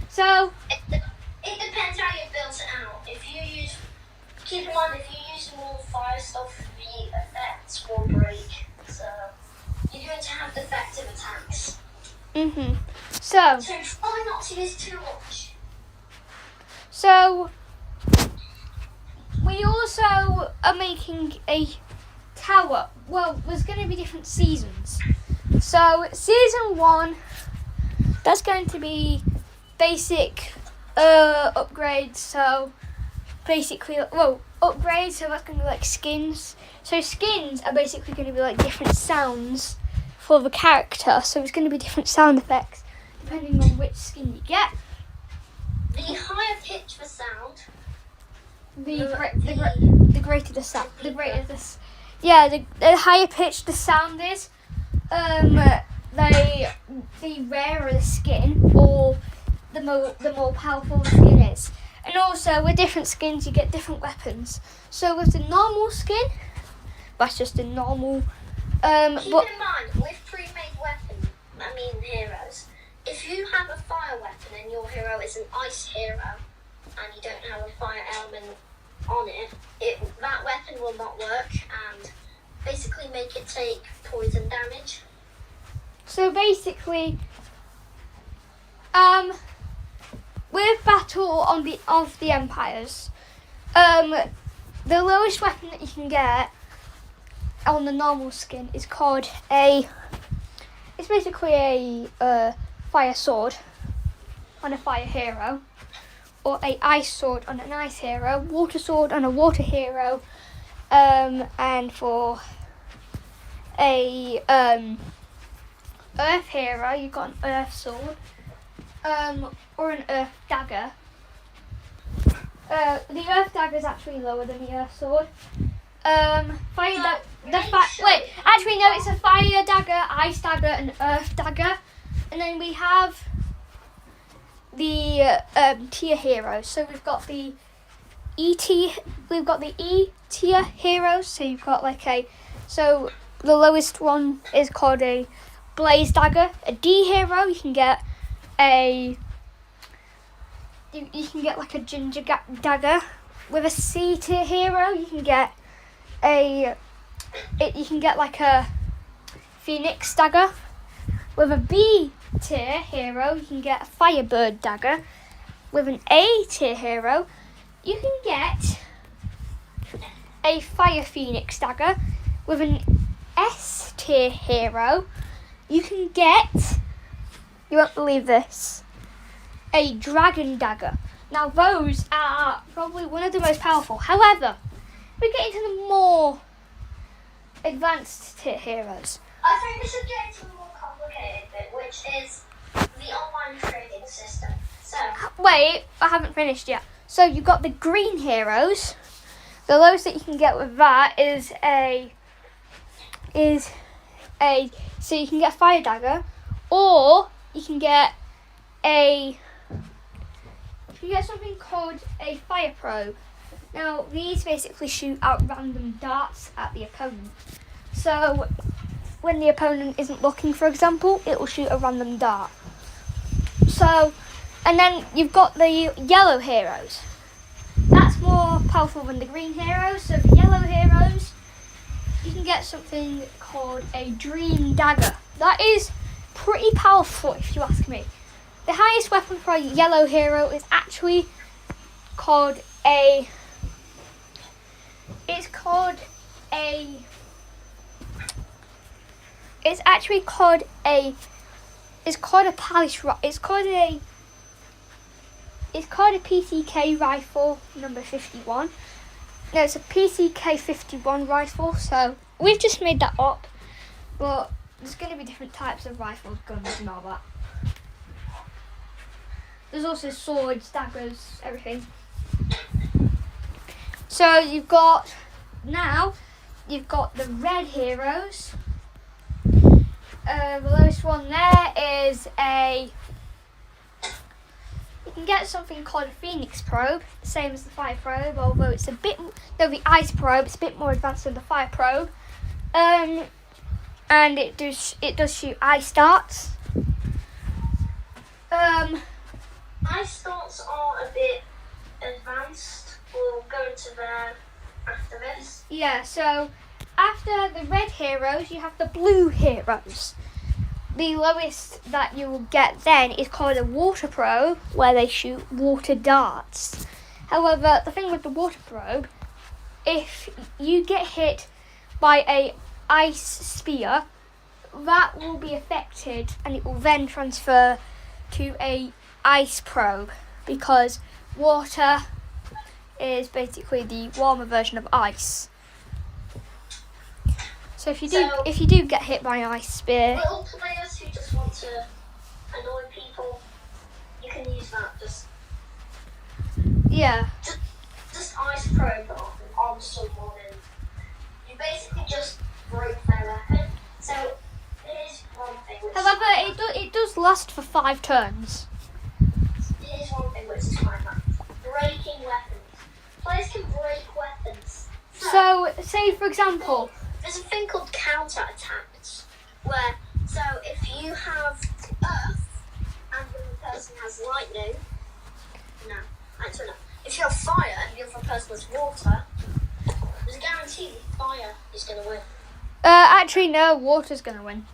So It depends how you build it out. Keep in mind, if you use more fire stuff, the effects will break. So you're going to have defective attacks. So So try not to use too much. So we also are making a tower. Well, there's going to be different seasons. So season 1, that's going to be basic upgrades. So basically, upgrades. So that's going to be like skins. So skins are basically going to be like different sounds for the character. So it's going to be different sound effects depending on which skin you get. The higher pitch the sound, The greater the sound. The higher pitch the sound is, the rarer the skin, or the more powerful the skin is. And also with different skins you get different weapons. So with the normal skin, that's just a normal. keep in mind, with pre-made heroes, if you have a fire weapon and your hero is an ice hero, and you don't have a fire element on it, that weapon will not work and basically make it take poison damage. So basically, with Battle of the Empires, the lowest weapon that you can get on the normal skin is called it's basically a fire sword on a fire hero, or a ice sword on an ice hero, water sword on a water hero, and for a earth hero you've got an earth sword, or an earth dagger. The earth dagger is actually lower than the earth sword. It's a fire dagger, ice dagger, and earth dagger. And then we have the tier heroes. So we've got the E tier heroes. So you've got so the lowest one is called a blaze dagger. A D hero, you can get a ginger dagger. With a C tier hero, you can get a phoenix dagger. With a B tier hero, you can get a firebird dagger. with an A tier hero, you can get a Fire Phoenix dagger. With an S tier hero, you can get, you won't believe this, a Dragon dagger. Now those are probably one of the most powerful. However, we get into the more advanced tier heroes. I think we should get into the more complicated bit, which is the online trading system. So, Wait, I haven't finished yet. So you've got the green heroes. The lowest that you can get with that is so you can get a fire dagger, or you can get something called a fire probe. Now these basically shoot out random darts at the opponent. So when the opponent isn't looking, for example, it will shoot a random dart. So, and then you've got the yellow heroes. That's more powerful than the green heroes. So the yellow heroes, you can get something called a dream dagger. That is pretty powerful if you ask me. The highest weapon for a yellow hero is actually called a palace it's called a PCK rifle number 51. No, it's a PCK 51 rifle, so we've just made that up, but there's going to be different types of rifles, guns and all that. There's also swords, daggers, everything. So you've got the red heroes. The lowest one there is you can get something called a Phoenix probe, the same as the fire probe, although it's the ice probe, it's a bit more advanced than the fire probe. And it does shoot ice darts. ice darts are a bit advanced. We'll go into there after this. Yeah, so after the red heroes, you have the blue heroes. The lowest that you will get then is called a water probe, where they shoot water darts. However, the thing with the water probe, if you get hit by a ice spear, that will be affected and it will then transfer to a ice probe, because water is basically the warmer version of ice. So if you do get hit by an ice spear, Little players who just want to annoy people, you can use that. Just ice probe on someone, and you basically just break their weapon. So here's one thing. however, it does last for 5 turns. Here's one thing which is quite bad. Breaking weapons. Players can break weapons. So say for example, There's a thing called counter-attacks, where, so if you have earth and the other person has lightning, if you have fire and the other person has water, there's a guarantee that fire is going to win. actually no, water's gonna win.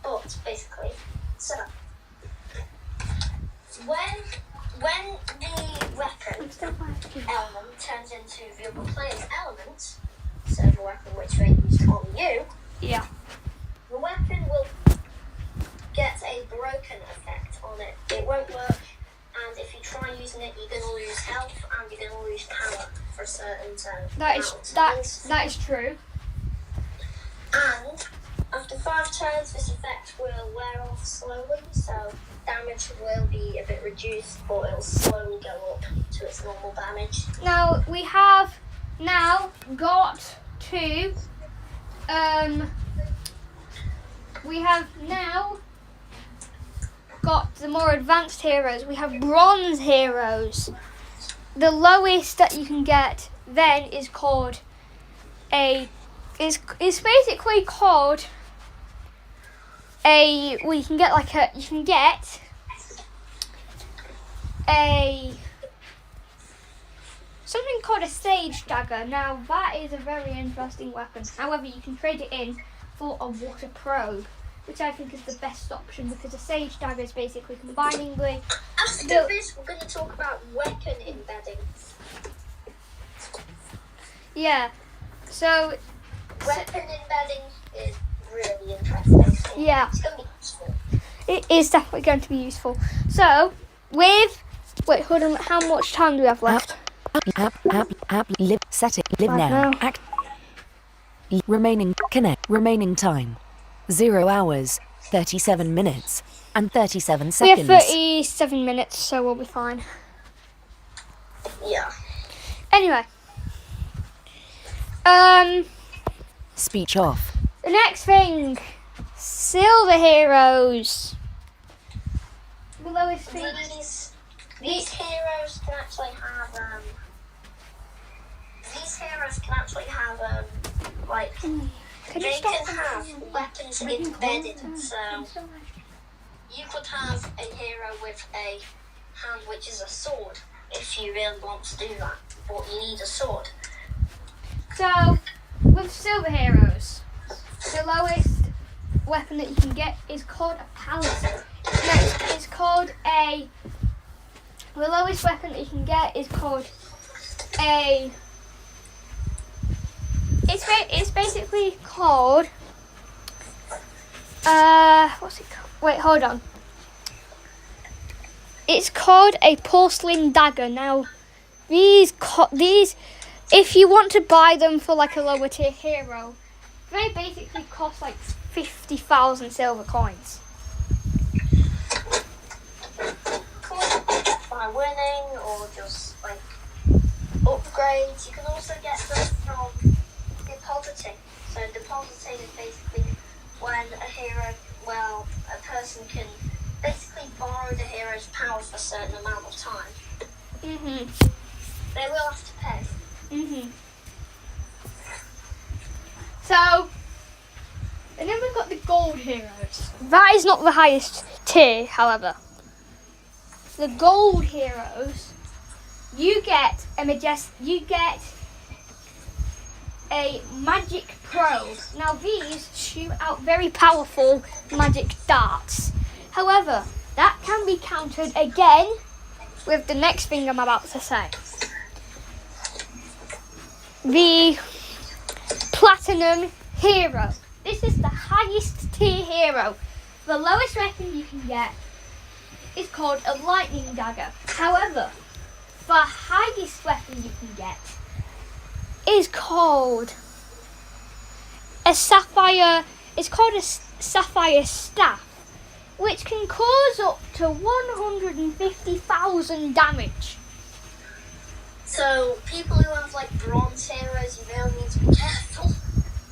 But basically, so when the weapon element turns into the other player's element, so the weapon which they used on you, Yeah. the weapon will get a broken effect on it. It won't work, and if you try using it, you're going to lose health and you're going to lose power for a certain time. That is true. And after 5 turns, this effect will wear off slowly, so damage will be a bit reduced, but it'll slowly go up to its normal damage. Now we have got to the more advanced heroes. We have bronze heroes. The lowest that you can get then is called you can get something called a sage dagger. Now that is a very interesting weapon. However, you can trade it in for a water probe. which I think is the best option because a sage dagger is basically combining the. After this, we're going to talk about weapon embedding. Yeah. So. Weapon embedding is really interesting. Yeah. It's going to be useful. It is definitely going to be useful. So, wait, hold on. How much time do we have left? Live, set it, live Right now. now. Act. Remaining, connect, remaining time. 0 hours, 37 minutes, and 37 We seconds. have 37 minutes, so we'll be fine. Yeah. Anyway. Speech off. The next thing. Silver heroes. The lowest thing. These heroes can actually have like Can you they stop? can have weapons embedded. So you could have a hero with a hand which is a sword if you really want to do that, but you need a sword. So, with silver heroes, the lowest weapon that you can get is called a palisade. No, it's called a. The lowest weapon that you can get is called a. It's basically called. What's it called? Wait, hold on. It's called a porcelain dagger. Now, these, if you want to buy them for like a lower tier hero, they basically cost like 50,000 silver coins. By winning or just like upgrades. You can also get them from depositing. So depositing is basically when a person can basically borrow the hero's power for a certain amount of time. Mhm. They will have to pay. Mhm. So, and then we've got the gold heroes. That is not the highest tier, however. The gold heroes, you get a magic probe. Now these shoot out very powerful magic darts. However, that can be countered again with the next thing I'm about to say. The platinum hero. This is the highest tier hero. The lowest weapon you can get is called a lightning dagger. However, the highest weapon you can get is called a sapphire. It's called a sapphire staff, which can cause up to 150,000 damage. So people who have like bronze heroes, you really need to be careful.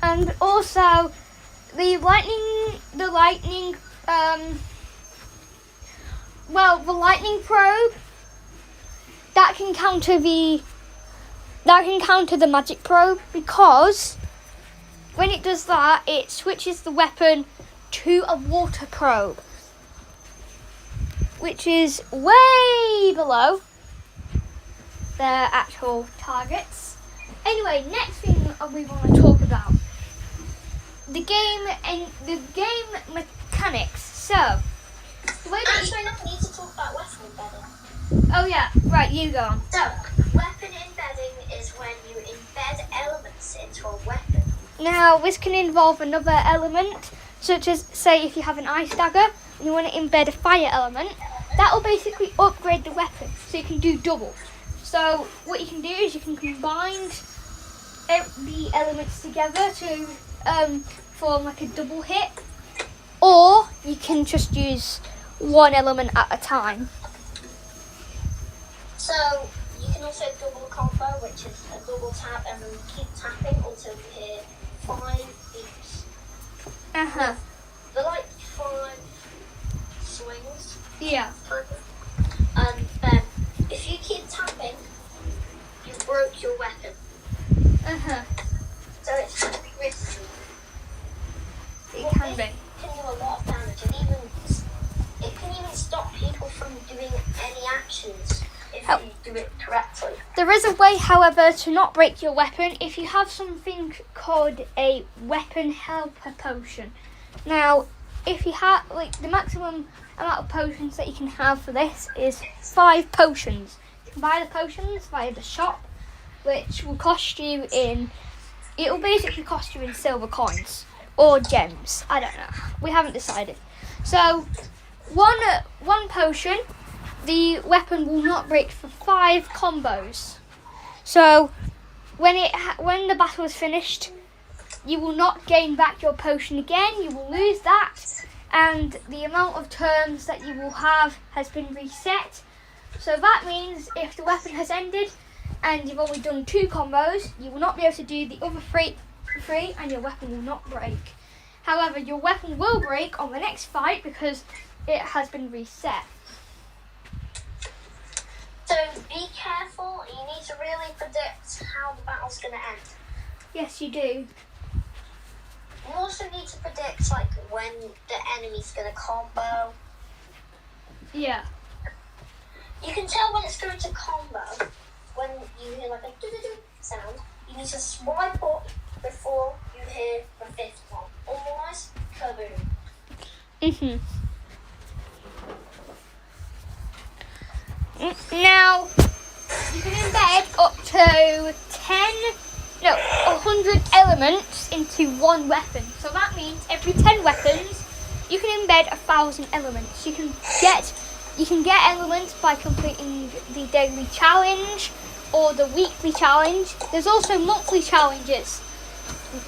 And also, the lightning probe that can counter the magic probe, because when it does that, it switches the weapon to a water probe, which is way below their actual targets. Anyway, next thing we want to talk about the game and the game mechanics. So, the way that Actually, no, we need to talk about weapon embedding. oh yeah, right, you go on. So, weapon embedding is when you embed elements into a weapon. Now, this can involve another element, such as, say, if you have an ice dagger and you want to embed a fire element, that will basically upgrade the weapon, so you can do double. So, what you can do is you can combine the elements together to form like a double hit, or you can just use one element at a time. So, you can also double combo, which is a double tap, and then you keep tapping until you hear 5 beeps. Uh-huh. They're like 5 swings. Yeah. And then, if you keep tapping, you broke your weapon. Uh-huh. So it's really risky. It can be. It can do a lot of damage, and it can even stop people from doing any actions if you do it correctly. There is a way, however, to not break your weapon if you have something called a weapon helper potion. Now, if you have like the maximum amount of potions that you can have for this is 5 potions. You can buy the potions via the shop, which will cost you in. It will basically cost you in silver coins or gems. I don't know. We haven't decided. So, one potion, the weapon will not break for 5 combos. So, when the battle is finished, you will not gain back your potion again. You will lose that, and the amount of turns that you will have has been reset. So that means if the weapon has ended and you've only done 2 combos, you will not be able to do the other 3, and your weapon will not break. However, your weapon will break on the next fight because it has been reset. So be careful. You need to really predict how the battle's going to end. Yes, you do. You also need to predict like when the enemy's going to combo. Yeah. You can tell when it's going to combo when you hear like a do-do-do sound. You need to swipe up before you hear the 5th one. Otherwise, kaboom. Now, you can embed up to 100 elements into one weapon. So that means every 10 weapons, you can embed 1,000 elements. You can get elements by completing the daily challenge or the weekly challenge. There's also monthly challenges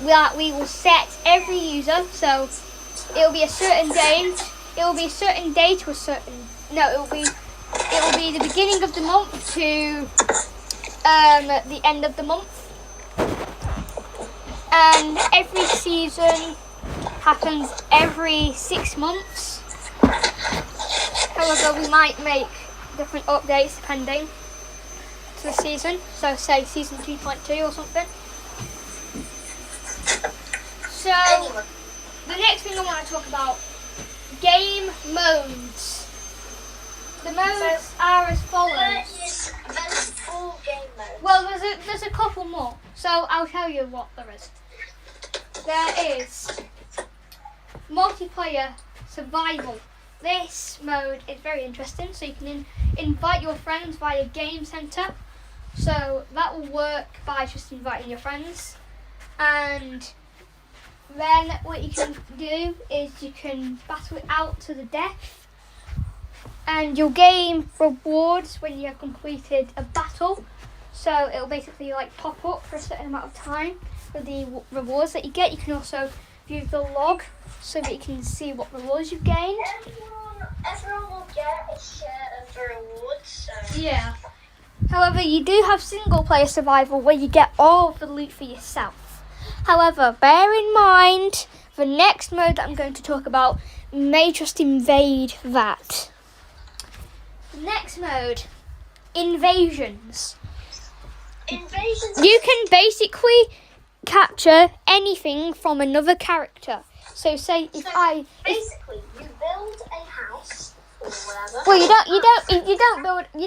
that we will set every user. So it'll be a certain day. It will be a certain day to a certain. No, it will be the beginning of the month to the end of the month. And every season happens every 6 months. However, we might make different updates depending to the season. So say season 2.2 or something. So the next thing I want to talk about, game modes. The modes are as follows. There's 4 game modes. Well, there's a couple more. So I'll tell you what there is. There is multiplayer survival. This mode is very interesting. So you can invite your friends via Game Center. So that will work by just inviting your friends. And then what you can do is you can battle it out to the death. And you'll gain rewards when you have completed a battle. So it'll basically like pop up for a certain amount of time for the rewards that you get. You can also view the log so that you can see what rewards you've gained. Everyone will get a share of the rewards. So. Yeah. However, you do have single player survival where you get all of the loot for yourself. However, bear in mind the next mode that I'm going to talk about may just invade that. Next mode, invasions. Invasions. You can basically capture anything from another character. So say if basically you build a house or whatever. Well, you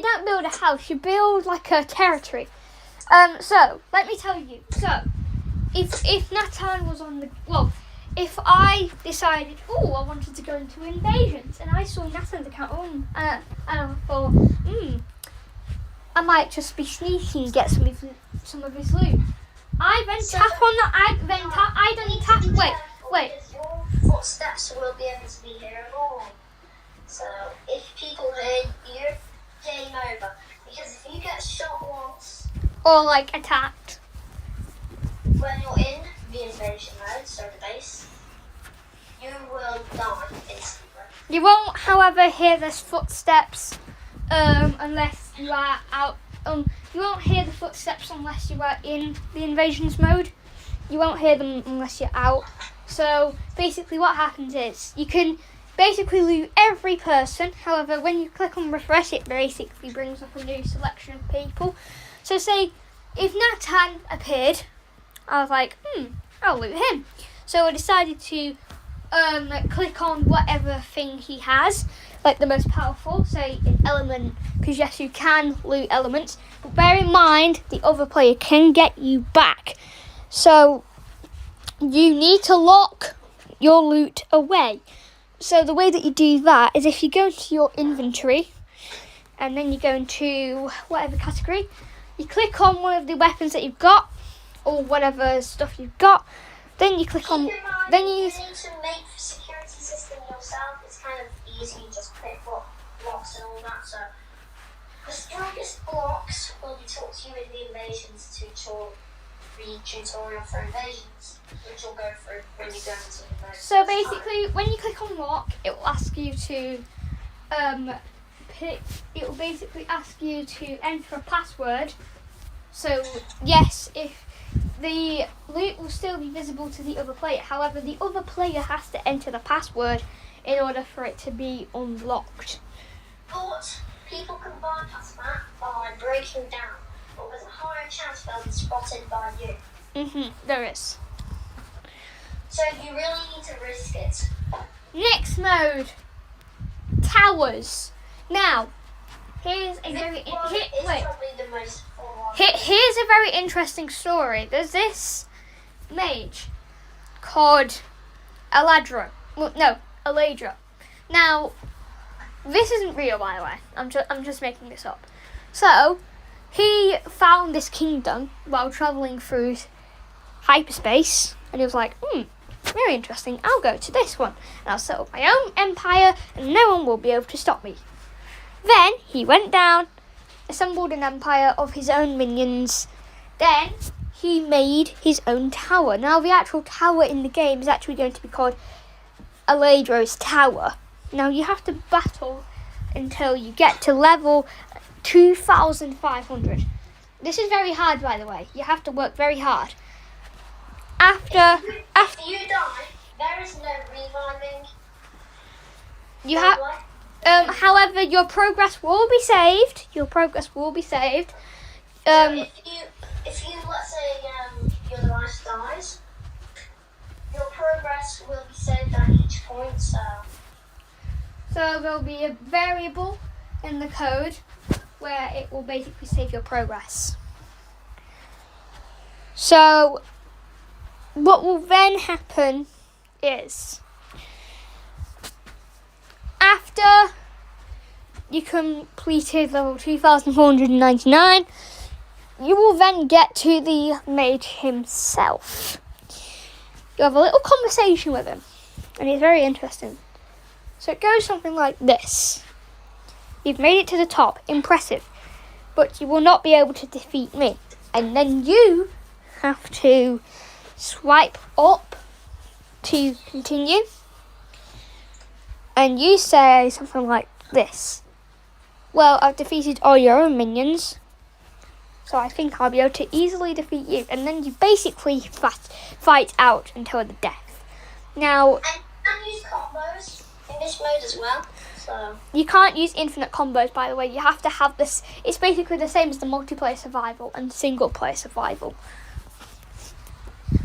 don't build a house. You build like a territory. So let me tell you. So if Nathan was on the if I decided, I wanted to go into invasions, and I saw Nathan's account, and I thought, I might just be sneaky and get some of his loot. I then tap on that. Wait. Your footsteps will be able to be here at all. So if people hear you, game over. Because if you get shot once, or like attacked, when you're in the invasion mode, so the base, you will die instantly. You won't, however, hear the footsteps unless you are out. You won't hear the footsteps unless you are in the invasions mode. You won't hear them unless you're out. So basically, what happens is you can basically loot every person. However, when you click on refresh, it basically brings up a new selection of people. So say if Nathan appeared, I was like, I'll loot him. So I decided to click on whatever thing he has, like the most powerful, say an element, because yes, you can loot elements, but bear in mind the other player can get you back. So you need to lock your loot away. So the way that you do that is if you go into your inventory, and then you go into whatever category, you click on one of the weapons that you've got, or whatever stuff you've got, then you click on, Keep in mind, then you you, need to make the security system yourself. It's kind of easy, you just pick what blocks and all that. So the strongest blocks will be taught to you in the invasions tutorial for invasions, which you'll go through when you go into invasions. so basically when you click on lock, it will ask you to it will basically ask you to enter a password. So yes, if the loot will still be visible to the other player, however the other player has to enter the password in order for it to be unlocked. But people can bypass that by breaking down, but there's a higher chance they'll be spotted by you. There is. So you really need to risk it. Next mode, towers. Now, here's a very Probably the most fun one. here's a very interesting story. There's this mage called Aladra. Well, no, Aladra. Now, this isn't real, by the way. I'm just making this up. So, he found this kingdom while traveling through hyperspace, and he was like, very interesting. I'll go to this one, and I'll set up my own empire, and no one will be able to stop me. Then he went down, assembled an empire of his own minions. Then he made his own tower. Now the actual tower in the game is actually going to be called Aladra's Tower. Now you have to battle until you get to level 2,500. This is very hard, by the way. You have to work very hard. If you die, there is no reviving. You have. However, your progress will be saved. If you let's say your life dies, your progress will be saved at each point. So there'll be a variable in the code where it will basically save your progress. So what will then happen is, after you completed level 2,499, you will then get to the mage himself. You have a little conversation with him, and it's very interesting. So it goes something like this. You've made it to the top, impressive, but you will not be able to defeat me. And then you have to swipe up to continue. And you say something like this. Well, I've defeated all your own minions, so I think I'll be able to easily defeat you. And then you basically fight out until the death. Now, and you can use combos in this mode as well. So you can't use infinite combos, by the way. You have to have this. It's basically the same as the multiplayer survival and single player survival.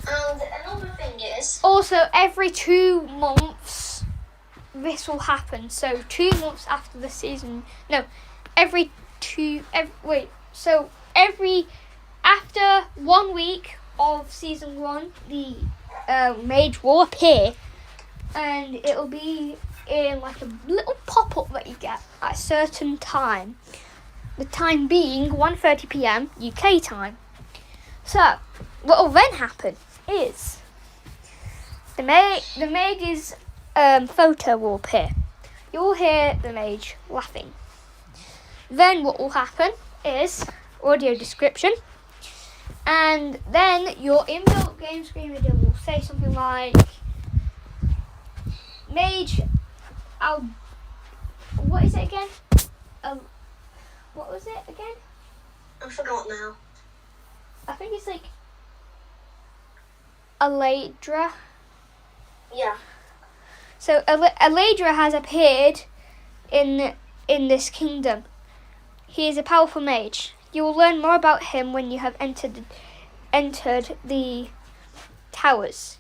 And another thing is, also every 2 months this will happen. So 2 months after the season, after 1 week of season 1, the mage will appear, and it'll be in like a little pop-up that you get at a certain time. The time being 1:30 p.m. UK time. So what will then happen is the mage's photo will appear. You will hear the mage laughing. Then what will happen is audio description, and then your inbuilt game screen reader will say something like, Mage, what is it again? What was it again? I forgot now. I think it's like Aladra. Yeah. So Aladra has appeared in this kingdom. He is a powerful mage. You will learn more about him when you have entered the towers.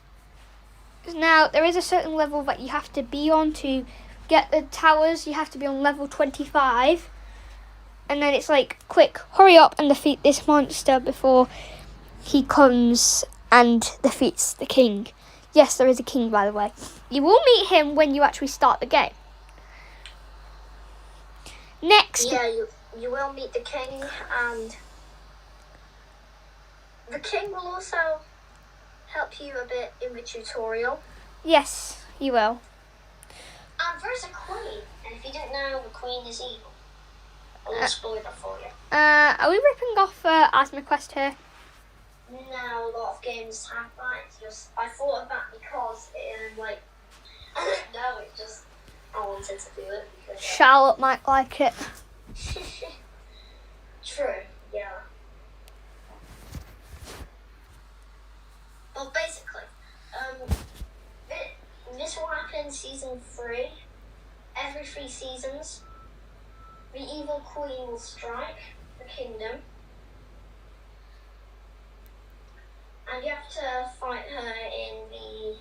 Now, there is a certain level that you have to be on to get the towers. You have to be on level 25. And then it's like, quick, hurry up and defeat this monster before he comes and defeats the king. Yes, there is a king, by the way. You will meet him when you actually start the game. Next. Yeah, you will meet the king, and the king will also help you a bit in the tutorial. Yes, you will. And there's a queen, and if you didn't know, the queen is evil. A little spoiler for you. Are we ripping off Asthma Quest here? No, a lot of games have that. It's just I thought of that because like I don't know. It just I wanted to do it because. Charlotte might like it. True. Yeah. Well, basically, this will happen in season 3. Every 3 seasons, the evil queen will strike the kingdom. And you have to fight her in the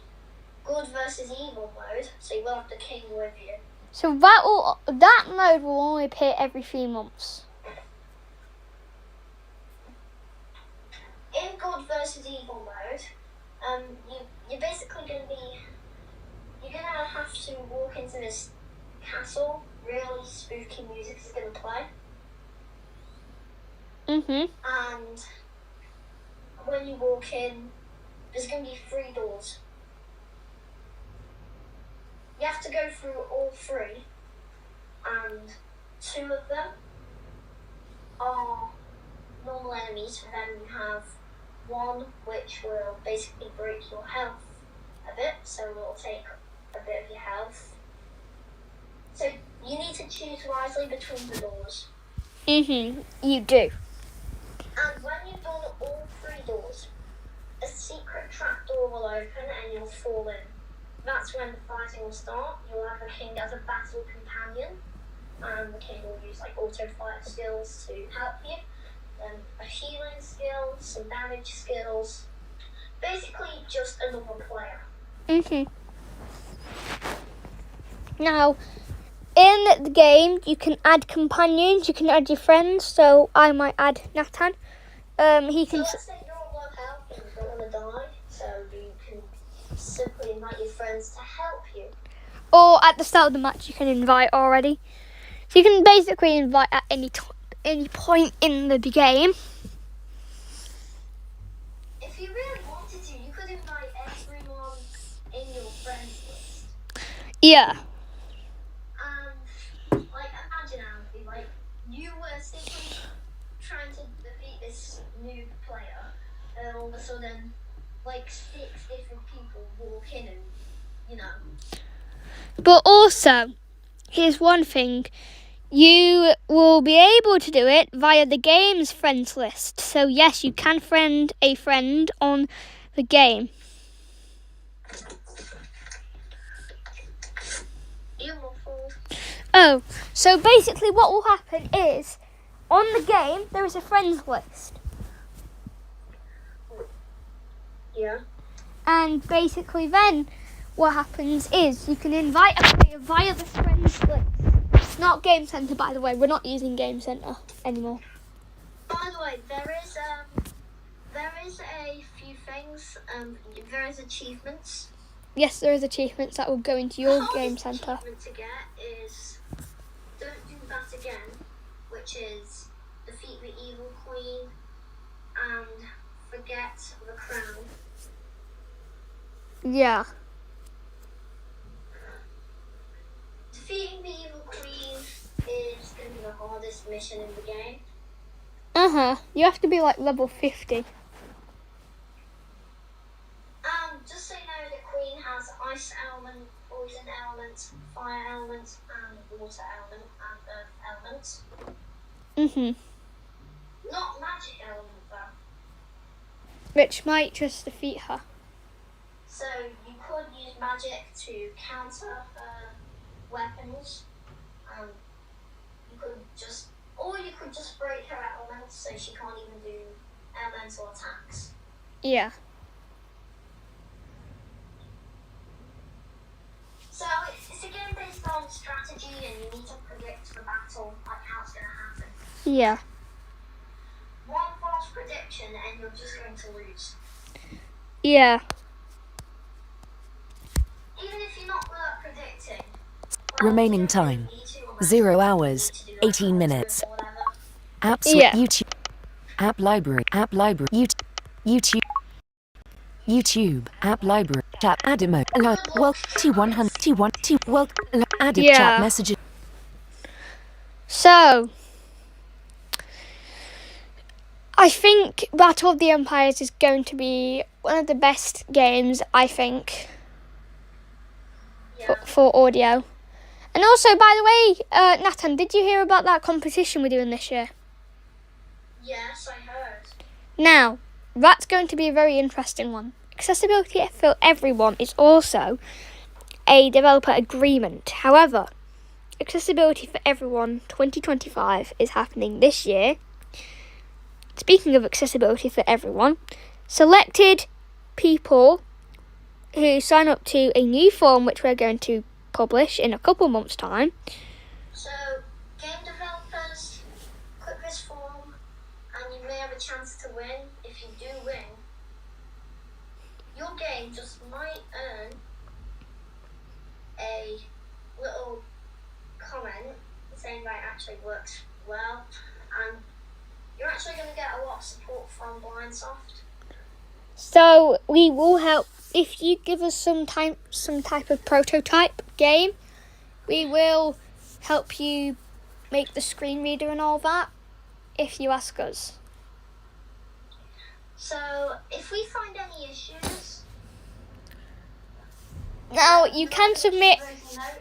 good versus evil mode, so you will have the king with you. So that mode will only appear every 3 months. In good versus evil mode, you're basically you're gonna have to walk into this castle. Really spooky music is gonna play. And when you walk in, there's going to be 3 doors. You have to go through all 3, and 2 of them are normal enemies, and then you have 1 which will basically break your health a bit, so it will take a bit of your health. So you need to choose wisely between the doors. You do. And when you've done all 3 doors, a secret trap door will open and you'll fall in. That's when the fighting will start. You'll have the king as a battle companion, and the king will use like auto fire skills to help you, then a healing skill, some damage skills. Basically, just another player. Now, in the game, you can add companions, you can add your friends, so I might add Nathan. He can. So let's say you're on low health and you don't want to die, so you can simply invite your friends to help you. Or at the start of the match, you can invite already. So you can basically invite at any point in the game. If you really wanted to, you could invite everyone in your friends list. Yeah. Like, imagine, Alfie, like, you were simply trying to defeat this new player, and all of a sudden, like, 6 different people walk in and, you know. But also, here's one thing. You will be able to do it via the game's friends list. So yes, you can friend a friend on the game. Oh, so basically what will happen is, on the game, there is a friends list. Yeah. And basically then, what happens is, you can invite a player via the friends list. Not Game Center, by the way. We're not using Game Center anymore. By the way, there is a few things. There is achievements. Yes, there is achievements that will go into your The Game hardest Center. achievement to get is Don't Do That Again, which is defeat the evil queen and forget the crown. Yeah. Defeating the evil queen is going to be the hardest mission in the game. You have to be like level 50. Just so you know, the queen has ice element, poison element, fire element, and water element, and earth element. Not magic element though. Which might just defeat her. So you could use magic to counter weapons. You could just break her elements so she can't even do elemental attacks. Yeah. So it's a game based on strategy, and you need to predict the battle, like how it's going to happen. Yeah. One false prediction and you're just going to lose. Yeah. Remaining time 0 hours 18 minutes. App switch. Yeah. YouTube. App library. App library. YouTube. YouTube. App library. Chat. Add emote. Alert. Well. T100. T1. T. Well. Add Yeah. chat messages. So, I think Battle of the Empires is going to be one of the best games, I think, for audio. And also, by the way, Nathan, did you hear about that competition we're doing this year? Yes, I heard. Now, that's going to be a very interesting one. Accessibility for Everyone is also a developer agreement. However, Accessibility for Everyone 2025 is happening this year. Speaking of Accessibility for Everyone, selected people who sign up to a new form which we're going to publish in a couple months' time. So, game developers, click this form and you may have a chance to win. If you do win, your game just might earn a little comment saying that it actually works well, and you're actually going to get a lot of support from Blindsoft. So we will help if you give us some type of prototype game. We will help you make the screen reader and all that if you ask us. So if we find any issues, now you can submit.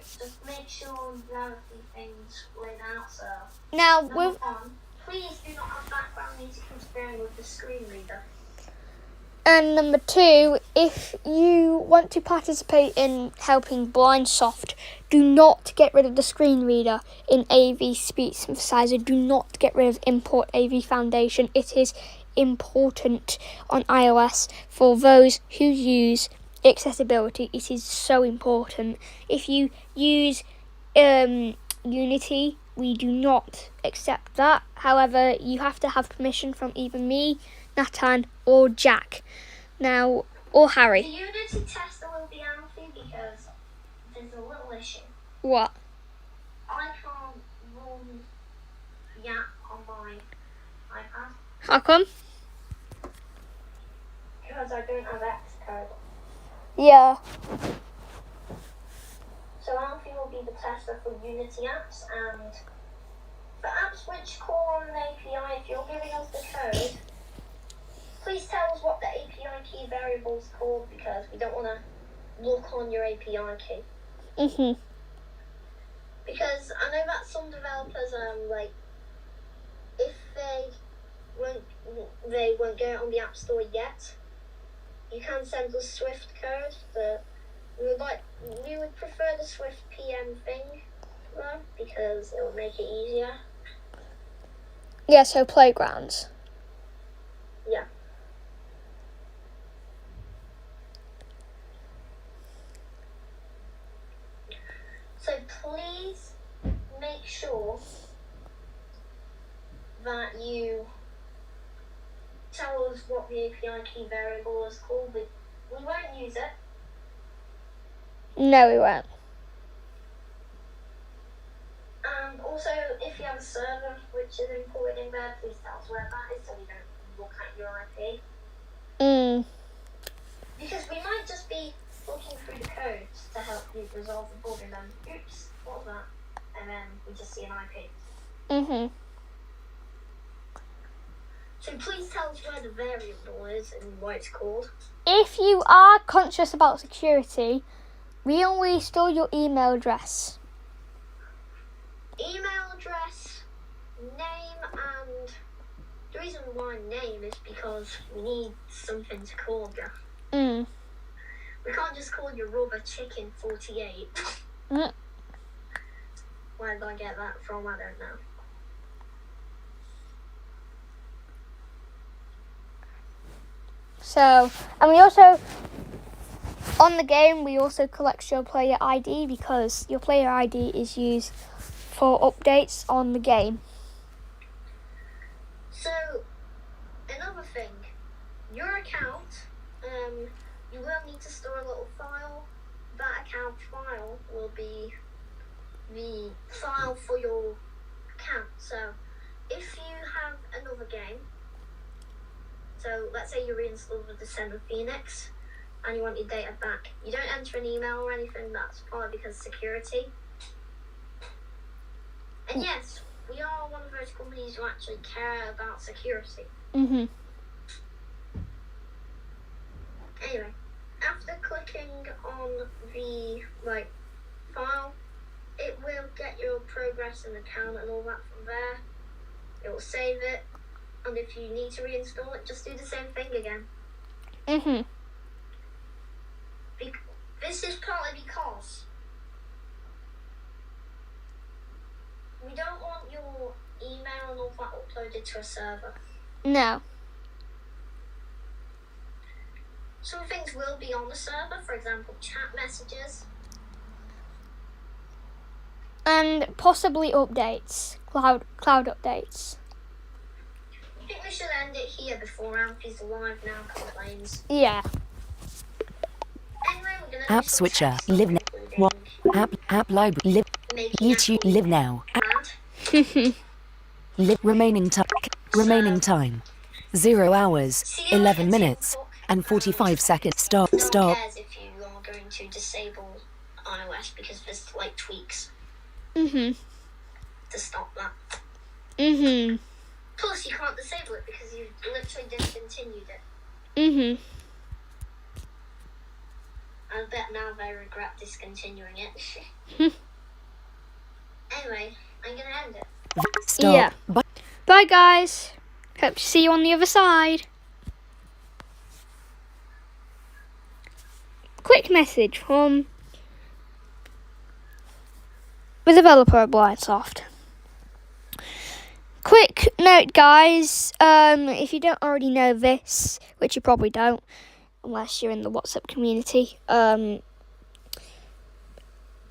Just make sure you have a few things laid out. So Now number with one, please do not have background music interfering with the screen reader. And number two, if you want to participate in helping Blindsoft, do not get rid of the screen reader in AV Speech Synthesizer. Do not get rid of Import AV Foundation. It is important on iOS for those who use accessibility. It is so important. If you use Unity, we do not accept that. However, you have to have permission from either me, Nathan, or Jack. Now, or The Harry. Unity tester will be Alfie because there's a little issue. What? I can't run the app on my iPad How come? because I don't have Xcode. Yeah. So Alfie will be the tester for Unity apps, and for apps which call on an API, if you're giving us the code, please tell us what the API key variable is called, because we don't want to look on your API key. Mhm. Because I know that some developers, if they won't get it on the App Store yet, you can send us Swift code, but we would prefer the Swift PM thing, though, because it would make it easier. Yeah, so playgrounds. Yeah. So please make sure that you tell us what the API key variable is called, but we won't use it. No, we won't. And also, if you have a server which is imported in there, please tell us where that is so we don't look at your IP. Because we might just be looking through the codes to help you resolve the bug, and then, oops, what was that? And then we just see an IP. Mhm. So please tell us where the variable is and what it's called. If you are conscious about security, we only store your email address. Email address, name, and the reason why name is because we need something to call you. We can't just call you Rubber Chicken 48. Where did I get that from? I don't know. So, and we also, on the game, we also collect your player ID because your player ID is used for updates on the game. So, another thing, your account, you will need to store a little file. That account file will be the file for your account. So if you have another game, so let's say you reinstalled the Descent of Phoenix and you want your data back, you don't enter an email or anything. That's probably because of security. And yes, we are one of those companies who actually care about security. Mhm. Anyway, after clicking on the file, it will get your progress and account and all that from there. It will save it, and if you need to reinstall it, just do the same thing again. Mhm. This is partly because we don't want your email and all that uploaded to a server. No. Some things will be on the server, for example, chat messages. And possibly updates, cloud updates. I think we should end it here before Alfie's Alive Now complains. Yeah. Anyway, we're gonna App do some switcher, tests, live now. including What? App library, live. making YouTube, Apple live now. mad. Remaining time. 0 hours, 11 minutes, and 45 seconds. Stop. No one cares if you are going to disable iOS because there's tweaks Mhm. to stop that. Mhm. Plus, you can't disable it because you literally discontinued it. Mhm. I bet now they regret discontinuing it. Anyway, I'm gonna end it. Stop. Yeah. Bye, guys. Hope to see you on the other side. Quick message from the developer of Blindsoft. Quick note, guys. If you don't already know this, which you probably don't, unless you're in the WhatsApp community,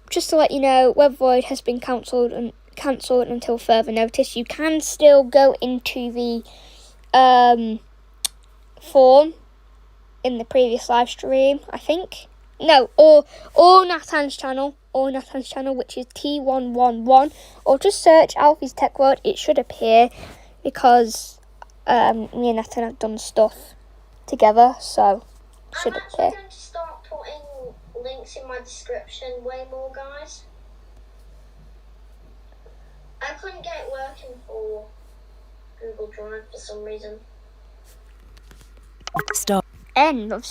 just to let you know, Web Void has been cancelled until further notice. You can still go into the form in the previous live stream, I think. No, or Nathan's channel, which is T111, or just search Alfie's Tech World. It should appear because me and Nathan have done stuff together, so it should I'm actually appear. going to start putting links in my description way more, guys. I couldn't get it working for Google Drive for some reason. Stop. End of